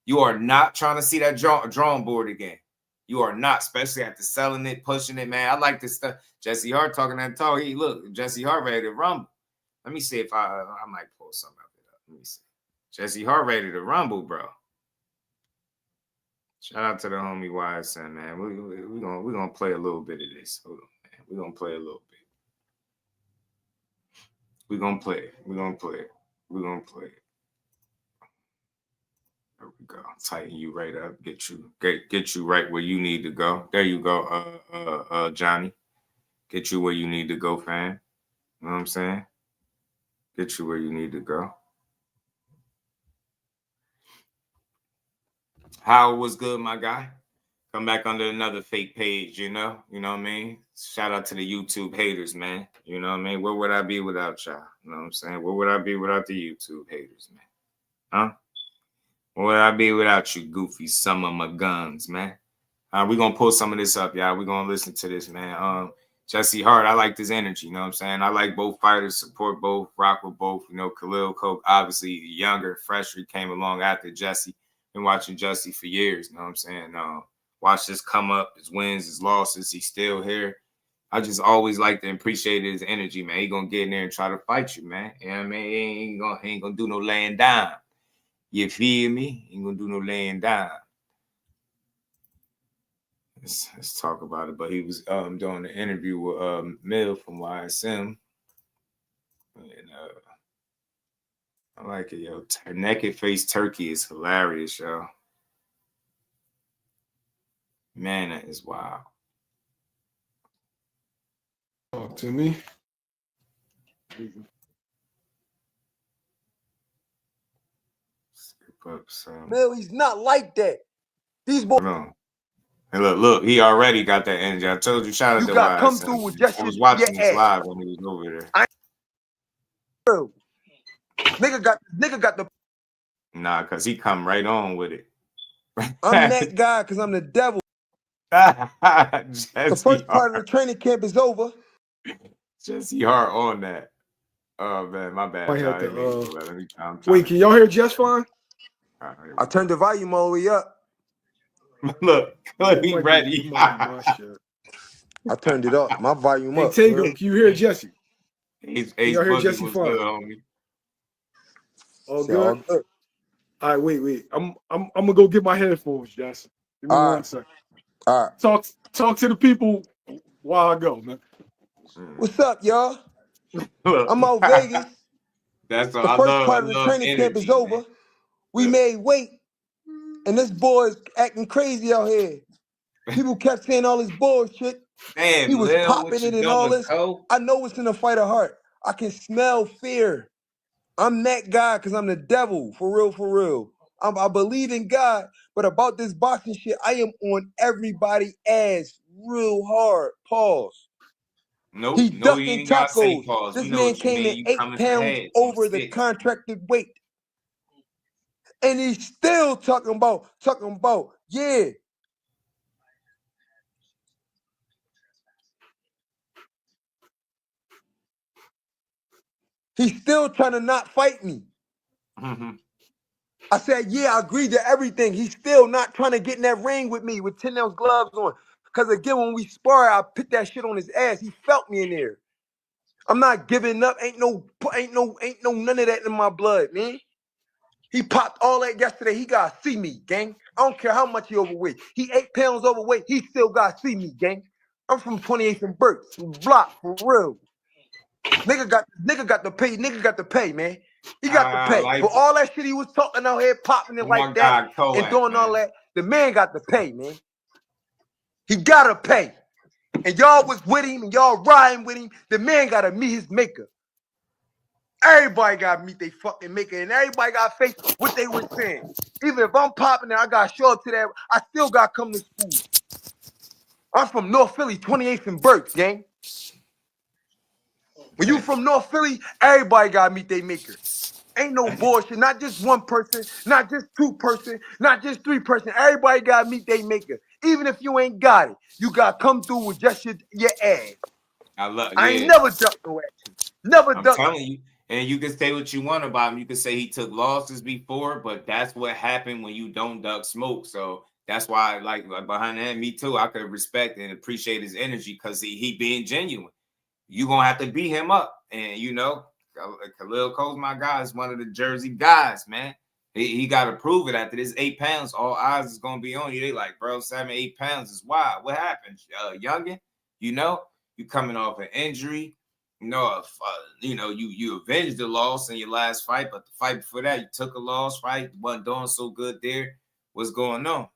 You are not trying to see that drawing board again. You are not, especially after selling it, pushing it, man. I like this stuff. Jesse Hart talking that talk. He look, Jesse Hart ready to rumble. Let me see if I might pull something up. Let me see. Jesse Hart ready to rumble, bro. Shout out to the homie YSN, man. We're gonna play a little bit of this. Hold on, man. We're gonna play a little bit. We're gonna play it. We're gonna play it. We're gonna play it. There we go. Tighten you right up. Get you right where you need to go. There you go, Johnny. Get you where you need to go, fam. You know what I'm saying? Get you where you need to go. Howard was good, my guy. Come back under another fake page, you know what I mean? Shout out to the YouTube haters, man. You know what I mean? Where would I be without y'all? You know what I'm saying? Where would I be without the YouTube haters, man? Huh? Where would I be without you, goofy some of my guns, man? We're going to pull some of this up, y'all. We're going to listen to this, man. Jesse Hart, I like this energy, you know what I'm saying? I like both fighters, support both, rock with both. You know, Khalil Coke, obviously younger, fresher, he came along after Jesse. Been watching Jesse for years, you know what I'm saying? Watch this come up, his wins, his losses. He's still here. I just always like to appreciate his energy, man. He gonna get in there and try to fight you, man. You know what I mean? He ain't gonna do no laying down. You feel me? He ain't gonna do no laying down. Let's talk about it. But he was doing the interview with Mill from YSM. And I like it, yo. Naked Face Turkey is hilarious, yo. Man, that is wild. Talk to me. Skip up some. Bill, he's not like that. These boys. Hey, look, he already got that energy. I told you, shout out to got come YSM. through with just I was your watching this ass. live when he was over there. Nigga got the. Nah, because he come right on with it. I'm that guy because I'm the devil. The first part of the training camp is over. Jesse Hart on that. Oh, man, my bad. I had to, Let me wait, can y'all hear Jess fine? I turned the volume all the way up. Look, he ready. I turned it up. My volume Hey, up. Tango, can you hear Jesse? Can y'all hear Jesse fine? All good? All right, wait. I'm gonna go get my headphones, Jess. Give me 1 second. All right. Talk to the people while I go, man. What's up, y'all? I'm out Vegas. That's the first part of the training camp is over. We made weight, and this boy's acting crazy out here. People kept saying all this bullshit. Damn, he was Lil, popping what you it and all doing, this. Cole? I know it's in a fight of heart. I can smell fear. I'm that guy because I'm the devil, for real, for real. I believe in God, but about this boxing shit, I am on everybody's ass real hard. Pause. Nope, He no, you ducking ain't gotta say tacos. pause. This We know man what you came mean. in You 8 coming for pounds heads. over the contracted weight. And he's still talking about, yeah. He's still trying to not fight me. I said, yeah, I agreed to everything. He's still not trying to get in that ring with me with 10-ounce gloves on. Because again, when we spar, I put that shit on his ass. He felt me in there. I'm not giving up. Ain't no none of that in my blood, man. He popped all that yesterday. He gotta see me, gang. I don't care how much he overweight. He 8 pounds overweight. He still gotta see me, gang. I'm from 28th and Burks, from block, for real. Nigga got to pay. Nigga got to pay, man. He got to pay like for all that shit he was talking out here, popping it like that, and doing all that. The man got to pay, man. He gotta pay. And y'all was with him, and y'all riding with him. The man gotta meet his maker. Everybody gotta meet their fucking maker, and everybody gotta face what they were saying. Even if I'm popping it, I gotta show up to that. I still gotta come to school. I'm from North Philly, 28th and Burks, gang. When you from North Philly, everybody gotta meet their maker. Ain't no bullshit. Not just one person, not just 2 person, not just 3 person. Everybody gotta meet their maker. Even if you ain't got it, you gotta come through with just your ass. I ain't never ducked no action. Never ducked. I'm telling you. And you can say what you want about him. You can say he took losses before, but that's what happened when you don't duck smoke. So that's why, like behind that, me too, I could respect and appreciate his energy because he being genuine. You gonna have to beat him up, and you know, Khalil Cole's my guy. Is one of the Jersey guys, man. He got to prove it after this 8 pounds. All eyes is gonna be on you. They like, bro, 7, 8 pounds is wild. What happened, youngin? You know, you coming off an injury. You know, you avenged the loss in your last fight, but the fight before that, you took a loss, right? You wasn't doing so good there. What's going on,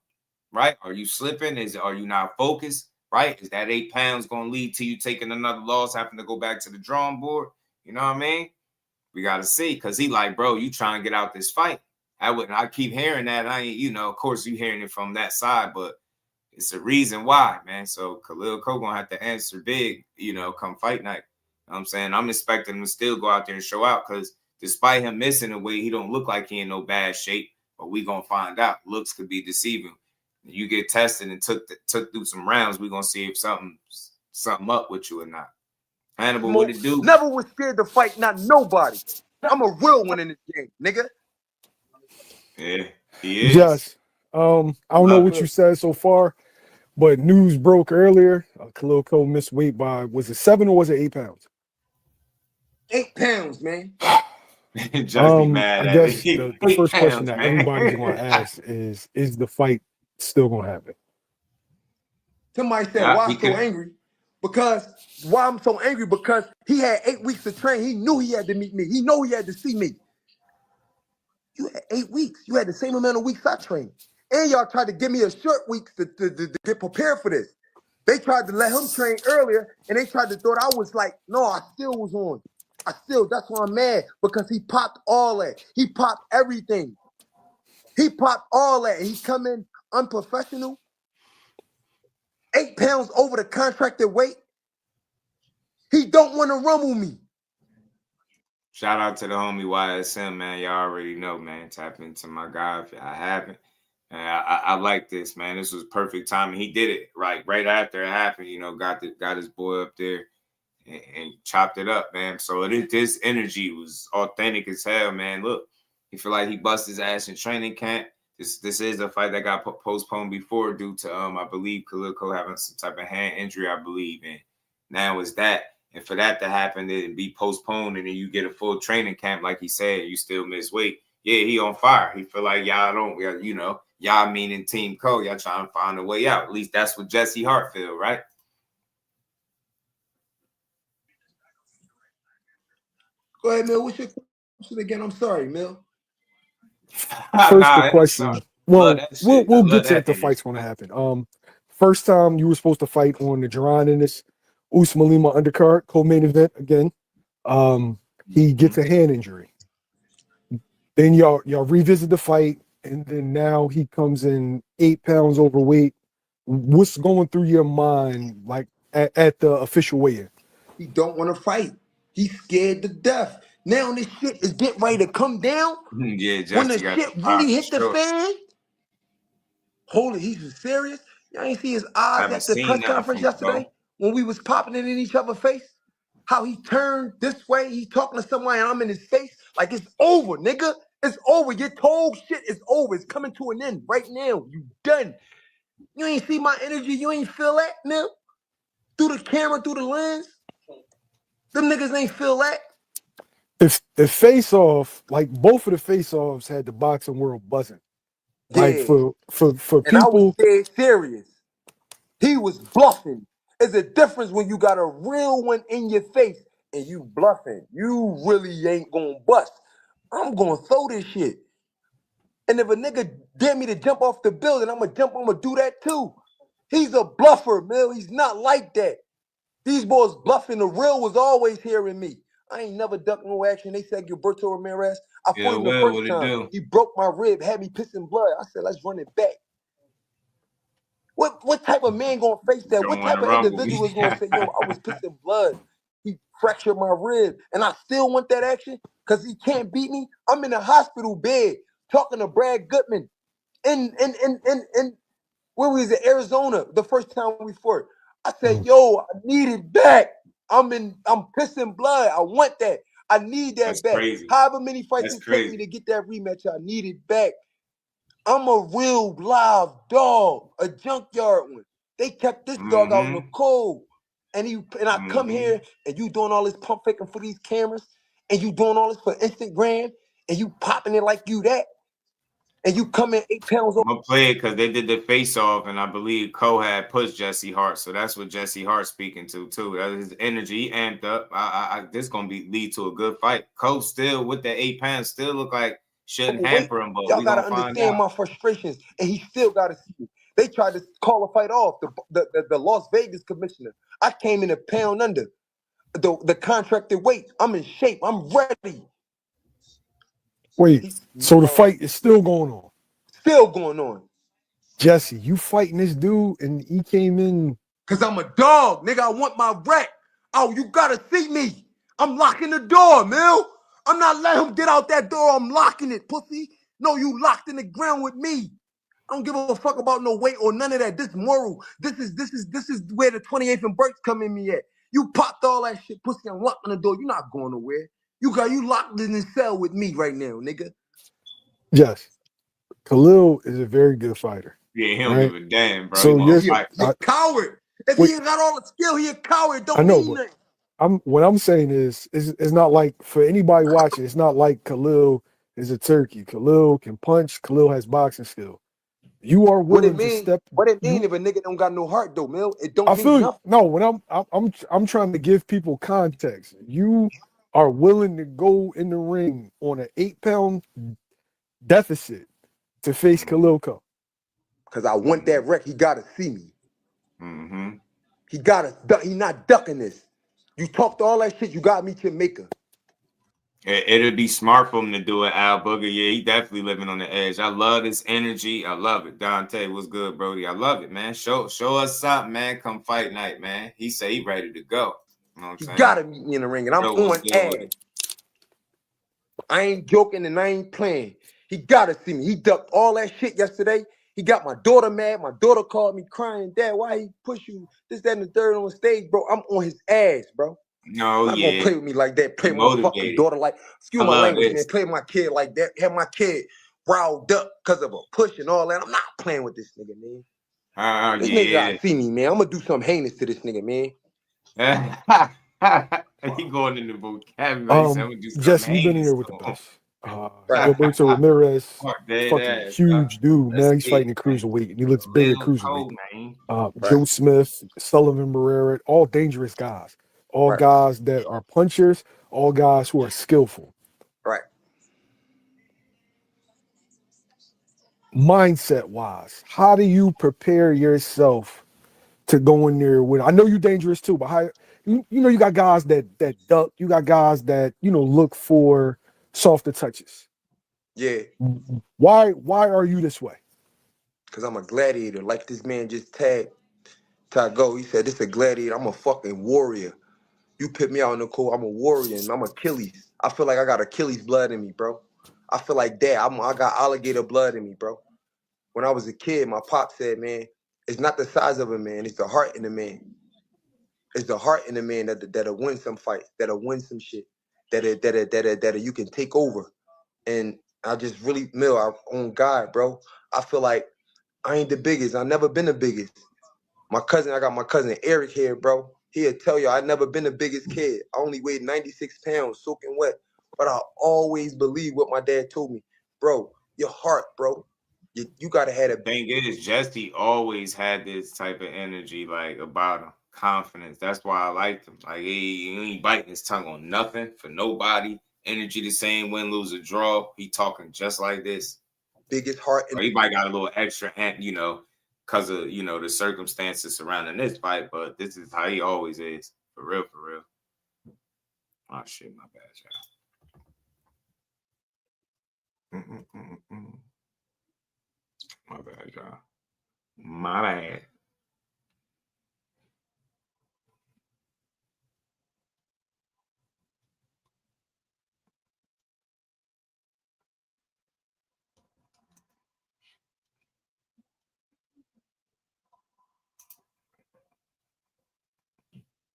right? Are you slipping? Are you not focused, right? Is that 8 pounds going to lead to you taking another loss, having to go back to the drawing board? You know what I mean? We got to see, because he like, bro, you trying to get out this fight. I keep hearing that. I ain't, of course, you hearing it from that side, but it's a reason why, man. So Khalil Cole going to have to answer big, come fight night. You know what I'm saying? I'm expecting him to still go out there and show out because despite him missing a weight, he don't look like he in no bad shape. But we going to find out. Looks could be deceiving. You get tested and took through some rounds, we going to see if something up with you or not. Hannibal, what it do? Never was scared to fight, not nobody. I'm a real one in this game, nigga. Yeah, he is. Yes. I don't know what you said so far, But news broke earlier. Khalil Cole missed weight by, was it 7 or was it 8 pounds? 8 pounds, man. Just be mad I at guess me. the 8 first question pounds, that man. everybody's going to ask is the fight still going to happen? Somebody said, Yeah, why he I'm so could. angry? Because why I'm so angry? Because he had 8 weeks to train. He knew he had to meet me. He know he had to see me. You had 8 weeks. You had the same amount of weeks I trained. And y'all tried to give me a short week to get prepared for this. They tried to let him train earlier, and they tried to thought I was like, no, I still was on. That's why I'm mad, because he popped all that. He popped everything. He popped all that. He come in unprofessional, 8 pounds over the contracted weight. He don't want to rumble me. Shout out to the homie YSM, man. Y'all already know, man. Tap into my guy if y'all haven't. And I like this, man. This was perfect timing. He did it right after it happened. You know, got his boy up there and chopped it up, man. So this energy was authentic as hell, man. Look, he feel like he bust his ass in training camp. This is a fight that got postponed before due to I believe Khalil Cole having some type of hand injury, I believe, and now it's that. And for that to happen, it'd be postponed, and then you get a full training camp, like he said, you still miss weight. Yeah, he on fire. He feel like y'all don't, you know, y'all meaning Team Cole, y'all trying to find a way out. At least that's what Jesse Hart feel, right? Go ahead, Mill. What's your question again? I'm sorry, Mill. First, the question. Well, we'll get to if the fight's going to happen. First time you were supposed to fight on the Duran in this Usman Lima undercard co-main event again. He gets a hand injury. Then y'all revisit the fight, and then now he comes in 8 pounds overweight. What's going through your mind, like at the official weigh-in? He don't want to fight. He's scared to death. Now this shit is getting ready to come down. Yeah, When the Jesse got shit the really pop, hit the sure. fan, holy, he's serious. Y'all ain't see his eyes Haven't at the seen press nothing conference from Cole. yesterday when we was popping it in each other's face? How he turned this way, he talking to somebody, and I'm in his face like it's over, nigga. It's over. Your told shit is over. It's coming to an end right now. You done. You ain't see my energy. You ain't feel that, nigga. Through the camera, through the lens. Them niggas ain't feel that. If the face-off, like both of the face-offs had the boxing world buzzing. Like Yeah. for And I was people, dead serious. He was bluffing. There's a difference when you got a real one in your face and you bluffing. You really ain't gonna bust. I'm gonna throw this shit. And if a nigga dare me to jump off the building, I'm gonna do that too. He's a bluffer, Mill. He's not like that. These boys bluffing. The real was always hearing me. I ain't never ducked no action. They said Gilberto Ramirez. I Yeah, fought him the well, first what it time. do? He broke my rib, had me pissing blood. I said, let's run it back. What type of man gonna face that? Don't What want type to of rumble individual me. is gonna say, yo, I was pissing blood. He fractured my rib, and I still want that action because he can't beat me. I'm in a hospital bed talking to Brad Goodman in where we was in Arizona the first time we fought. I said, yo, I need it back. I'm pissing blood. I want that. I need that That's back. crazy. However many fights That's it take me crazy. to get that rematch, I need it back. I'm a real live dog, a junkyard one. They kept this dog out in the cold. And I come here and you doing all this pump faking for these cameras, and you doing all this for Instagram, and you popping it like you that, and you come in 8 pounds I'm gonna play it because they did the face off, and I believe Cole had pushed Jesse Hart, so that's what Jesse Hart speaking to too. That is his energy, he amped up. This gonna lead to a good fight. Cole still with the 8 pounds, still look like shouldn't wait. hamper him, but Y'all we gotta gonna find understand out. my frustrations, and he still gotta see me. They tried to call a fight off. The Las Vegas commissioner. I came in a pound under the contracted weight. I'm in shape. I'm ready. wait, so the fight is still going on. Still going on. Jesse, you fighting this dude, and he came in. Cause I'm a dog, nigga. I want my wreck. Oh, you gotta see me. I'm locking the door, Mill. I'm not letting him get out that door. I'm locking it, pussy. No, you locked in the ground with me. I don't give a fuck about no weight or none of that. This moral. This is where the 28th and Burks come in me at. You popped all that shit, pussy. I'm locking the door. You're not going nowhere. You locked in the cell with me right now, nigga. Yes, Khalil is a very good fighter. Yeah, he don't right? give a damn, bro. He So want you're, to fight. He a coward. If he wait, ain't got all the skill, he a coward. I Don't know, mean but nothing. what I'm saying is it's not like for anybody watching, it's not like Khalil is a turkey. Khalil can punch. Khalil has boxing skill. You are What it willing to mean? step. What it mean You, if a nigga don't got no heart though, Mill? It I don't mean feel you. nothing. No, when I'm trying to give people context. You are willing to go in the ring on an 8-pound deficit to face Khalil Coe. Cause I want that wreck. He gotta see me. Mm-hmm. He gotta duck. He not ducking this. You talked all that shit. You got me Jamaica. It'll be smart for him to do it, Al Booger. Yeah, he definitely living on the edge. I love this energy. I love it. Dante, what's good, Brody? I love it, man. Show us something, man. Come fight night, man. He say he ready to go. You know what I'm He saying? gotta meet me in the ring, and I'm Show what's on good with ass. it. I ain't joking and I ain't playing. He gotta see me. He ducked all that shit yesterday. He got my daughter mad. My daughter called me crying, Dad, why he push you? This, that, and the third on stage, bro. I'm on his ass, bro. No, Not gonna yeah. play with me like that. Play He with my fucking motivated. daughter like, excuse I my love language, man. this. Play with my kid like that. Have my kid riled up because of a push and all that. I'm not playing with this nigga, man. This nigga Yeah. gotta see me, man. I'm gonna do something heinous to this nigga, man. He going in the vocabulary. He said, I'm gonna do something Jesse, you've been in heinous here with the to him. best. Roberto Ramirez, Dead fucking ass, bro. huge dude, Let's man. He's get fighting it, at cruiserweight, and he looks big at Lil cruiserweight. Cole, man. Joe Smith, Sullivan Barrera, all dangerous guys. All guys that are punchers, all guys who are skillful. Right. Mindset-wise, how do you prepare yourself to go in there with? I know you're dangerous too, but how you know you got guys that duck, you got guys that look for softer touches. Yeah. Why are you this way? Cause I'm a gladiator. Like this man just tagged Tago. He said, this is a gladiator. I'm a fucking warrior. You put me out in the court, I'm a warrior and I'm Achilles. I feel like I got Achilles blood in me, bro. I feel like that. I got alligator blood in me, bro. When I was a kid, my pop said, man, it's not the size of a man, it's the heart in the man. It's the heart in the man that'll win some fights, that'll win some shit, that you can take over. And I just really, on God, bro. I feel like I ain't the biggest. I never been the biggest. I got my cousin Eric here, bro. He'll tell you I never been the biggest kid. I only weighed 96 pounds, soaking wet. But I always believe what my dad told me. Bro, your heart, bro. You gotta have a Thing is, Jesse always had this type of energy, like about him, confidence. That's why I liked him. Like he ain't biting his tongue on nothing for nobody. Energy the same, win, lose, or draw. He talking just like this. Biggest heart. Or he might got a little extra hand, because of the circumstances surrounding this fight. But this is how he always is, for real, for real. Oh shit, my bad, y'all. My bad, y'all. My bad.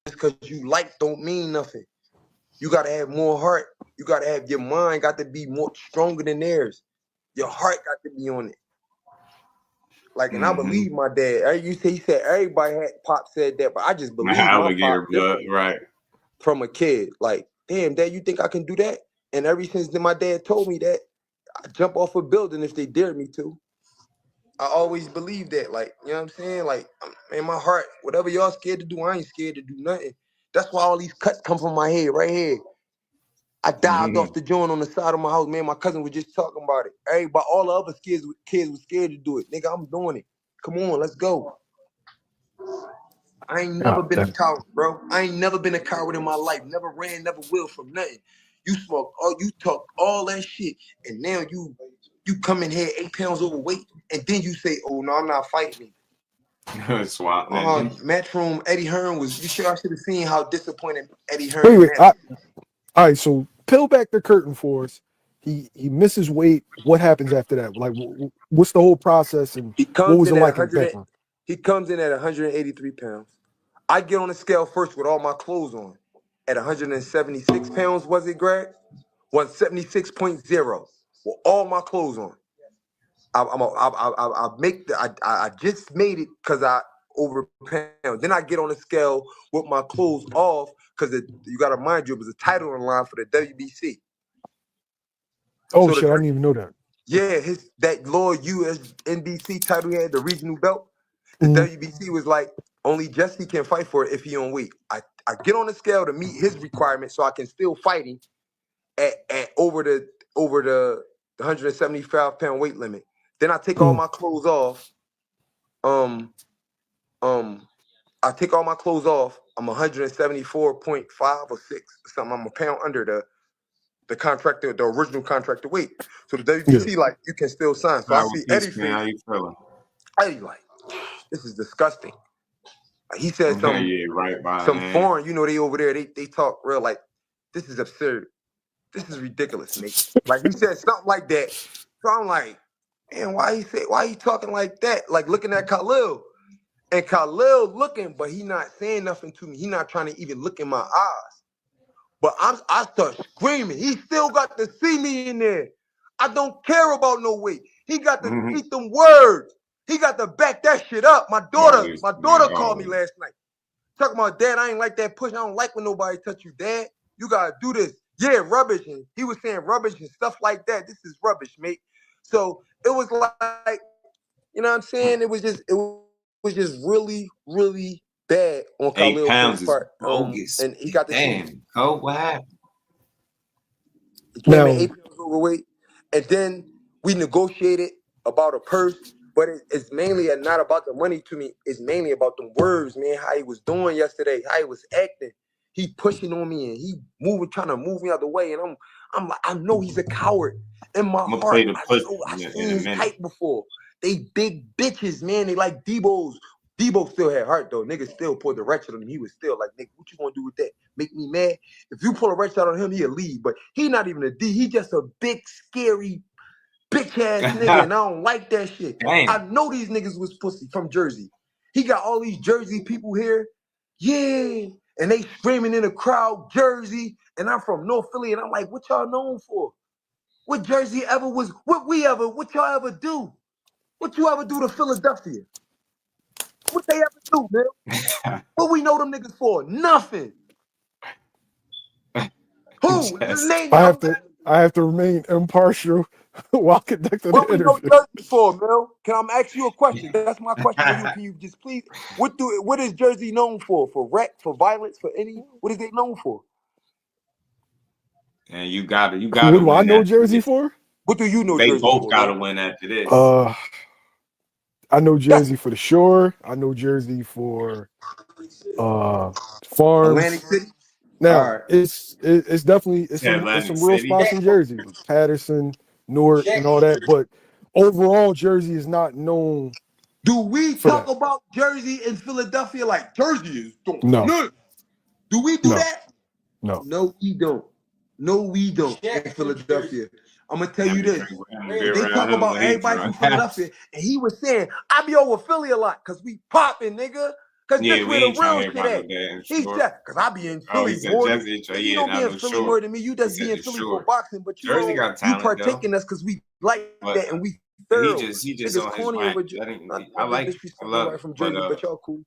Just because you like don't mean nothing. You gotta have more heart. You gotta have your mind got to be more stronger than theirs. Your heart got to be on it. Like, and I believe my dad. He said everybody Pop said that, but I just believe my alligator Pop blood, right? From a kid, like, damn, Dad, you think I can do that? And ever since then, my dad told me that I jump off a building if they dare me to. I always believed that, like, you know what I'm saying? Like, in my heart, whatever y'all scared to do, I ain't scared to do nothing. That's why all these cuts come from my head, right here. I dived off the joint on the side of my house. Man, my cousin was just talking about it. Everybody, all the other kids was scared to do it. Nigga, I'm doing it. Come on, let's go. I ain't never been a coward, bro. I ain't never been a coward in my life. Never ran, never will from nothing. You talk all that shit, and now you come in here 8 pounds overweight, and then you say, "Oh no, I'm not fighting me." Swap. Matchroom Eddie Hearn was. You sure I should have seen how disappointed Eddie Hearn. Wait. All right, so peel back the curtain for us. He misses weight. What happens after that? Like, what's the whole process, and what was it like in the background? He comes in at 183 pounds. I get on the scale first with all my clothes on. At 176 pounds, was it, Greg? 176.0 with all my clothes on. I make the I just made it because I overpound. Then I get on the scale with my clothes off because you got to mind you, it was a title on the line for the WBC. Oh So shit, I didn't even know that. Yeah, that Lord US NBC title he had, the regional belt. The WBC was like, only Jesse can fight for it if he on weight. I get on the scale to meet his requirements so I can still fight him at over the 175-pound weight limit. Then I take all my clothes off. I take all my clothes off. I'm 174.5 or 6 or something. I'm a pound under the contractor, the original contractor weight. So the WBC, like, you can still sign. So I see Eddie face. How you feeling? Eddie like, this is disgusting. Like, he said something, yeah, right by some foreign, you know, they over there, they talk real like, this is absurd. This is ridiculous, mate. Like, he said something like that. So I'm like, man, why he talking like that? Like, looking at Khalil. And Khalil looking, but he not saying nothing to me. He not trying to even look in my eyes. But I start screaming. He still got to see me in there. I don't care about no weight. He got to speak them words. He got to back that shit up. My daughter called me last night. Talking about, Dad, I ain't like that push. I don't like when nobody touch you, Dad. You gotta do this. Yeah, rubbish. And he was saying rubbish and stuff like that. This is rubbish, mate. So it was like, you know what I'm saying? It was just really, really bad on 8 Khalil pounds Cole's part. bogus. And he got the Damn, Cole, what happened? He came in 8 pounds overweight, and then we negotiated about a purse. But it's mainly not about the money to me. It's mainly about the words, man. How he was doing yesterday, how he was acting. He pushing on me and he trying to move me out the way. And I'm like, I know he's a coward. In my heart, I've seen his type before. They big bitches, man. They like Debo's. Debo still had heart though. Niggas still pulled the ratchet on him. He was still like, nigga, what you gonna do with that? Make me mad? If you pull a ratchet on him, he'll leave. But he not even a D. He just a big, scary, bitch ass nigga, and I don't like that shit. Damn. I know these niggas was pussy from Jersey. He got all these Jersey people here. Yeah. And they screaming in the crowd, Jersey. And I'm from North Philly, and I'm like, what y'all known for? What Jersey ever was, what y'all ever do? What you ever do to Philadelphia? What they ever do, man? What we know them niggas for? Nothing. Who? I have to remain impartial while conducting the interview. What we know Jersey for, Mel? Can I ask you a question? That's my question for you. Can you just please? What is Jersey known for? For wreck? For violence? For any? What is they known for? And you got it. What do I know Jersey for? What do you know They Jersey both for? got to win after this. I know Jersey for the shore. I know Jersey for farms. Atlantic City. Now it's definitely some real spots in Jersey, Patterson, Newark, and all that. But overall, Jersey is not known. Do we talk about Jersey and Philadelphia like Jersey is doing? No. Do we do that? No. No, we don't. No, we don't in Philadelphia. I'm gonna tell you this. They talk about everybody from Philadelphia, and he was saying, I be over Philly a lot because we popping, nigga. Because that's where the real shit at. He said, because I be in Philly more. You don't be in Philly more than me. You just be in Philly for boxing, but you Jersey got talent, you partake in us because we like that and we thorough. He just on his mind. I like I love from Jersey, but y'all cool.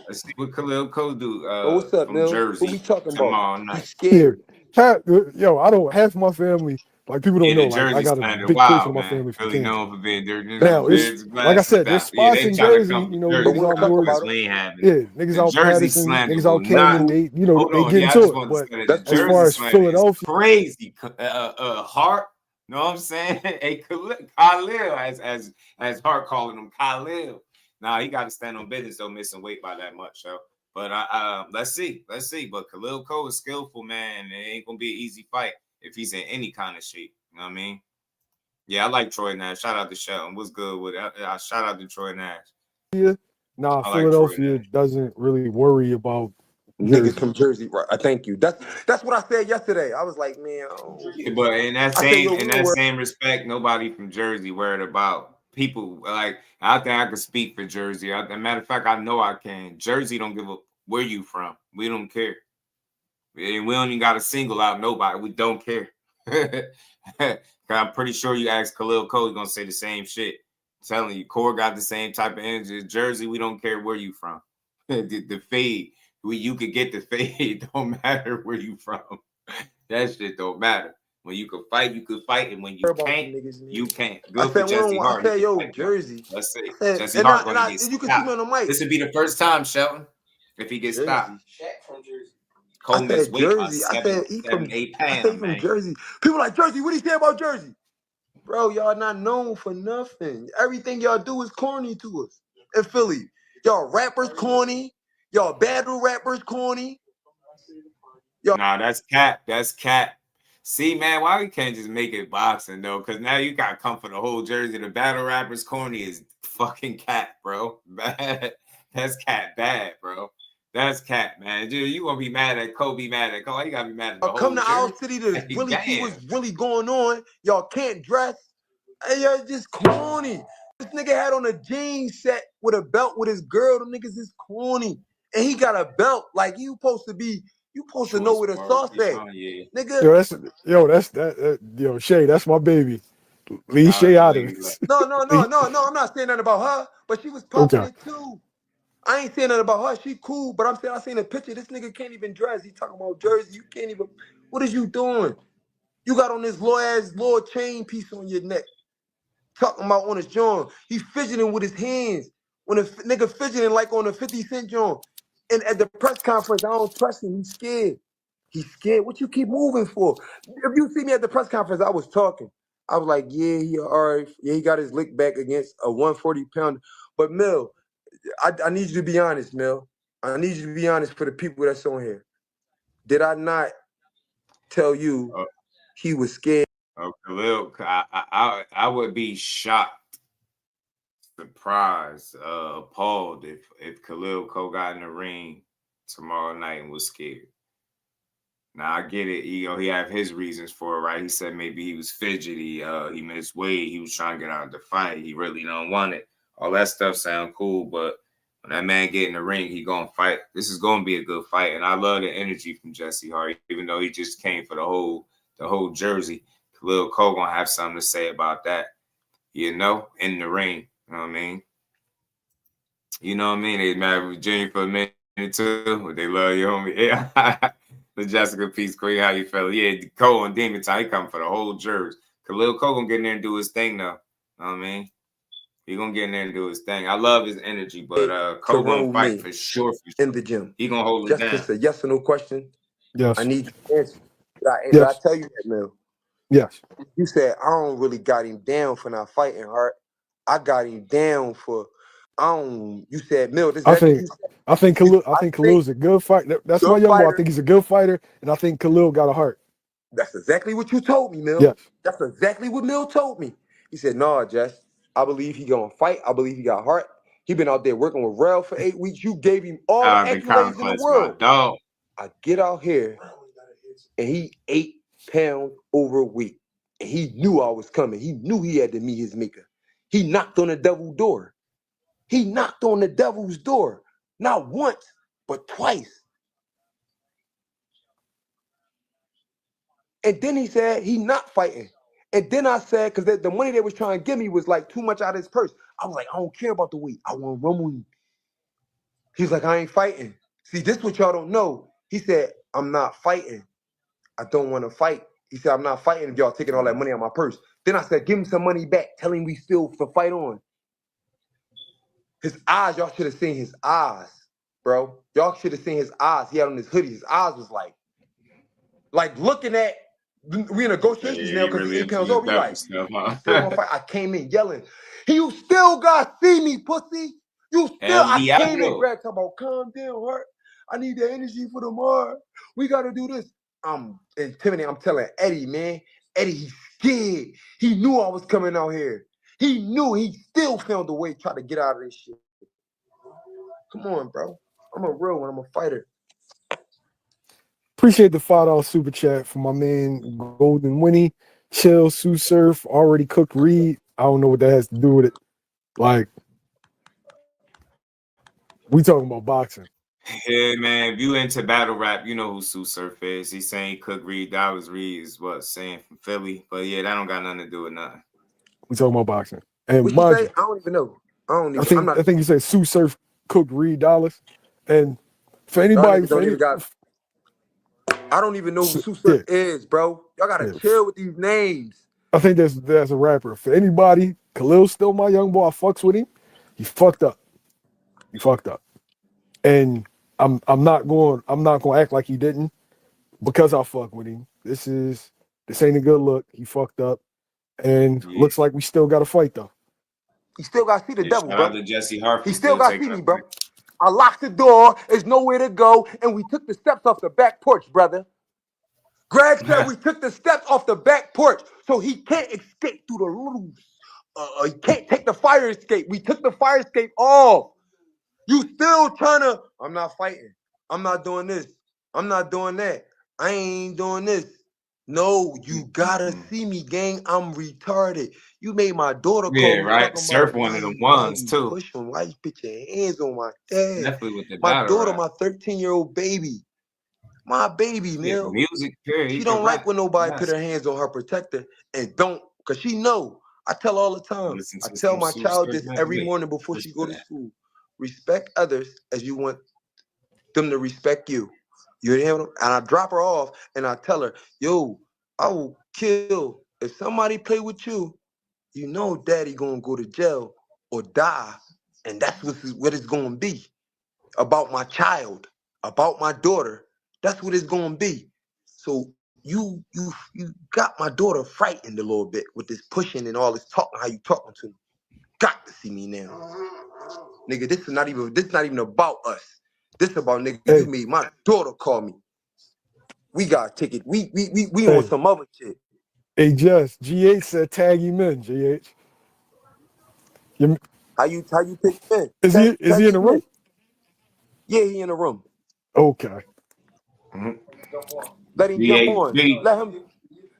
Let's see what Khalil Cole do. What's up, from Neil? Jersey. What we talking about? On, nice. Yo, I don't half my family. Like people don't know. Like I got a big portion of my family from Kansas. Known for being dirty. Now it's like I said, there's spots in Jersey. You know, niggas out Newark. Niggas out Patterson, niggas out Canyon. They get into it. But as far as Philadelphia, crazy. Hart. Know what I'm saying? Hey, Khalil, as Hart calling him Khalil. Nah, he got to stand on business though, missing weight by that much. So, but let's see. But Khalil Cole is skillful, man. It ain't gonna be an easy fight if he's in any kind of shape. You know what I mean? Yeah, I like Troy Nash. Shout out to Shelton. What's good with it? Shout out to Troy Nash. Yeah, Philadelphia doesn't really worry about niggas from Jersey, right? I thank you. That's what I said yesterday. I was like, man. But in that same respect, nobody from Jersey worried about people. Like I think I can speak for Jersey. As a matter of fact, I know I can. Jersey don't give a where you from. We don't care. And we don't even got to single out nobody. We don't care. I'm pretty sure you ask Khalil Cole, he's gonna say the same shit. telling you, Core got the same type of energy. Jersey, we don't care where you from. the fade, you could get the fade. Don't matter where you from. That shit don't matter. When you can fight, you can fight, and when you can't, you can't. Good for Jesse Hart. I said, yo, Jersey. Let's see. I said, Jesse Hart gonna get you can stopped. see me on the mic. This would be the first time, Shelton, if he gets stopped. Coleman I said Jersey. I said he from 8 I said pounds, he from man. Jersey. People like Jersey. What do you say about Jersey? Bro, y'all not known for nothing. Everything y'all do is corny to us. In Philly, y'all rappers corny. Y'all battle rappers corny. Nah, that's cap. That's cap. See, man, why we can't just make it boxing though? Because now you got to come for the whole Jersey. The battle rappers corny is fucking cap, bro. Bad. That's cap bad, bro. That's cap, man. Dude, you gonna be mad at Kobe? Mad at Kobe? You gotta be mad at the whole Come to our Jersey. city to Hey, really see damn. what's really going on. Y'all can't dress. Hey, y'all just corny. This nigga had on a jeans set with a belt with his girl. Them niggas is corny. And he got a belt. Like you supposed to know where the sauce at. Nigga. Yo, Shay, that's my baby. Leave Shay out of this. No. I'm not saying nothing about her, but she was popping it too. I ain't saying nothing about her. She cool, but I'm saying I seen a picture. This nigga can't even dress. He talking about Jersey. You can't even. What is you doing? You got on this little chain piece on your neck. Talking about on his joint. He fidgeting with his hands. When a nigga fidgeting like on a 50 Cent joint. And at the press conference, I don't trust him. He's scared. He's scared. What you keep moving for? If you see me at the press conference, I was talking. I was like, yeah, he all right. Yeah, he got his lick back against a 140-pounder. But Mill, I need you to be honest, Mill. I need you to be honest for the people that's on here. Did I not tell you he was scared? Khalil, I would be shocked, surprised, appalled if Khalil Cole got in the ring tomorrow night and was scared. Now I get it, he have his reasons for it, right? He said maybe he was fidgety, he missed weight, he was trying to get out of the fight, he really don't want it. All that stuff sound cool, but when that man get in the ring, he gonna fight. This is gonna be a good fight, and I love the energy from Jesse Hart, even though he just came for the whole Jersey. Khalil Cole gonna have something to say about that, in the ring. You know what I mean? You know what I mean? They mad with Virginia for a minute too, but they love you, homie. Yeah. The Jessica Peace Queen, how you feel? Yeah, Cole and Demon Time, he coming for the whole Jersey. Khalil Cole gonna get in there and do his thing though. You know what I mean? He gonna get in there and do his thing. I love his energy, but Cole gonna fight for sure. In the gym. He gonna hold it down. Just a yes or no question. Yes. I need you to answer. Did I tell you that, Mill? Yes. You said I don't really got him down for not fighting, Hart. I got him down for you said, Mill, I think Khalil's a good fighter. That's my young boy. I think he's a good fighter, and I think Khalil got a heart. That's exactly what you told me, Mill. Yes. That's exactly what Mill told me. He said, "No, Jess, I believe he gonna fight. I believe he got heart. He been out there working with Rel for 8 weeks. You gave him all the accolades in the world. Dog. I get out here, and he 8 pounds overweight. And he knew I was coming. He knew he had to meet his maker. He knocked on the devil's door. He knocked on the devil's door. Not once, but twice. And then he said he not fighting. And then I said, because the money they was trying to give me was like too much out of his purse. I was like, I don't care about the weight. I want to run with him. He's like, I ain't fighting. See, this is what y'all don't know. He said, I'm not fighting. I don't want to fight. He said, I'm not fighting if y'all taking all that money out of my purse. Then I said, give him some money back. Tell him we still for fight on. His eyes, y'all should have seen his eyes, bro. Y'all should have seen his eyes. He had on his hoodie. His eyes was like looking at, we in negotiations now because he's 8 pounds over. Like, still gonna fight. I came in yelling, you still got to see me, pussy. You still, I came in, Greg, talking about, calm down, Hart. I need that energy for tomorrow. We got to do this. I'm intimidating. I'm telling Eddie, man. Eddie, he's scared. He knew I was coming out here. He knew. He still found a way to try to get out of this shit. Come on, bro. I'm a real one. I'm a fighter. Appreciate the $5 super chat from my man Golden Winnie. Chill, Sue Surf, already cooked Reed. I don't know what that has to do with it. Like, we talking about boxing. Yeah, man. If you into battle rap, you know who Sue Surf is. He's saying Cook Reed, Dallas Reed is saying from Philly. But yeah, that don't got nothing to do with nothing. We talking about boxing. And What you mind say? you, I don't even know. I'm not. I think he said Sue Surf cooked Reed Dollars. And for Y'all anybody, niggas for don't any, even got. I don't even know who Sue yeah, Surf is, bro. Y'all gotta yeah. chill with these names. I think there's a rapper. For anybody, Khalil's still my young boy. I fucks with him. He fucked up. He fucked up. And I'm not going to act like he didn't because I fuck with him. This ain't a good look. He fucked up. And Yeah. looks like we still got to fight though. He still got to see the devil, Shout bro. out to Jesse Hart He for still still got to taking see a me, bro. fight. I locked the door. There's nowhere to go, and we took the steps off the back porch, brother. Greg said we took the steps off the back porch, so he can't escape through the little. He can't take the fire escape. We took the fire escape off. You still trying to? I'm not fighting. I'm not doing this. I'm not doing that. I ain't doing this. No, you gotta see me, gang. I'm retarded. You made my daughter call Yeah, me right. talking Surf about one of them why ones you too. pushing? Why you put your hands on my dad? Definitely with the My daughter daughter, rap. my 13-year-old baby. My baby, Yeah, Neil. music, period. She He don't can like rap. when nobody put Yes. her hands on her protector and don't, cause she know. I tell her all the time. Listen I to tell some my Sue child Surf, this man. every Yeah, morning before she listen go to to that. school. Respect others as you want them to respect you. You hear me? And I drop her off and I tell her, yo, I will kill. If somebody play with you, you know daddy gonna go to jail or die. And that's what it's gonna be. About my child, about my daughter. That's what it's gonna be. So you got my daughter frightened a little bit with this pushing and all this talking, how you talking to me. Got to see me now. Nigga, this is not even about us. This about nigga, you made my daughter call me. We got a ticket. We on some other shit. Hey, Just GH said tag him in. GH. How you pick him in? Is he in the room? Yeah, he in the room. Okay. Let him jump on. GHB.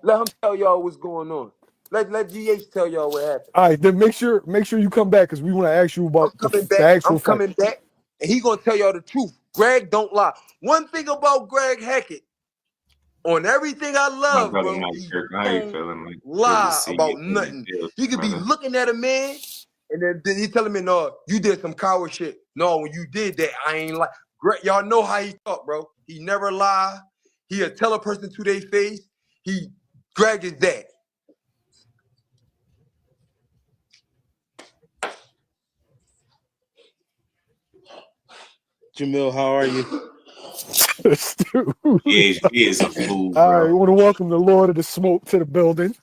Let him tell y'all what's going on. Let GH tell y'all what happened. All right, then make sure you come back because we want to ask you about the actual I'm fight. coming back, and he gonna tell y'all the truth. Greg don't lie. One thing about Greg Hackett, on everything I My love, brother bro, Mike he Kirk, how you don't feeling? Like, good to lie see about you in the nothing. building, You could be brother. looking at a man, and then he telling me, no, you did some coward shit. No, when you did that, I ain't like. Greg, y'all know how he talk, bro. He never lie. He'll tell a person to their face. Greg is that. Jamil, how are you? GHB is a fool, All bro. right, I want to welcome the Lord of the Smoke to the building.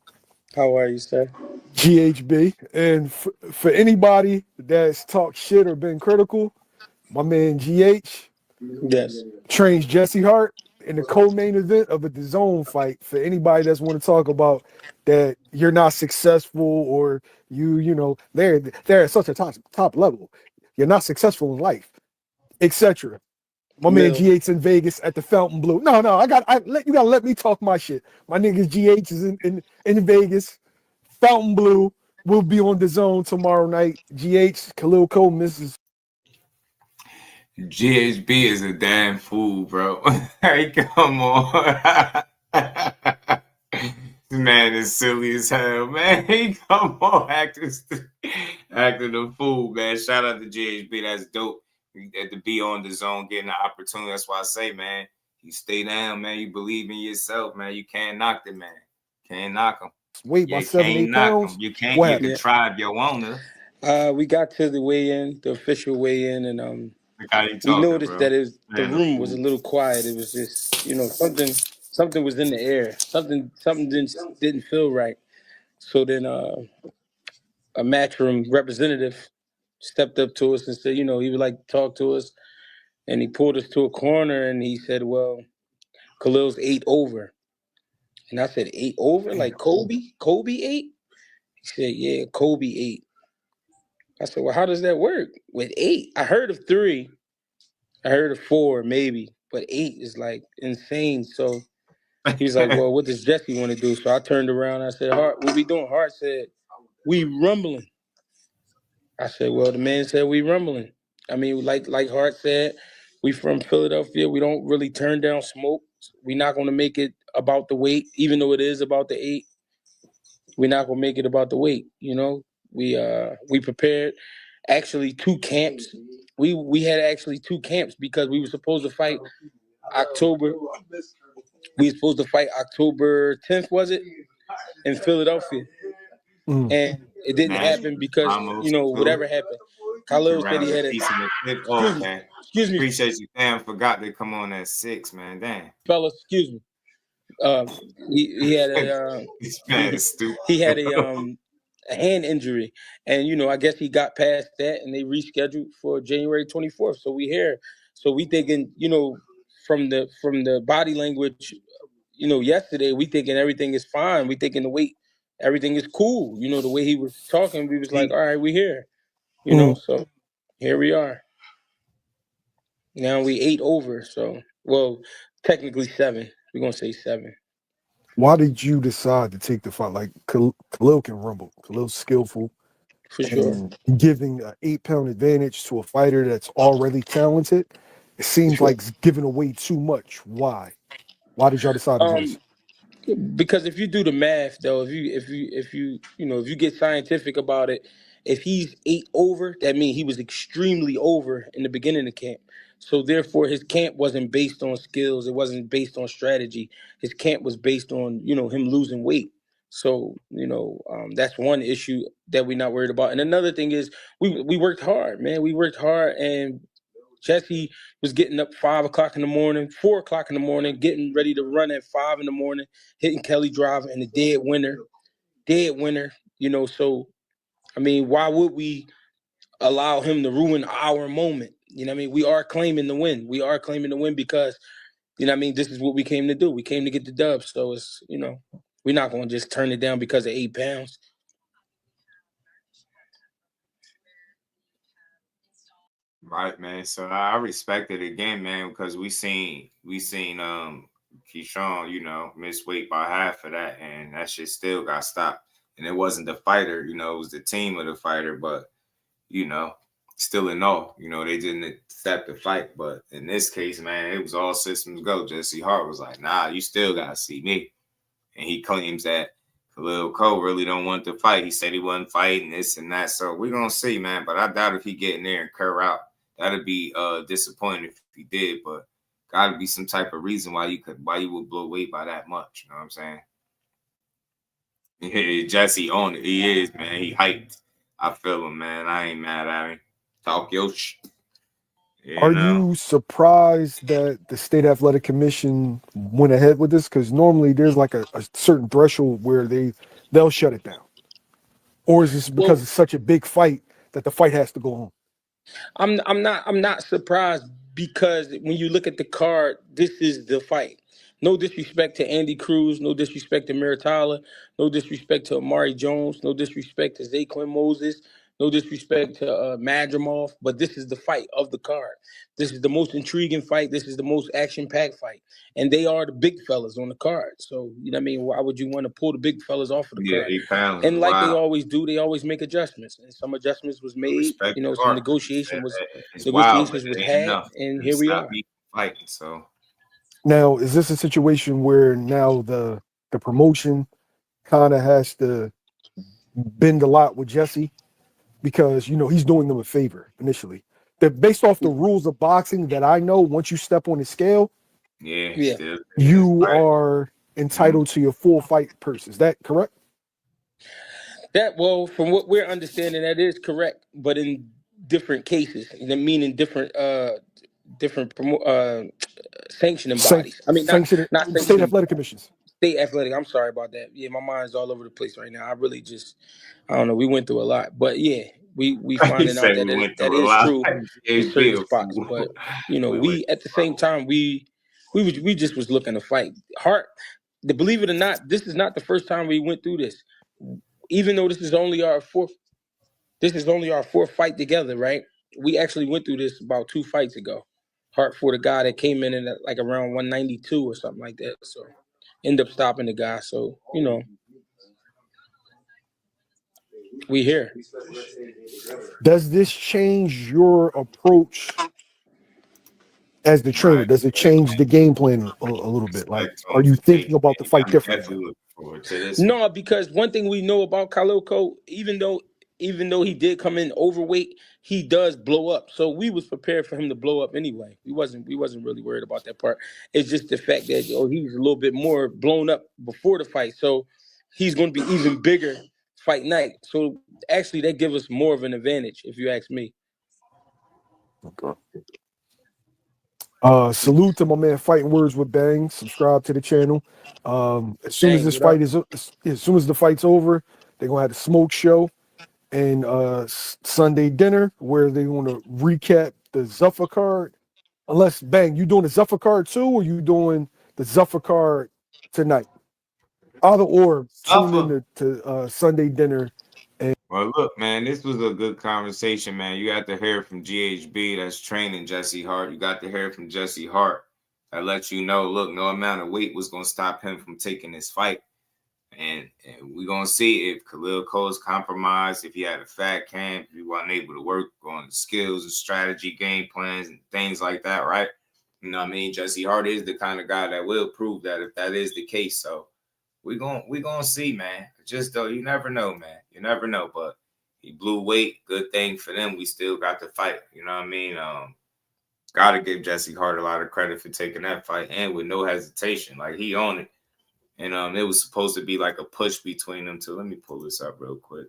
How are you, sir? GHB. And for anybody that's talked shit or been critical, my man GH Yes. trains Jesse Hart in the co-main event of a DAZN fight. For anybody that's want to talk about that you're not successful or you know, they're at such a top level. You're not successful in life, etc. My man GH's in Vegas at the Fountain Blue. No, you gotta let me talk my shit. My nigga GH is in Vegas. Fountain Blue will be on DAZN tomorrow night. GH, Khalil Cole misses. GHB is a damn fool, bro. Hey, come on. This man is silly as hell, man. He come on acting a fool, man. Shout out to GHB. That's dope. To be on DAZN, getting the opportunity. That's why I say, man, you stay down, man. You believe in yourself, man. You can't knock the man. Can't knock him. Weight by 7-8 pounds. You can't. You can try if you want to. We got to the weigh-in, the official weigh-in, and we talking, noticed bro? that the Man, room was a little quiet. It was just, something was in the air. Something didn't feel right. So then a Matchroom representative stepped up to us and said, he would like to talk to us, and he pulled us to a corner and he said, "Well, Khalil's 8 over," and I said, "8 over, like Kobe? Kobe 8?" He said, "Yeah, Kobe 8." I said, "Well, how does that work with 8? I heard of 3, I heard of 4 maybe, but 8 is like insane." So he was like, "Well, what does Jesse want to do?" So I turned around. I said, "Hart, what we doing?" Hart said, "We rumbling." I said, "Well, the man said we rumbling." I mean, like Hart said, we from Philadelphia. We don't really turn down smoke. We're not going to make it about the weight, even though it is about the 8. We're not going to make it about the weight, we prepared actually 2 camps. We had actually 2 camps because we were supposed to fight October. We were supposed to fight October 10th, was it, in Philadelphia, and it didn't happen because whatever happened. Khalil said he had a. Excuse me. Appreciate you. Damn, forgot to come on at 6, man. Damn. Fellas, excuse me. He had a this man is stupid. He had a hand injury, and I guess he got past that, and they rescheduled for January 24th. So we here. So we thinking, from the body language, yesterday we thinking everything is fine. We thinking the weight, everything is cool. The way he was talking, we was like, all right, we here. So here we are. Now we 8 over. So technically 7. We're gonna say 7. Why did you decide to take the fight? Like Khalil can rumble. Khalil's skillful. For sure. And giving an 8-pound advantage to a fighter that's already talented, it seems like it's giving away too much. Why? Why did y'all decide to do this? Because if you do the math, though, if you get scientific about it, if he's 8 over, that means he was extremely over in the beginning of camp. So therefore, his camp wasn't based on skills. It wasn't based on strategy. His camp was based on him losing weight. So that's one issue that we're not worried about. And another thing is we worked hard, man. We worked hard, and Jesse was getting up 5 o'clock in the morning, 4 o'clock in the morning, getting ready to run at 5 in the morning, hitting Kelly Driver in the dead winter. So, I mean, why would we allow him to ruin our moment? We are claiming the win. We are claiming the win because, this is what we came to do. We came to get the dub. So it's, we're not going to just turn it down because of 8 pounds. Right, man. So I respect it again, man, because we seen Keyshawn, miss weight by half of that, and that shit still got stopped. And it wasn't the fighter, it was the team of the fighter, but still in all, they didn't accept the fight. But in this case, man, it was all systems go. Jesse Hart was like, nah, you still gotta see me. And he claims that Khalil Cole really don't want to fight. He said he wasn't fighting this and that. So we're gonna see, man. But I doubt if he get in there and curl out. That'd be disappointing if he did, but gotta be some type of reason why you would blow weight by that much. You know what I'm saying? Yeah, Jesse on it. He is, man. He hyped. I feel him, man. I ain't mad at him. Talk your shit. Are you surprised that the State Athletic Commission went ahead with this? Because normally there's like a certain threshold where they'll shut it down. Or is this because it's such a big fight that the fight has to go on? I'm not surprised because when you look at the card, this is the fight. No disrespect to Andy Cruz, no disrespect to Muratalla, no disrespect to Amari Jones, no disrespect to Zaquin Moses, no disrespect to Madrimov, but this is the fight of the card. This is the most intriguing fight. This is the most action-packed fight. And they are the big fellas on the card. So, why would you want to pull the big fellas off of the card? 8 pounds. And like they always do, they always make adjustments. And some adjustments was made. Some negotiation was had, and here we are. Fighting, so. Now, is this a situation where now the promotion kind of has to bend a lot with Jesse? Because, he's doing them a favor initially. That based off the rules of boxing that I know, once you step on the scale, you are entitled to your full fight purse. Is that correct? From what we're understanding, that is correct, but in different cases, meaning different sanctioning bodies. I mean, not State Athletic Commissions. State Athletic. I'm sorry about that. Yeah, my mind's all over the place right now. I really I don't know. We went through a lot, but yeah, we finding out that is true in certain spots. But we at the same time we just was looking to fight. Hart, believe it or not, this is not the first time we went through this. Even though this is only our fourth fight together, right? We actually went through this about 2 fights ago. Hart fought a guy that came in at like around 192 or something like that. So end up stopping the guy. So, we here. Does this change your approach as the trainer? Does it change the game plan a little bit? Like, are you thinking about the fight differently? No, because one thing we know about Khalil Cole, even though even though he did come in overweight, he does blow up. So we was prepared for him to blow up anyway. We wasn't really worried about that part. It's just the fact that he's a little bit more blown up before the fight. So he's going to be even bigger fight night. So actually that gives us more of an advantage, if you ask me. Salute to my man Fighting Words with Bang. Subscribe to the channel. As soon as this fight is, as soon as the fight's over, they're gonna have the smoke show and Sunday dinner where they want to recap the Zuffa card. Unless Bang, you doing the Zuffa card too, or you doing the Zuffa card tonight? Either or, tune in to Sunday dinner. Well, look, man, this was a good conversation, man. You got to hear from GHB that's training Jesse Hart. You got to hear from Jesse Hart that lets you know, look, no amount of weight was going to stop him from taking this fight. And we're going to see if Khalil Cole's compromised, if he had a fat camp, if he wasn't able to work on skills and strategy, game plans, and things like that, right? You know what I mean? Jesse Hart is the kind of guy that will prove that if that is the case. So we're gonna see, man. Just though, you never know, man. You never know. But he blew weight. Good thing for them. We still got to fight. You know what I mean? Gotta give Jesse Hart a lot of credit for taking that fight and with no hesitation. Like, he on it. And it was supposed to be like a push between them two. Let me pull this up real quick.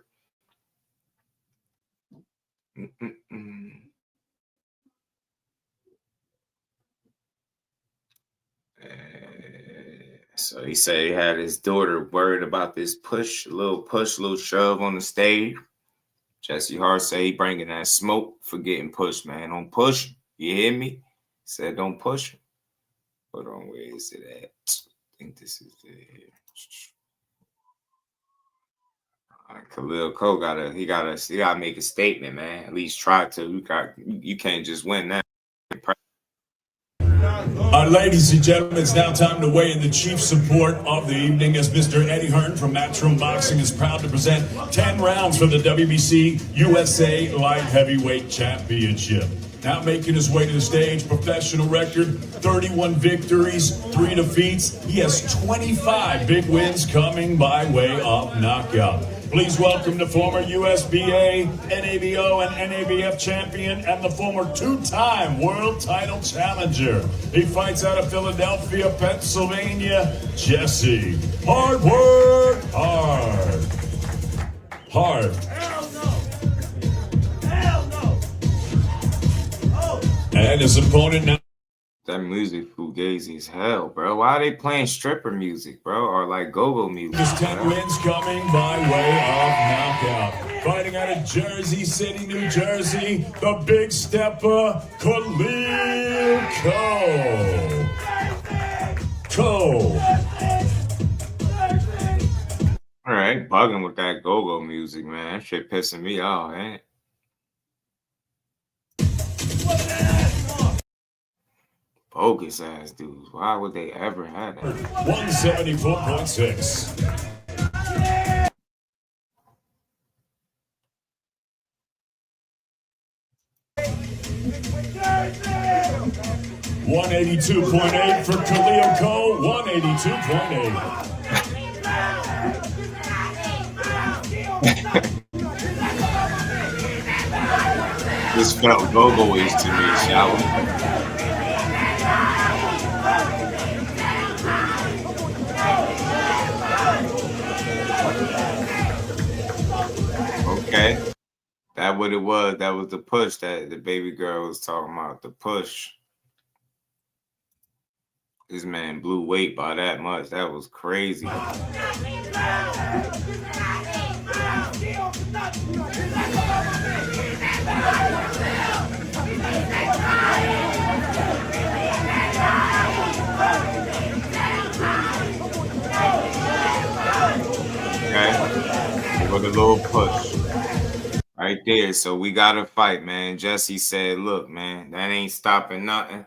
So he said he had his daughter worried about this push, little shove on the stage. Jesse Hart said he bringing that smoke for getting pushed, man. Don't push. You hear me? Said don't push. Hold on, where is it at? I think this is it. Khalil Cole gotta make a statement, man. At least try to. You can't just win that. Ladies and gentlemen, it's now time to weigh in the chief support of the evening as Mr. Eddie Hearn from Matchroom Boxing is proud to present 10 rounds for the WBC USA Light Heavyweight Championship. Now making his way to the stage, professional record, 31 victories, 3 defeats. He has 25 big wins coming by way of knockout. Please welcome the former USBA, NABO, and NABF champion and the former 2-time world title challenger. He fights out of Philadelphia, Pennsylvania, Jesse. Hard work, hard. Hard. Hell no. Hell no. Oh. And his opponent now. That music fugazi as hell, bro. Why are they playing stripper music, bro? Or like go-go music? There's 10 wins coming by way of knockout. Fighting out of Jersey City, New Jersey, the big stepper, Khalil Cole. All right, bugging with that go-go music, man. That shit pissing me off, man. Bogus ass dudes. Why would they ever have that? 174.6. $182.8 for Khalil Cole. 182.8. This felt go-go-ish to me, shall we? Okay, that what it was. That was the push that the baby girl was talking about. The push. This man blew weight by that much. That was crazy. Okay, with a little push right there. So we gotta fight, man. Jesse said, "Look, man, that ain't stopping nothing."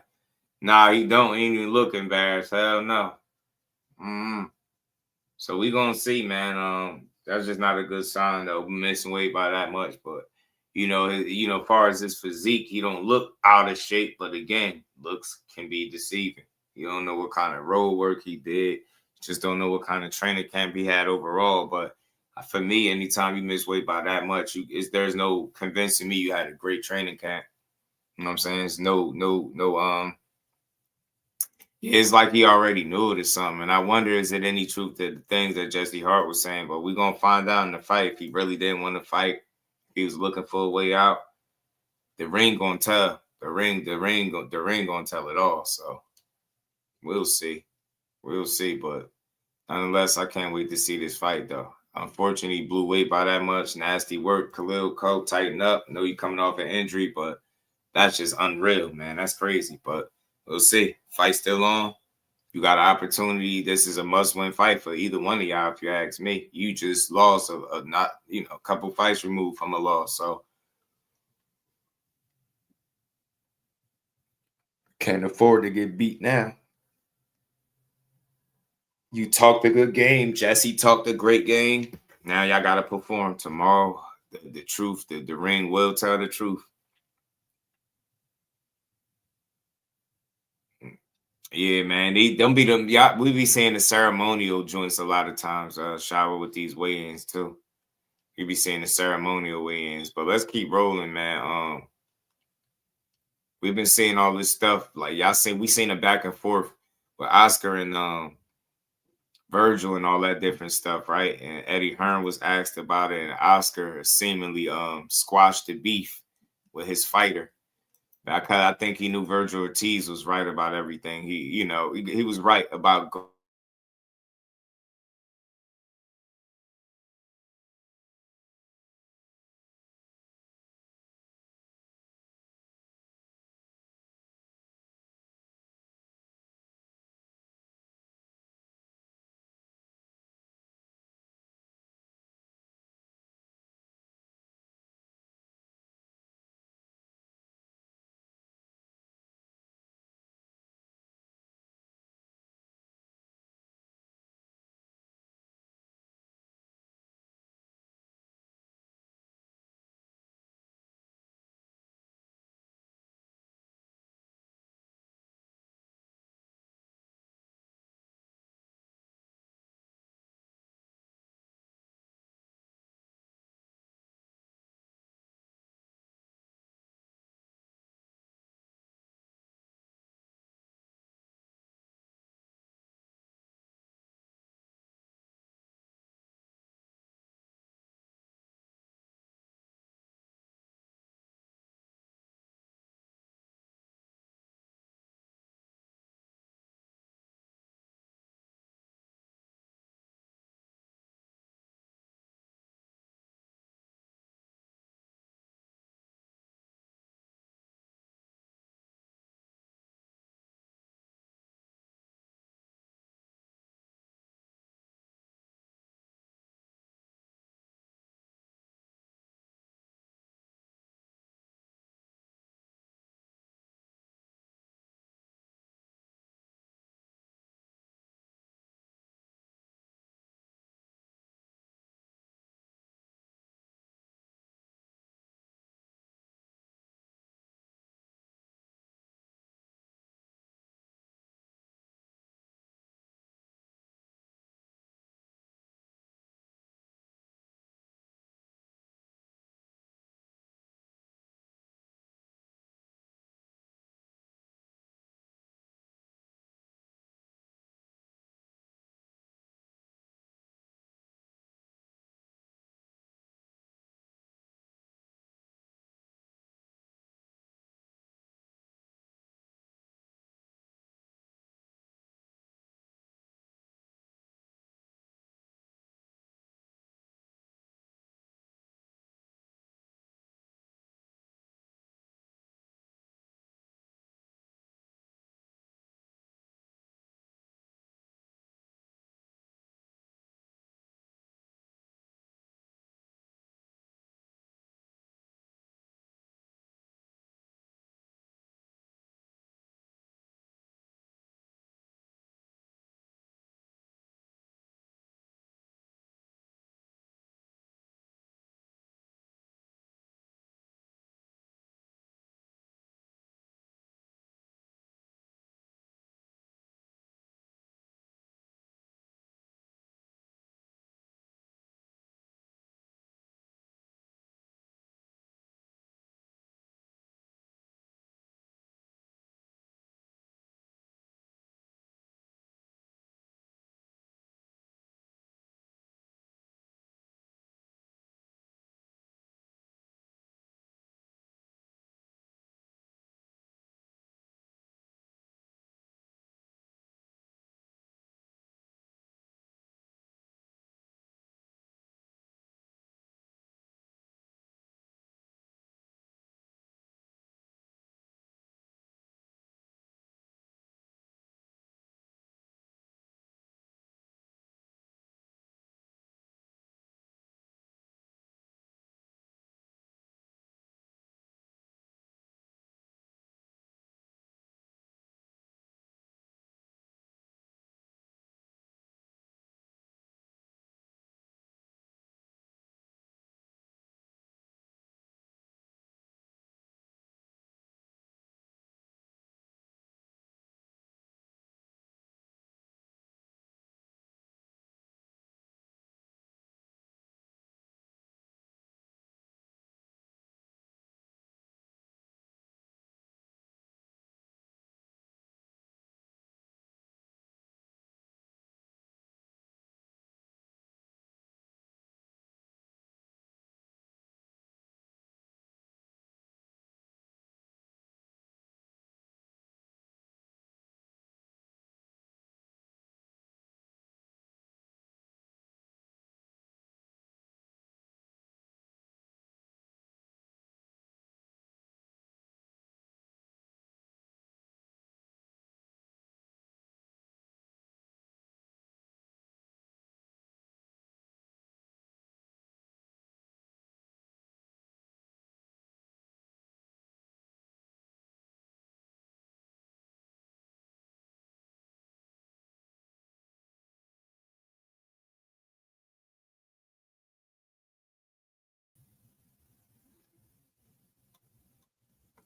Nah, he don't even look embarrassed. Hell no. So we gonna see, man. That's just not a good sign though, missing weight by that much. But you know, as far as his physique, he don't look out of shape. But again, looks can be deceiving. You don't know what kind of road work he did. Just don't know what kind of training camp he had overall. But For me, anytime you miss weight by that much, there's no convincing me you had a great training camp. You know what I'm saying? It's it's like he already knew it or something. And I wonder, is it any truth to the things that Jesse Hart was saying? But we're gonna find out in the fight if he really didn't want to fight. If he was looking for a way out. The ring gonna tell. The ring gonna tell it all. So we'll see. We'll see. But nonetheless, I can't wait to see this fight though. Unfortunately, he blew weight by that much. Nasty work. Khalil Coke, tighten up. I know you coming off an injury, but that's just unreal, man. That's crazy. But we'll see. Fight still on. You got an opportunity. This is a must-win fight for either one of y'all, if you ask me. You just lost a couple fights removed from a loss. So can't afford to get beat now. You talked a good game. Jesse talked a great game. Now y'all got to perform tomorrow. The truth, the ring will tell the truth. Yeah, man. Don't be them. Y'all, we be saying the ceremonial joints a lot of times, shower with these weigh-ins too. We be saying the ceremonial weigh-ins, but let's keep rolling, man. We've been seeing all this stuff. Like y'all seen, we seen a back and forth with Oscar and Vergil and all that different stuff, right? And Eddie Hearn was asked about it, and Oscar seemingly squashed the beef with his fighter. I think he knew Vergil Ortiz was right about everything. He was right about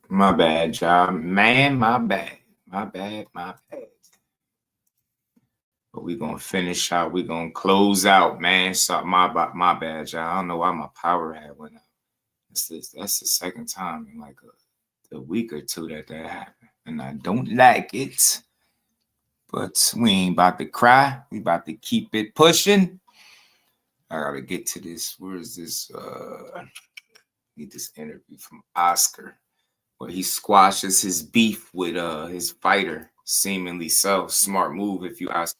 My bad, John. Man, my bad. My bad. But we gonna finish out. We gonna close out, man. So my bad, y'all. I don't know why my power had went out. That's the second time in like a week or two that happened, and I don't like it. But we ain't about to cry. We about to keep it pushing. I gotta get to this. Where is this? Need this interview from Oscar, where he squashes his beef with his fighter. Seemingly so. Smart move, if you ask.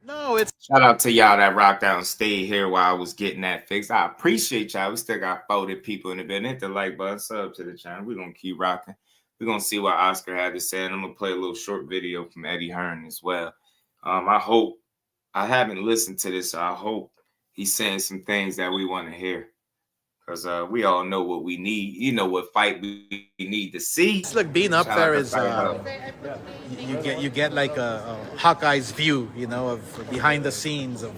No, it's Shout out to y'all that rocked out and stayed here while I was getting that fixed. I appreciate y'all. We still got 40 people in the building. Hit the like button, sub to the channel. We're gonna keep rocking. We're gonna see what Oscar had to say, and I'm gonna play a little short video from Eddie Hearn as well. I hope I haven't listened to this, so I hope he's saying some things that we want to hear. Because we all know what we need. You know what fight we need to see. Look, being up there is you get like a Hawkeye's view, you know, of behind the scenes of,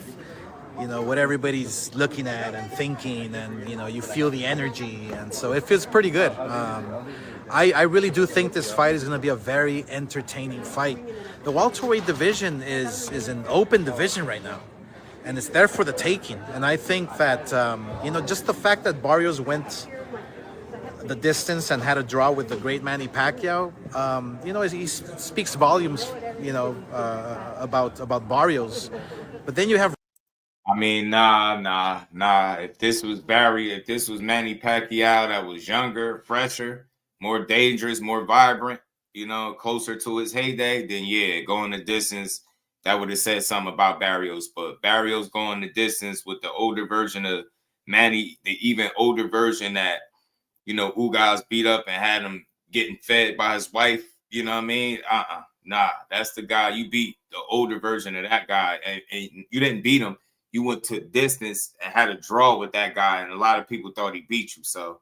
you know, what everybody's looking at and thinking, and you know, you feel the energy, and so it feels pretty good. I really do think this fight is going to be a very entertaining fight. The welterweight division is an open division right now, and it's there for the taking. And I think that, you know, just the fact that Barrios went the distance and had a draw with the great Manny Pacquiao, you know, he speaks volumes, you know, about Barrios. But then you have... I mean, nah. If this was Manny Pacquiao that was younger, fresher, more dangerous, more vibrant, you know, closer to his heyday, then yeah, going the distance, that would have said something about Barrios. But Barrios going the distance with the older version of Manny, the even older version that, you know, Ugas beat up and had him getting fed by his wife, you know what I mean? Nah, that's the guy. You beat the older version of that guy, and you didn't beat him. You went to distance and had a draw with that guy, and a lot of people thought he beat you. So,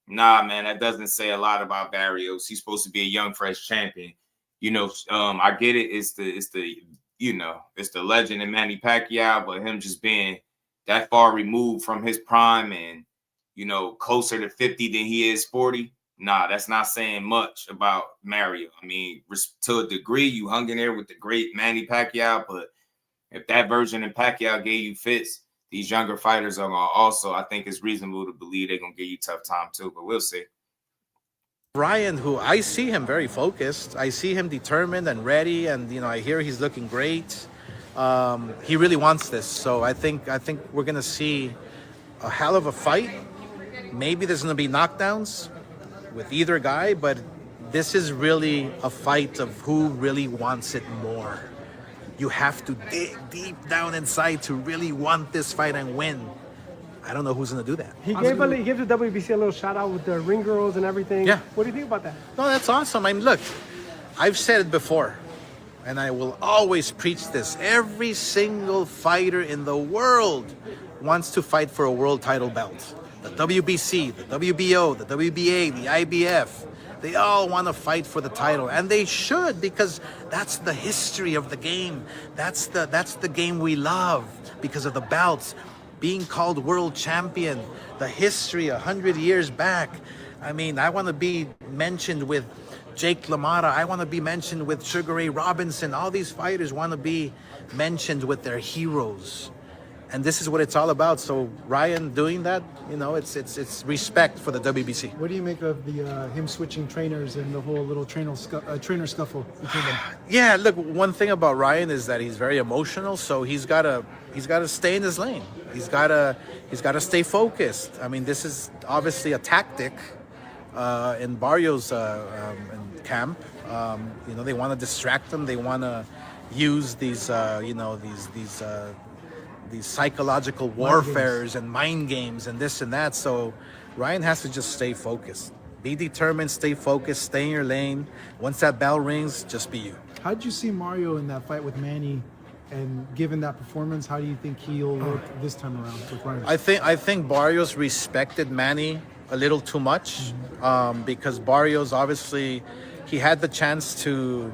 nah, man, that doesn't say a lot about Barrios. He's supposed to be a young, fresh champion. You know, I get it. It's the legend in Manny Pacquiao, but him just being that far removed from his prime and, you know, closer to 50 than he is 40. Nah, that's not saying much about Mario. I mean, to a degree, you hung in there with the great Manny Pacquiao, but if that version of Pacquiao gave you fits, these younger fighters are going to also, I think it's reasonable to believe they're going to give you tough time too, but we'll see. Ryan, who I see him very focused. I see him determined and ready, and, you know, I hear he's looking great. He really wants this, so I think we're going to see a hell of a fight. Maybe there's going to be knockdowns with either guy, but this is really a fight of who really wants it more. You have to dig deep down inside to really want this fight and win. I don't know who's going to do that. He gave the WBC a little shout out with the ring girls and everything. Yeah. What do you think about that? No, that's awesome. I mean, look, I've said it before, and I will always preach this. Every single fighter in the world wants to fight for a world title belt. The WBC, the WBO, the WBA, the IBF, they all want to fight for the title, and they should, because that's the history of the game. That's the game we love because of the belts, being called world champion, the history 100 years back. I mean, I want to be mentioned with Jake LaMotta. I want to be mentioned with Sugar Ray Robinson. All these fighters want to be mentioned with their heroes. And this is what it's all about. So Ryan doing that, you know, it's respect for the WBC. What do you make of the him switching trainers and the whole little trainer scuffle between them? Yeah, look, one thing about Ryan is that he's very emotional, so he's got to stay in his lane. He's got to stay focused. I mean, this is obviously a tactic in Barrios' camp. You know, they want to distract him. They want to use these, you know, these psychological warfares and mind games and this and that. So Ryan has to just stay focused. Be determined, stay focused, stay in your lane. Once that bell rings, just be you. How did you see Mario in that fight with Manny? And given that performance, how do you think he'll look this time around with Ryan? I think Barrios respected Manny a little too much, because Barrios, obviously, he had the chance to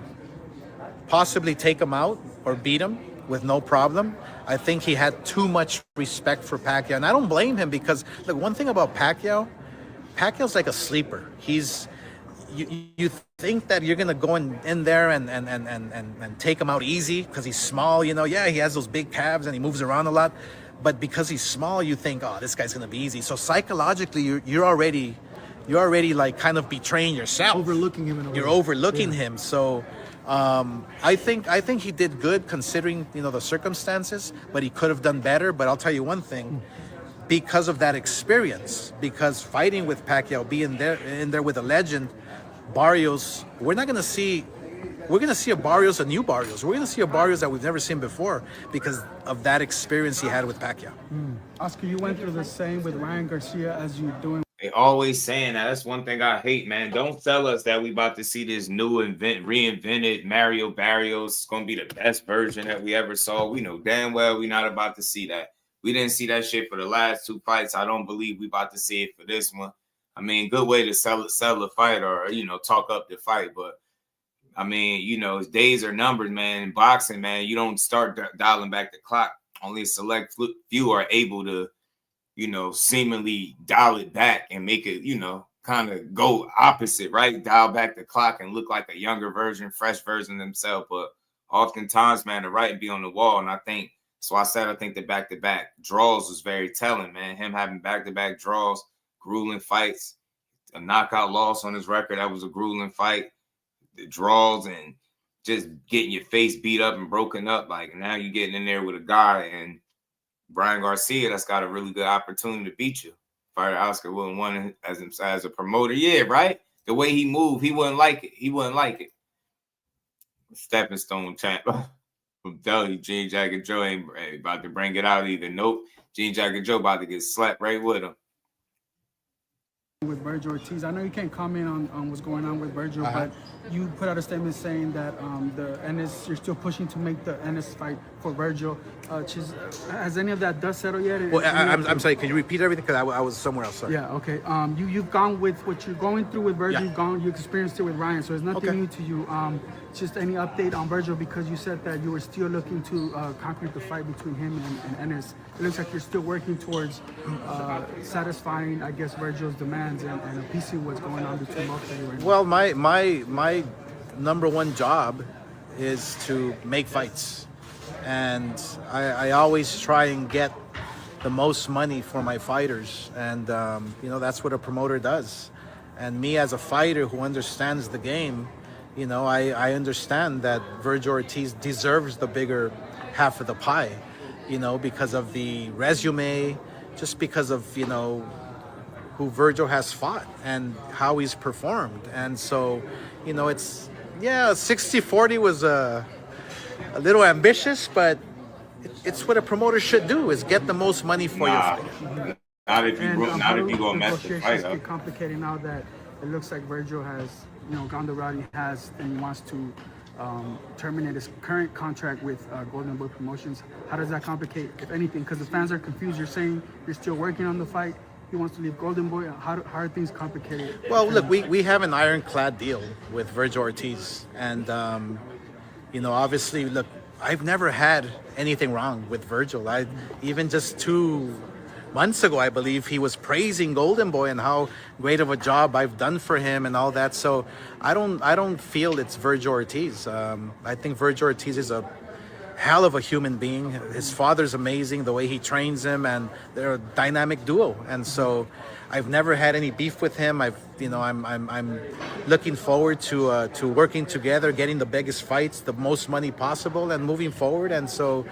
possibly take him out or beat him. with no problem. I think he had too much respect for Pacquiao, and I don't blame him because look, one thing about Pacquiao's like a sleeper. You think that you're gonna go in there and take him out easy because he's small, you know. Yeah, he has those big calves and he moves around a lot, but because he's small, you think, oh, this guy's gonna be easy. So psychologically, you're already like kind of betraying yourself, overlooking him. You're overlooking him. So I think he did good considering, you know, the circumstances, but he could have done better. But I'll tell you one thing. Because of that experience, because fighting with Pacquiao, being in there with a legend, Barrios, we're going to see a Barrios, a new Barrios. We're going to see a Barrios that we've never seen before because of that experience he had with Pacquiao. Oscar, you went through the same with Ryan Garcia as you're doing. They always saying that. That's one thing I hate, man. Don't tell us that we about to see this new reinvented Mario Barrios. It's going to be the best version that we ever saw. We know damn well we're not about to see that. We didn't see that shit for the last 2 fights. I don't believe we about to see it for this one. I mean, good way to sell the fight or, you know, talk up the fight. But, I mean, you know, days are numbered, man. In boxing, man, you don't start dialing back the clock. Only a select few are able to, you know, seemingly dial it back and make it, you know, kind of go opposite, right? Dial back the clock and look like a younger version, fresh version themselves. But oftentimes, man, the writing be on the wall. And I think, so I said, I think the back-to-back draws was very telling, man. Him having back-to-back draws, grueling fights, a knockout loss on his record, that was a grueling fight. The draws and just getting your face beat up and broken up. Like, now you're getting in there with a guy and Brian Garcia that's got a really good opportunity to beat you. Fighter Oscar wouldn't want him as a promoter. Yeah, right? The way he moved, he wouldn't like it. He wouldn't like it. Stepping stone champ. I'm telling you, Jean Jacket Joe ain't about to bring it out either. Nope. Jean Jacket Joe about to get slapped right with him. With Vergil Ortiz, I know you can't comment on what's going on with Vergil, but you put out a statement saying that the Ennis, you're still pushing to make the Ennis fight for Vergil. Has any of that dust settled yet? Well, I'm sorry. Can you repeat everything? Because I was somewhere else. Sorry. Yeah. Okay. You've gone with what you're going through with Vergil. Yeah. You experienced it with Ryan, so it's nothing new to you. Just any update on Vergil, because you said that you were still looking to conquer the fight between him and Ennis. It looks like you're still working towards satisfying, I guess, Vergil's demands and appeasing what's going on between both of you right now. Well, my number one job is to make fights, and I always try and get the most money for my fighters, and you know, that's what a promoter does. And me as a fighter who understands the game, you know, I understand that Vergil Ortiz deserves the bigger half of the pie, you know, because of the resume, just because of, you know, who Vergil has fought and how he's performed. And so, you know, it's, yeah, 60-40 was a little ambitious, but it's what a promoter should do, is get the most money for your fighter. Not if you go mess the fight up. It's complicated now that it looks like Vergil has, you know, gone the route he has and he wants to terminate his current contract with Golden Boy Promotions. How does that complicate, if anything? Because the fans are confused. You're saying you're still working on the fight. He wants to leave Golden Boy. How are things complicated? Well, look, we have an ironclad deal with Vergil Ortiz. And, you know, obviously, look, I've never had anything wrong with Vergil. Even just 2 months ago, I believe, he was praising Golden Boy and how great of a job I've done for him and all that. So I don't feel it's Vergil Ortiz. I think Vergil Ortiz is a hell of a human being. His father's amazing, the way he trains him, and they're a dynamic duo. And so I've never had any beef with him. I'm looking forward to working together, getting the biggest fights, the most money possible, and moving forward. And so,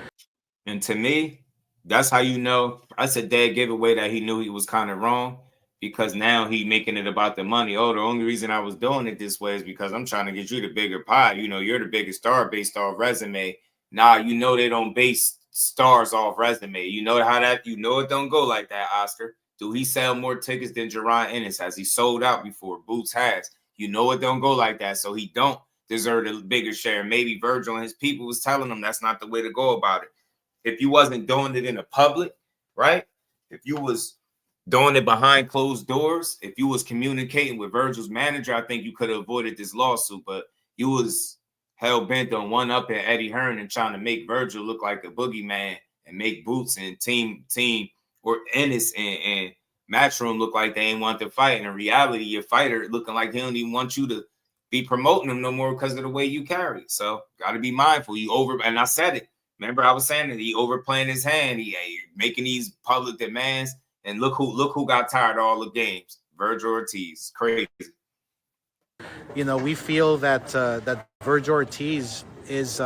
and to me, that's how you know. I said Dad gave away that he knew he was kind of wrong, because now he making it about the money. Oh, the only reason I was doing it this way is because I'm trying to get you the bigger pie. You know, you're the biggest star based off resume. Nah, you know they don't base stars off resume. You know how that, you know it don't go like that, Oscar. Do he sell more tickets than Jerron Ennis? Has he sold out before? Boots has. You know it don't go like that, so he don't deserve a bigger share. Maybe Vergil and his people was telling him that's not the way to go about it. If you wasn't doing it in the public, right? If you was doing it behind closed doors, if you was communicating with Vergil's manager, I think you could have avoided this lawsuit. But you was hell-bent on one-upping Eddie Hearn and trying to make Vergil look like a boogeyman and make Boots and team or Ennis and Matchroom look like they ain't want to fight. And in reality, your fighter looking like he don't even want you to be promoting him no more because of the way you carry it. So got to be mindful. And I said it. Remember, I was saying that he overplaying his hand. He making these public demands. And look who got tired of all the games. Vergil Ortiz. Crazy. You know, we feel that that Vergil Ortiz is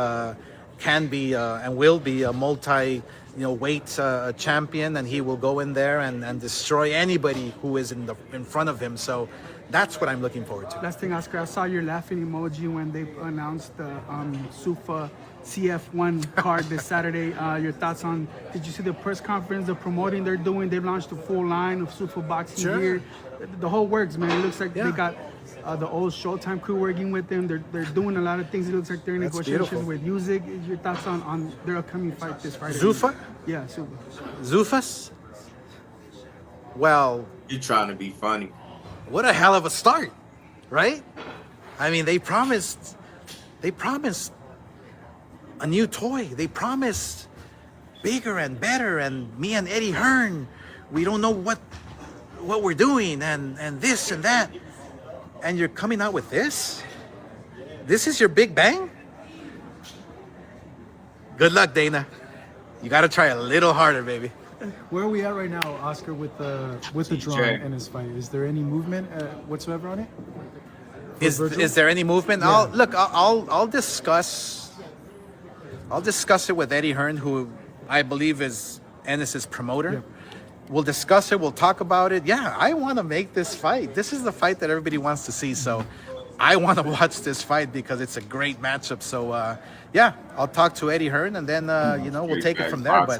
can be and will be a weight champion, and he will go in there and destroy anybody who is in front of him. So that's what I'm looking forward to. Last thing, Oscar, I saw your laughing emoji when they announced the SUFA CF1 card this Saturday. Your thoughts on, did you see the press conference, the promoting they're doing? They've launched a full line of SUFA boxing gear. The whole works, man. It looks like they got the old Showtime crew working with them. They're doing a lot of things. It looks like they're in negotiations with music. Your thoughts on their upcoming fight this Friday? Zuffa? Yeah, SUFA. Zufas? Well, you're trying to be funny. What a hell of a start, right? I mean, they promised a new toy. They promised bigger and better, and me and Eddie Hearn, we don't know what we're doing, and this and that. And you're coming out with this? This is your big bang? Good luck, Dana. You got to try a little harder, baby. Where are we at right now, Oscar, with the draw in his fight? Is there any movement whatsoever on it? Is there any movement? Yeah. I'll discuss it with Eddie Hearn, who I believe is Ennis's promoter. Yeah. We'll discuss it. We'll talk about it. Yeah, I want to make this fight. This is the fight that everybody wants to see. So I want to watch this fight because it's a great matchup. So yeah, I'll talk to Eddie Hearn, and then we'll take it from there. But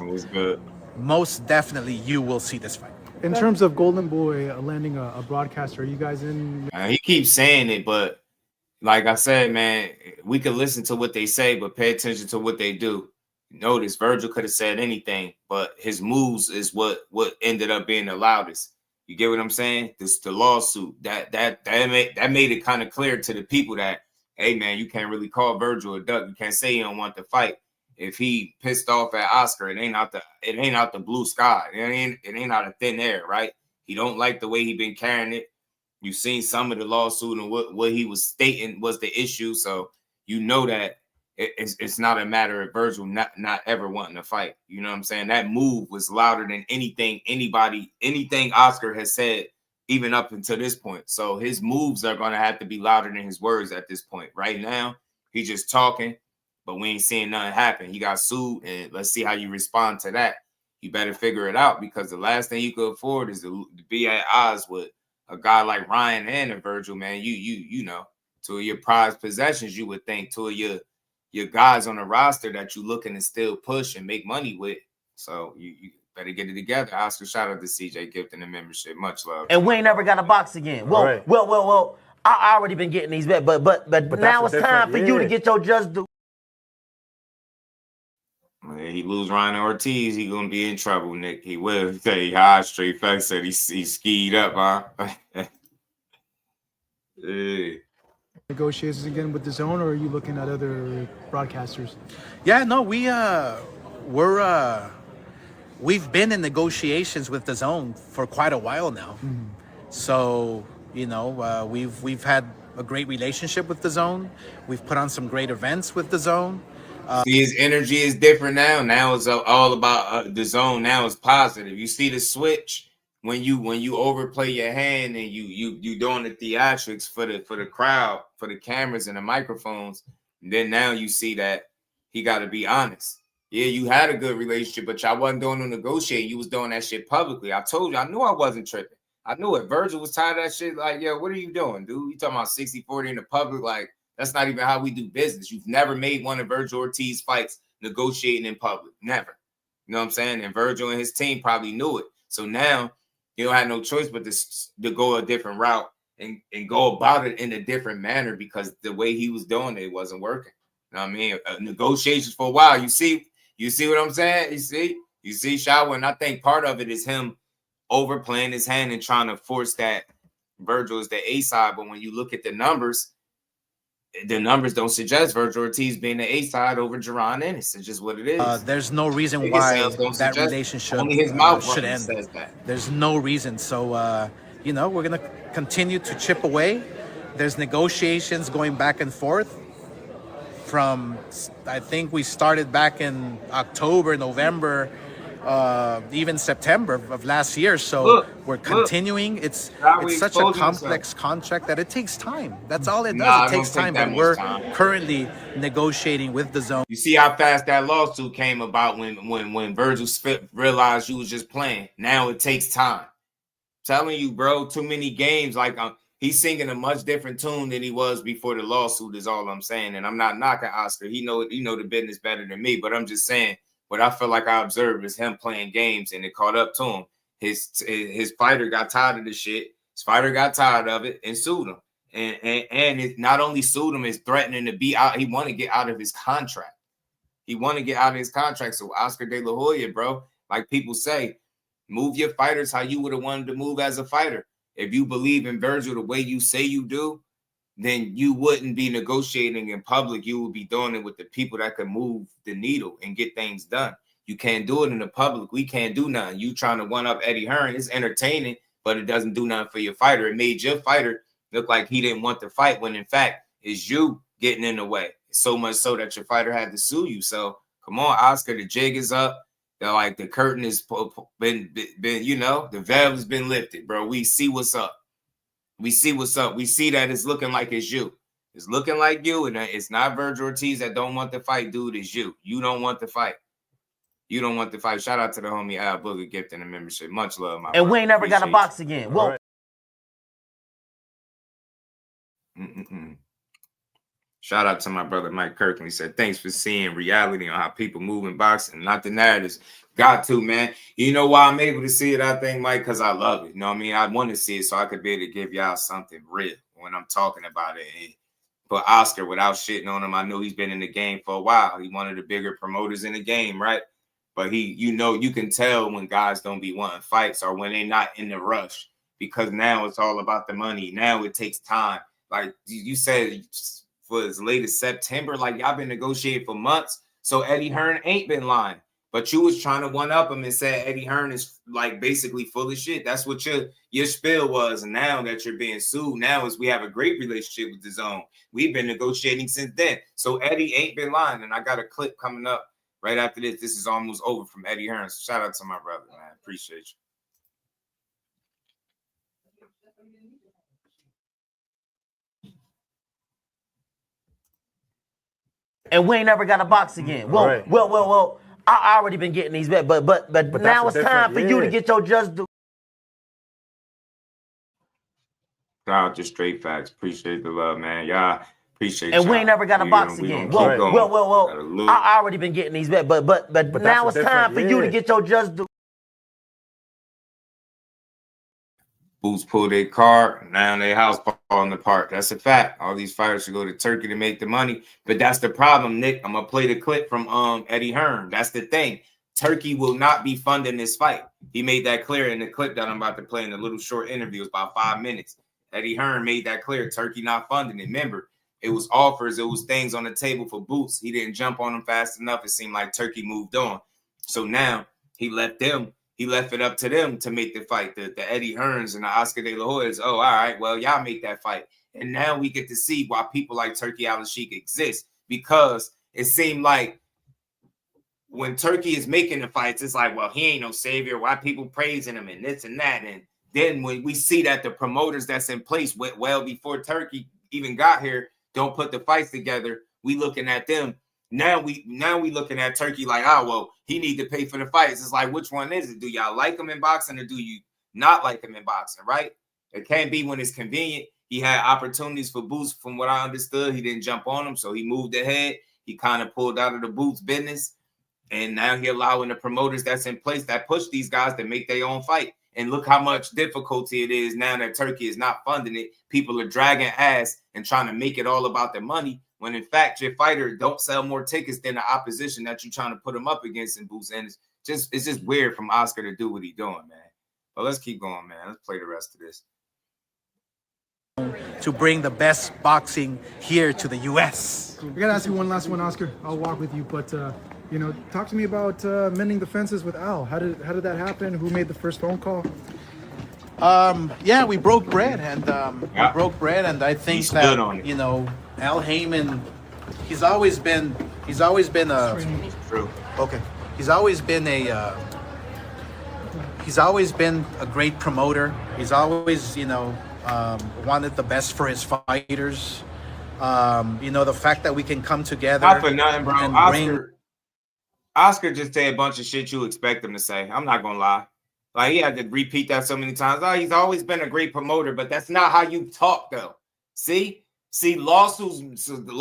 most definitely, you will see this fight. In terms of Golden Boy landing a broadcaster, are you guys in? He keeps saying it, but like I said, man, we could listen to what they say, but pay attention to what they do. Notice Vergil could have said anything, but his moves is what ended up being the loudest. You get what I'm saying? This the lawsuit that made it kind of clear to the people that, hey man, you can't really call Vergil a duck. You can't say you don't want to fight. If he pissed off at Oscar, it ain't out the blue sky. It ain't out of thin air, right? He don't like the way he been carrying it. You've seen some of the lawsuit and what he was stating was the issue, so you know that it's not a matter of Vergil not ever wanting to fight. You know what I'm saying? That move was louder than anything Oscar has said, even up until this point. So his moves are going to have to be louder than his words at this point. Right now, he's just talking, but we ain't seeing nothing happen. He got sued, and let's see how you respond to that. You better figure it out, because the last thing you could afford is to be at odds with a guy like Ryan and a Vergil, man. You know, two of your prized possessions, you would think, two of your guys on the roster that you looking to still push and make money with. So you better get it together. Oscar, shout out to CJ Gifton and membership. Much love. And we ain't never got a box again. Well, right. well. I already been getting these bets, but now it's time for you to get your just due. He lose Ryan Ortiz, he gonna be in trouble, Nick. He will. Tell you how straight facts said he skied up, huh? Yeah. Negotiations again with the Zone, or are you looking at other broadcasters? Yeah, no, we've been in negotiations with the Zone for quite a while now. Mm-hmm. So we've had a great relationship with the Zone. We've put on some great events with the Zone. See, his energy is different now. Now it's all about the Zone. Now it's positive. You see the switch when you overplay your hand and you doing the theatrics for the crowd, for the cameras and the microphones. And then now you see that he got to be honest. Yeah, you had a good relationship, but y'all wasn't doing no negotiating. You was doing that shit publicly. I told you, I knew I wasn't tripping. I knew it. Vergil was tired of that shit. Like, yo, what are you doing, dude? You talking about 60-40 in the public? Like, that's not even how we do business. You've never made one of Vergil Ortiz fights negotiating in public. Never. You know what I'm saying? And Vergil and his team probably knew it. So now you don't have no choice but to go a different route and go about it in a different manner, because the way he was doing it wasn't working. You know what I mean? Negotiations for a while. You see what I'm saying? You see, Shawa, and I think part of it is him overplaying his hand and trying to force that Vergil is the A side. But when you look at the numbers, the numbers don't suggest Vergil Ortiz being the A side over Jerron Ennis. It's just what it is. There's no reason Ticket why sales don't that suggest. relationship Only his mouth should running end. says that. There's no reason. So, you know, we're going to continue to chip away. There's negotiations going back and forth from, I think we started back in October, November, even September of last year. So we're continuing. It's such a complex contract that it takes time. That's all it does. It takes time. But we're currently negotiating with the zone. You see how fast that lawsuit came about when Vergil realized you was just playing. Now it takes time. Telling you, bro, too many games. Like he's singing a much different tune than he was before the lawsuit. Is all I'm saying. And I'm not knocking Oscar. He know the business better than me. But I'm just saying. What I feel like I observed is him playing games, and it caught up to him. His fighter got tired of the shit. His fighter got tired of it and sued him. And it not only sued him, it's threatening to be out. He want to get out of his contract. He want to get out of his contract. So Oscar Delahoya, bro, like people say, move your fighters how you would have wanted to move as a fighter. If you believe in Vergil the way you say you do, then you wouldn't be negotiating in public. You would be doing it with the people that can move the needle and get things done. You can't do it in the public. We can't do nothing. You trying to one up Eddie Hearn. It's entertaining, but it doesn't do nothing for your fighter. It made your fighter look like he didn't want to fight when in fact it's you getting in the way. So much so that your fighter had to sue you. So come on, Oscar, the jig is up. The curtain has been, you know, the veil has been lifted, bro. We see what's up. We see what's up. We see that it's looking like it's you. It's looking like you, and it's not Vergil Ortiz that don't want to fight, dude. It's you. You don't want to fight. You don't want to fight. Shout out to the homie Al Booger gifting the membership. Much love, my And brother. we ain't never got a Appreciate box you. again. Whoa. Shout out to my brother Mike Kirkland. He said, thanks for seeing reality on how people move in boxing, not the narratives. Got to, man. You know why I'm able to see it, I think, Mike? Because I love it. You know what I mean? I want to see it so I could be able to give y'all something real when I'm talking about it. And but Oscar, without shitting on him, I know he's been in the game for a while. He's one of the bigger promoters in the game, right? But you know, you can tell when guys don't be wanting fights or when they're not in the rush because now it's all about the money. Now it takes time. Like you said, for as late as September, like y'all been negotiating for months. So Eddie Hearn ain't been lying. But you was trying to one up him and say Eddie Hearn is like basically full of shit. That's what your spiel was. And now that you're being sued, now is we have a great relationship with the zone. We've been negotiating since then. So Eddie ain't been lying. And I got a clip coming up right after this. This is almost over from Eddie Hearn. So shout out to my brother, man. Appreciate you. And we ain't never got a box again. Well. I already been getting these bets, but now it's time for you to get your just due. Shout out to Straight Facts. Appreciate the love, man. Y'all appreciate. And we ain't never got a box again. Well. I already been getting these bets, but now it's time for you to get your just due. Boots pull their car, now they house falling apart. That's a fact. All these fighters should go to Turkey to make the money. But that's the problem, Nick. I'm going to play the clip from Eddie Hearn. That's the thing. Turkey will not be funding this fight. He made that clear in the clip that I'm about to play in a little short interview. It's about 5 minutes. Eddie Hearn made that clear. Turkey not funding it. Remember, it was offers. It was things on the table for Boots. He didn't jump on them fast enough. It seemed like Turkey moved on. So now he left it up to them to make the fight. The Eddie Hearns and the Oscar De La Hoyas. Oh, all right. Well, y'all make that fight. And now we get to see why people like Turkey Al-Sheikh exist. Because it seemed like when Turkey is making the fights, it's like, well, he ain't no savior. Why people praising him and this and that? And then when we see that the promoters that's in place went well before Turkey even got here, don't put the fights together, we looking at them. Now we looking at Turkey like, oh, well, he need to pay for the fights. It's like, which one is it? Do y'all like him in boxing or do you not like him in boxing, right? It can't be when it's convenient. He had opportunities for Boots from what I understood. He didn't jump on him, so he moved ahead. He kind of pulled out of the Boots business. And now he allowing the promoters that's in place that push these guys to make their own fight. And look how much difficulty it is now that Turkey is not funding it. People are dragging ass and trying to make it all about the money, when in fact your fighter don't sell more tickets than the opposition that you're trying to put him up against in Boots. And it's just weird from Oscar to do what he's doing, man. But let's keep going, man. Let's play the rest of this. to bring the best boxing here to the U.S. I gotta ask you one last one, Oscar. I'll walk with you, but you know, talk to me about mending the fences with Al. How did that happen? Who made the first phone call? Yeah, we broke bread, and I think that you know, Al Heyman, he's always been a True. Okay. He's always been a great promoter. He's always, you know, wanted the best for his fighters. You know, the fact that we can come together. Not for nothing, bro. And Oscar just say a bunch of shit you expect him to say. I'm not gonna lie. Like, he had to repeat that so many times. Oh, he's always been a great promoter, but that's not how you talk, though. See, lawsuits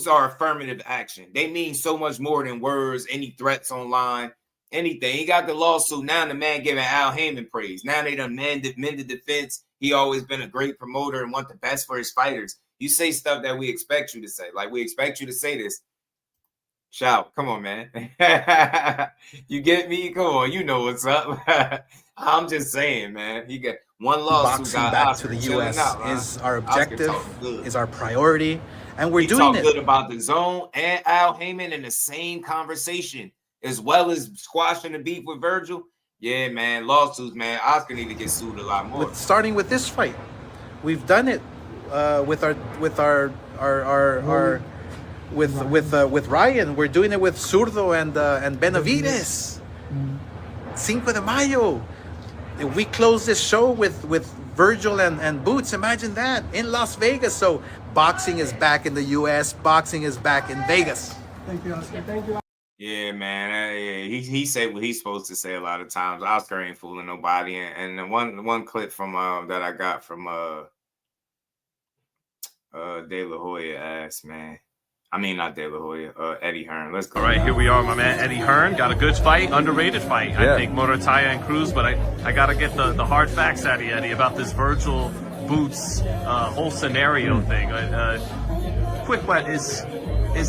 are affirmative action. They mean so much more than words, any threats online, anything. He got the lawsuit. Now the man giving Al Heyman praise. Now they done mended the fence. He always been a great promoter and want the best for his fighters. You say stuff that we expect you to say. Like, we expect you to say this. Shout, come on, man. You get me? Come on, you know what's up. I'm just saying, man. He got one lawsuit. boxing back to the U.S. is our objective, is our priority, and we're doing it. Good about the zone and Al Heyman in the same conversation, as well as squashing the beef with Vergil. Yeah, man, lawsuits, man. Oscar need to get sued a lot more. Starting with this fight, we've done it with Ryan. We're doing it with Zurdo and Benavides. Cinco de Mayo. If we close this show with Vergil and Boots, imagine that in Las Vegas. So boxing is back in the U.S. Boxing is back in Vegas. Thank you, Oscar. Thank you. Yeah, man. He said what he's supposed to say a lot of times. Oscar ain't fooling nobody. And the one clip from that I got from Delahoya asked, man. I mean, not Delahoya, Eddie Hearn. Let's go. All right, here we are, my man. Eddie Hearn got a good fight, underrated fight. Yeah. I think Muratalla and Cruz, but I got to get the hard facts out of you, Eddie, about this Vergil Boots whole scenario thing. Quick one is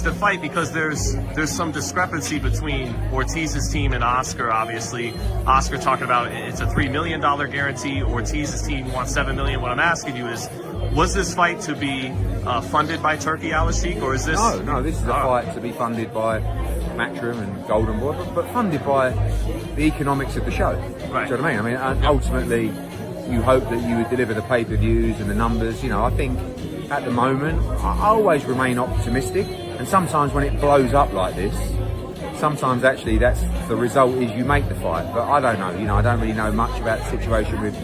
the fight, because there's some discrepancy between Ortiz's team and Oscar, obviously. Oscar talking about it's a $3 million guarantee. Ortiz's team wants $7 million. What I'm asking you is, was this fight to be funded by Turkey Al-Sheikh, or is this... No, this is a fight to be funded by Matchroom and Golden Boy, but funded by the economics of the show. Right. Do you know what I mean? I mean, ultimately, you hope that you would deliver the pay-per-views and the numbers. You know, I think at the moment, I always remain optimistic, and sometimes when it blows up like this, sometimes actually that's the result is you make the fight. But I don't know, you know, I don't really know much about the situation with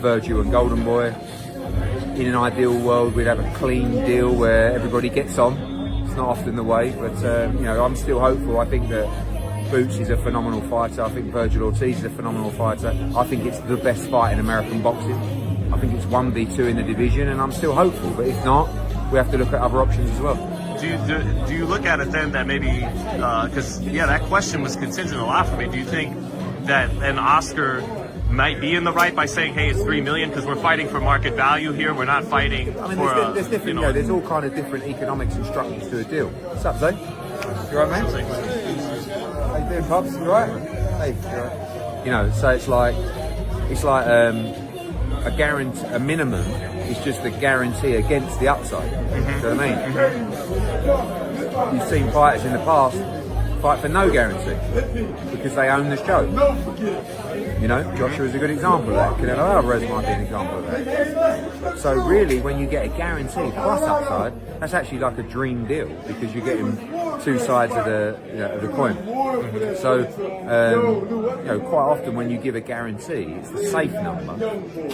Vergil and Golden Boy. In an ideal world, we'd have a clean deal where everybody gets on. It's not often the way, but you know, I'm still hopeful. I think that Boots is a phenomenal fighter. I think Vergil Ortiz is a phenomenal fighter. I think it's the best fight in American boxing. I think it's 1v2 in the division, and I'm still hopeful. But if not, we have to look at other options as well. Do you look at it then that maybe, because that question was contingent a lot for me. Do you think that an Oscar might be in the right by saying, hey, it's $3 million because we're fighting for market value here? We're not fighting for there's different, you know, there's all kind of different economics and structures to a deal. What's up, Zay? You all right, mate? How you doing, Pops? You all right? Hey, you all right? You know, so it's like a guarantee, a minimum is just a guarantee against the upside. Do you know what I mean? You've seen fighters in the past fight for no guarantee because they own the show. You know, Joshua is a good example of that. Canelo Alvarez might be an example of that. So really, when you get a guarantee plus upside, that's actually like a dream deal because you're getting two sides of the coin. So you know, quite often when you give a guarantee, it's the safe number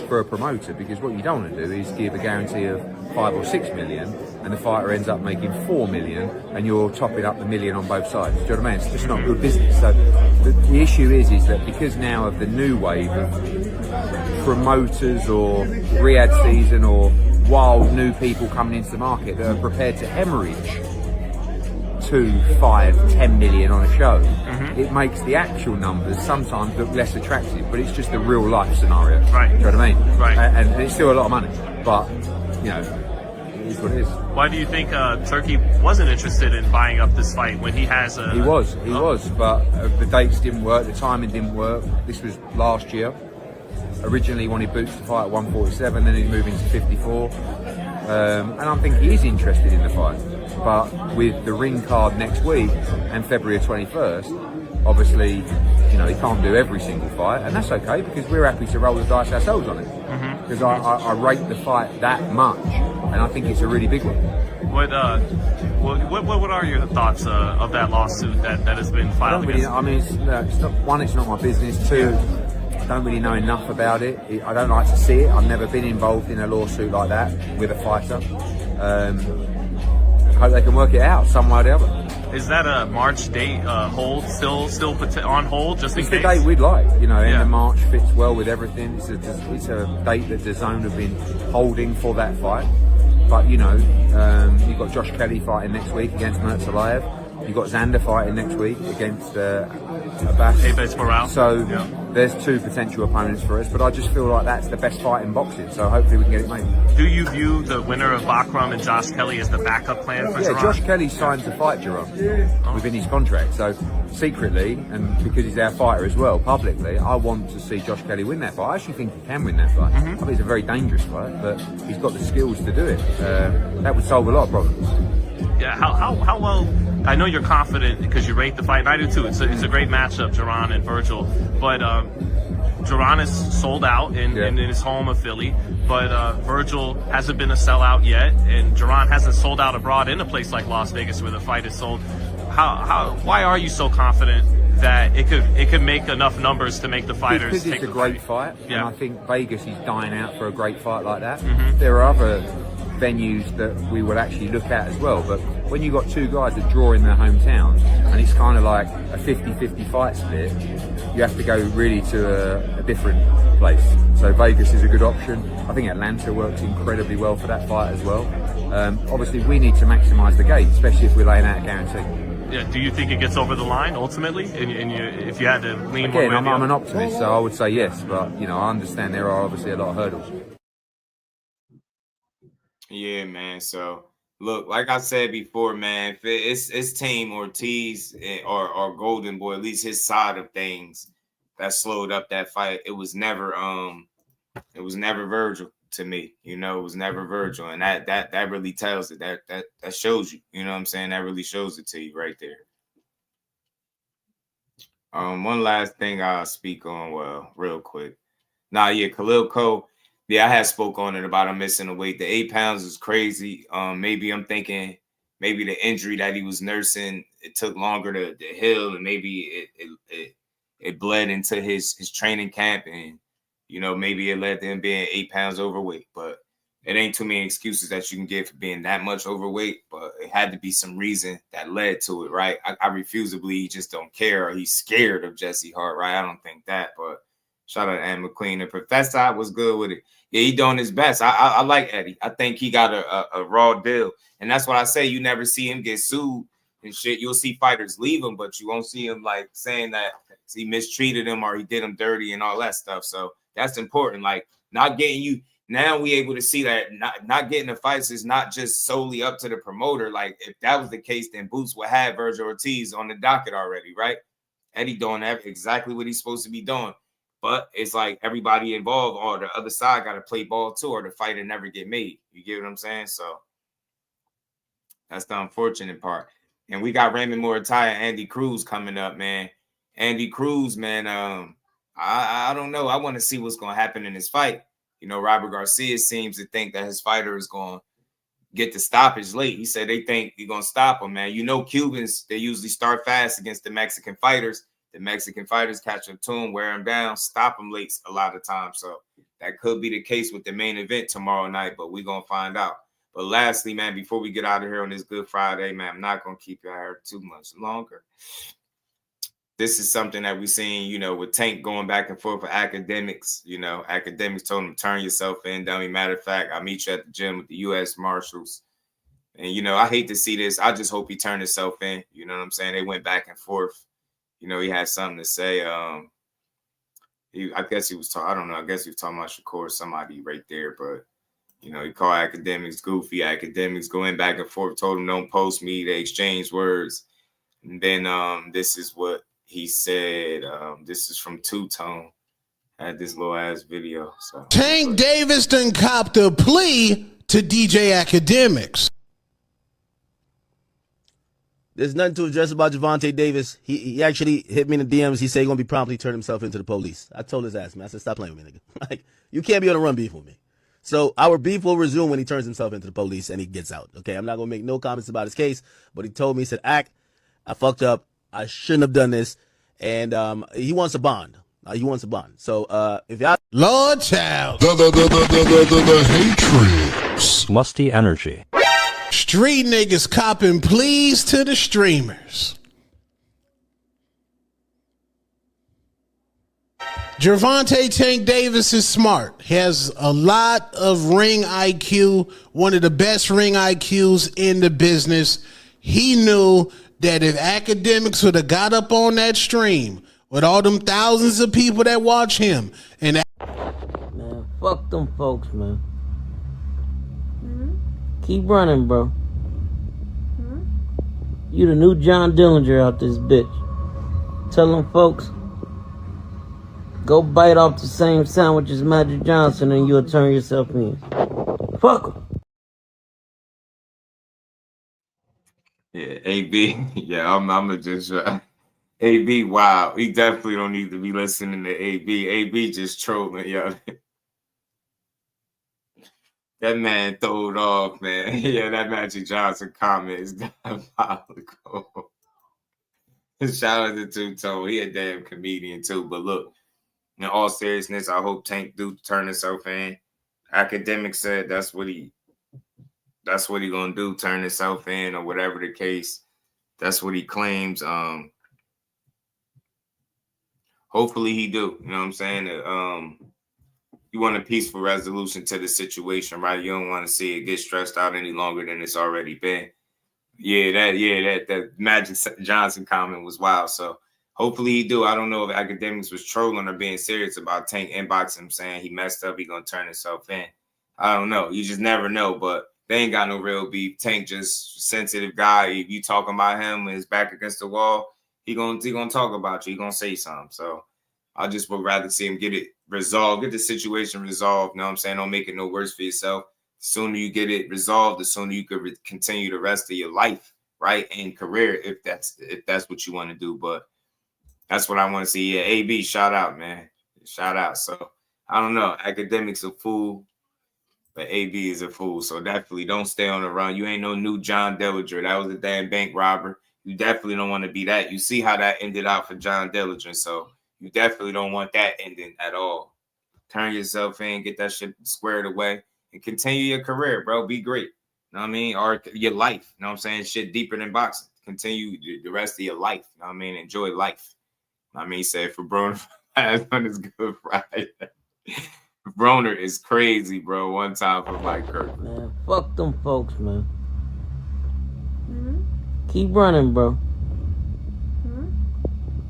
for a promoter, because what you don't want to do is give a guarantee of 5 or 6 million and the fighter ends up making 4 million and you're topping up the million on both sides. Do you know what I mean? It's just not good business. So the issue is that because now of the new wave of promoters or Riyadh season or wild new people coming into the market that are prepared to hemorrhage 2, 5, 10 million on a show, it makes the actual numbers sometimes look less attractive, but it's just a real life scenario. Right. Do you know what I mean? Right. And it's still a lot of money, but you know, it is what it is. Why do you think Turkey wasn't interested in buying up this fight when he has a... He was, but the dates didn't work, the timing didn't work. This was last year. originally wanted Boots to fight at 147, then he's moving to 54. And I think he is interested in the fight. But with the ring card next week and February 21st, obviously, you know, he can't do every single fight, and that's okay because we're happy to roll the dice ourselves on it. Because I rate the fight that much, and I think it's a really big one. What are your thoughts of that lawsuit that has been filed against? I mean, it's not, one, it's not my business. Two, I don't really know enough about it. I don't like to see it. I've never been involved in a lawsuit like that with a fighter. I hope they can work it out some way or the other. Is that a March date hold still on hold just in case? It's the date we'd like. You know, end of March fits well with everything. It's a date that DAZN have been holding for that fight. But you know, you've got Josh Kelly fighting next week against Muratalla. You've got Xander fighting next week against Abbas. So there's two potential opponents for us, but I just feel like that's the best fight in boxing. So hopefully we can get it made. Do you view the winner of Bakram and Josh Kelly as the backup plan for Jerron? Josh Kelly signed to fight Jerron within his contract. So secretly, and because he's our fighter as well, publicly, I want to see Josh Kelly win that fight. I actually think he can win that fight. I think it's a very dangerous fight, but he's got the skills to do it. That would solve a lot of problems. Yeah, how well? I know you're confident because you rate the fight, and I do too. It's a great matchup, Jerron and Vergil. But Jerron is sold out in his home of Philly, but Vergil hasn't been a sellout yet, and Jerron hasn't sold out abroad in a place like Las Vegas where the fight is sold. Why are you so confident that it could make enough numbers to make the fighters because take it's a the great fight? And I think Vegas is dying out for a great fight like that. There are other venues that we would actually look at as well, but when you've got two guys that draw in their hometown and it's kind of like a 50-50 fight split, you have to go really to a different place. So Vegas is a good option. I think Atlanta works incredibly well for that fight as well. Obviously we need to maximise the gate, especially if we're laying out a guarantee. Yeah, do you think it gets over the line ultimately? If you had to lean again, one way I'm an optimist, so I would say yes, but you know, I understand there are obviously a lot of hurdles. Yeah, man. So look, like I said before, man, if it's Team Ortiz or Golden Boy, at least his side of things, that slowed up that fight. It was never Vergil to me. You know, it was never Vergil, and that really tells it. That shows you. You know what I'm saying? That really shows it to you right there. One last thing I'll speak on, well, real quick. Khalil Cole. Yeah, I had spoke on it about him missing the weight. The 8 pounds is crazy. Maybe I'm thinking maybe the injury that he was nursing, it took longer to heal, and maybe it bled into his training camp, and you know, maybe it led to him being 8 pounds overweight. But it ain't too many excuses that you can give for being that much overweight. But it had to be some reason that led to it, right? I refuse to believe he just don't care or he's scared of Jesse Hart, right? I don't think that, but shout out to Ann McQueen. The professor was good with it. Yeah, he doing his best. I like Eddie. I think he got a raw deal. And that's what I say. You never see him get sued and shit. You'll see fighters leave him, but you won't see him like saying that he mistreated him or he did him dirty and all that stuff. So that's important. Like not getting you. Now we able to see that not getting the fights is not just solely up to the promoter. Like if that was the case, then Boots would have Vergil Ortiz on the docket already, right? Eddie doing exactly what he's supposed to be doing. But it's like everybody involved or the other side got to play ball too, or the fight will never get made. You get what I'm saying? So that's the unfortunate part. And we got Raymond Muratalla and Andy Cruz coming up, man. Andy Cruz, man, I don't know. I want to see what's going to happen in this fight. You know, Robert Garcia seems to think that his fighter is going to get the stoppage late. He said they think he's going to stop him, man. You know, Cubans, they usually start fast against the Mexican fighters. The Mexican fighters catch up to him, wear him down, stop him late a lot of times. So that could be the case with the main event tomorrow night, but we're going to find out. But lastly, man, before we get out of here on this Good Friday, man, I'm not going to keep you out here too much longer. This is something that we've seen, you know, with Tank going back and forth with academics. You know, academics told him, turn yourself in, dummy. Matter of fact, I'll meet you at the gym with the U.S. Marshals. And, you know, I hate to see this. I just hope he turned himself in. You know what I'm saying? They went back and forth. You know, he had something to say. I guess he was talking, I don't know. I guess he was talking about Shakur or somebody right there. But, you know, he called academics goofy. Academics going back and forth, told him don't post me. They exchanged words. And then this is what he said. This is from Two Tone. had this little ass video. So Tank Davis done copped a plea to DJ Academics. There's nothing to address about Gervonta Davis. He actually hit me in the DMs. He said he's going to be promptly turn himself into the police. I told his ass, man. I said, stop playing with me, nigga. Like, you can't be on a run beef with me. So our beef will resume when he turns himself into the police and he gets out. Okay, I'm not going to make no comments about his case, but he told me, he said, Ack, I fucked up. I shouldn't have done this. And he wants a bond. He wants a bond. So if y'all... Lord child. The hatred. Musty energy. Street niggas copping pleas to the streamers. Gervonta Tank Davis is smart. He has a lot of ring IQ, one of the best ring IQs in the business. He knew that if Academics would have got up on that stream with all them thousands of people that watch him and man, fuck them folks, man. Keep running, bro. You the new John Dillinger out this bitch. Tell them folks, go bite off the same sandwich as Magic Johnson and you'll turn yourself in. Fuck him. yeah, AB. Yeah, I'm gonna just AB. Wow, he definitely don't need to be listening to AB. AB just trolling, yo. That man throwed off, man. Yeah, that Magic Johnson comment is diabolical. Shout out to Two-Tone. He a damn comedian too. But look, in all seriousness, I hope Tank do turn himself in. Academic said that's what he gonna do, turn himself in or whatever the case. That's what he claims. Hopefully he do. You know what I'm saying? You want a peaceful resolution to the situation, right? You don't want to see it get stressed out any longer than it's already been. That Magic Johnson comment was wild. So hopefully he do. I don't know if Academics was trolling or being serious about Tank inboxing him saying he messed up, he gonna turn himself in. I don't know. You just never know. But they ain't got no real beef. Tank just sensitive guy. If you talking about him with his back against the wall, he gonna talk about you. He gonna say something. So I just would rather see him get it resolved, get the situation resolved. You know what I'm saying? Don't make it no worse for yourself. The sooner you get it resolved, the sooner you could continue the rest of your life, right? And career, if that's what you want to do. But that's what I want to see. Yeah, AB, shout out, man. Shout out. So I don't know. Academics a fool, but AB is a fool. So definitely don't stay on the run. You ain't no new John Dillinger. That was a damn bank robber. You definitely don't want to be that. You see how that ended out for John Dillinger. So you definitely don't want that ending at all. Turn yourself in, get that shit squared away, and continue your career, bro. Be great. You know what I mean? Or your life. You know what I'm saying? Shit deeper than boxing. Continue the rest of your life. You know what I mean? Enjoy life. You know what I mean, he said for Broner, last one is Good Friday. Broner is crazy, bro. One time for Mike Kirk. Man, fuck them folks, man. Keep running, bro.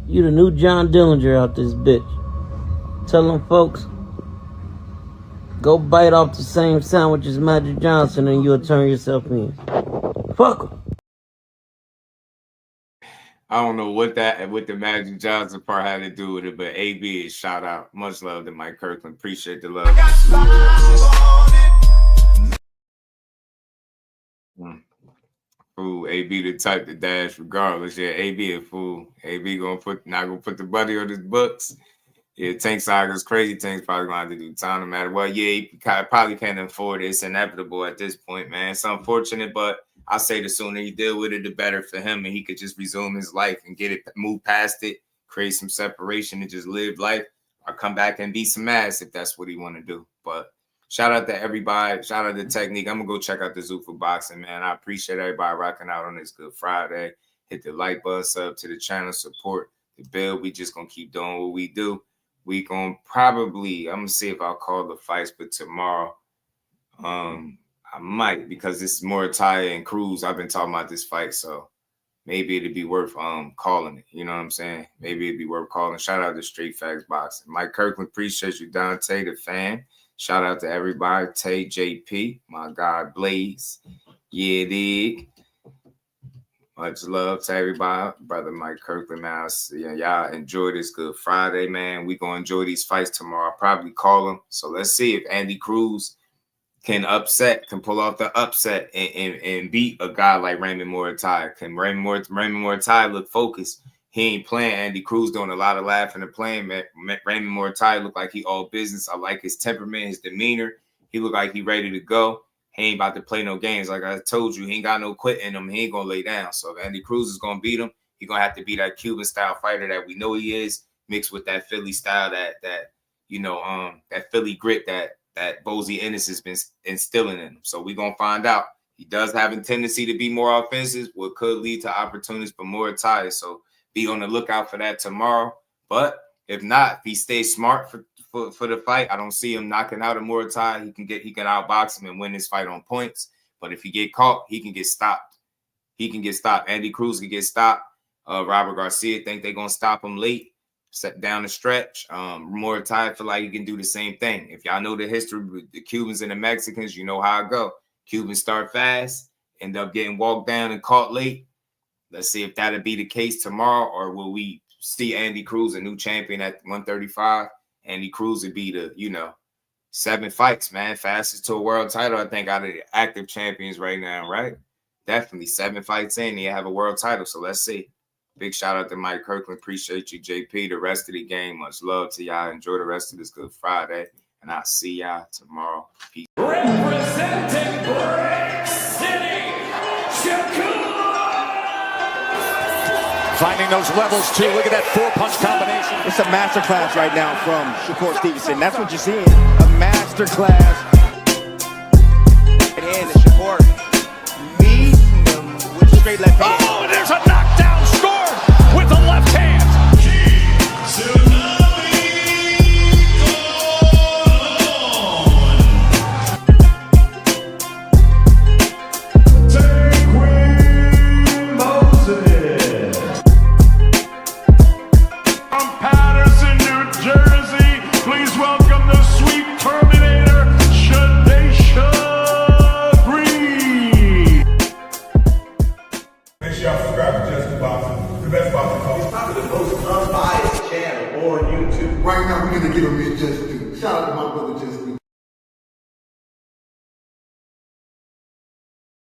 You the new John Dillinger out this bitch. Tell them folks, go bite off the same sandwich as Magic Johnson and you'll turn yourself in. Fuck him. I don't know what the Magic Johnson part had to do with it, but AB is shout out. Much love to Mike Kirkland. Appreciate the love. Fool, AB the type to dash regardless. Yeah, AB a fool. AB not gonna put the buddy on his books. Yeah, Tank Saga's crazy. Tank's probably gonna have to do time no matter what. Yeah, he probably can't afford it. It's inevitable at this point, man. It's unfortunate, but I say the sooner he deal with it, the better for him, and he could just resume his life and move past it, create some separation, and just live life, or come back and beat some ass if that's what he want to do. But shout out to everybody. Shout out to Technique. I'm going to go check out the Zoo for Boxing, man. I appreciate everybody rocking out on this Good Friday. Hit the like button, sub to the channel, support the bill. We just going to keep doing what we do. We going to probably, I'm going to see if I'll call the fights, but tomorrow I might, because this is Muratalla and Cruz. I've been talking about this fight, so maybe it'd be worth calling it. You know what I'm saying? Maybe it'd be worth calling. Shout out to Street Facts Boxing. Mike Kirkland, appreciate you. Dante, the fan. Shout out to everybody. Tay, JP, my guy, Blaze. Yeah, dig. Much love to everybody. Brother Mike Kirkland, man. Y'all enjoy this Good Friday, man. We going to enjoy these fights tomorrow. I'll probably call them. So let's see if Andy Cruz can pull off the upset and beat a guy like Raymond Muratalla. Can Raymond Muratalla look focused? He ain't playing. Andy Cruz doing a lot of laughing and playing. Raymond Muratalla look like he all business. I like his temperament, his demeanor. He look like he ready to go. He ain't about to play no games. Like I told you, he ain't got no quit in him. He ain't going to lay down. So if Andy Cruz is going to beat him, he's going to have to be that Cuban-style fighter that we know he is, mixed with that Philly style, that Philly grit that Bozy Ennis has been instilling in him. So we're going to find out. He does have a tendency to be more offensive, what could lead to opportunities for more ties. So be on the lookout for that tomorrow. But if not, if he stays smart for the fight, I don't see him knocking out a Muratalla. He can outbox him and win this fight on points. But if he get caught, he can get stopped. Andy Cruz can get stopped. Robert Garcia think they're gonna stop him late, set down the stretch. Muratalla feel like he can do the same thing. If y'all know the history with the Cubans and the Mexicans, you know how it go. Cubans start fast, end up getting walked down and caught late. Let's see if that'll be the case tomorrow, or will we see Andy Cruz, a new champion at 135? Andy Cruz would be the, 7 fights, man. Fastest to a world title, I think, out of the active champions right now, right? Definitely 7 fights in, he'll have a world title. So let's see. Big shout out to Mike Kirkland. Appreciate you, JP. The rest of the game, much love to y'all. Enjoy the rest of this Good Friday. And I'll see y'all tomorrow. Peace. Representing Brick City, Finding those levels, too. Look at that 4-punch combination. It's a masterclass right now from Shakur Stevenson. That's what you're seeing. A masterclass. And Shakur meeting them with straight left hand. Oh, and there's a knockdown scored with the left hand. Right now, we're going to give him his just due. Shout out to my brother Just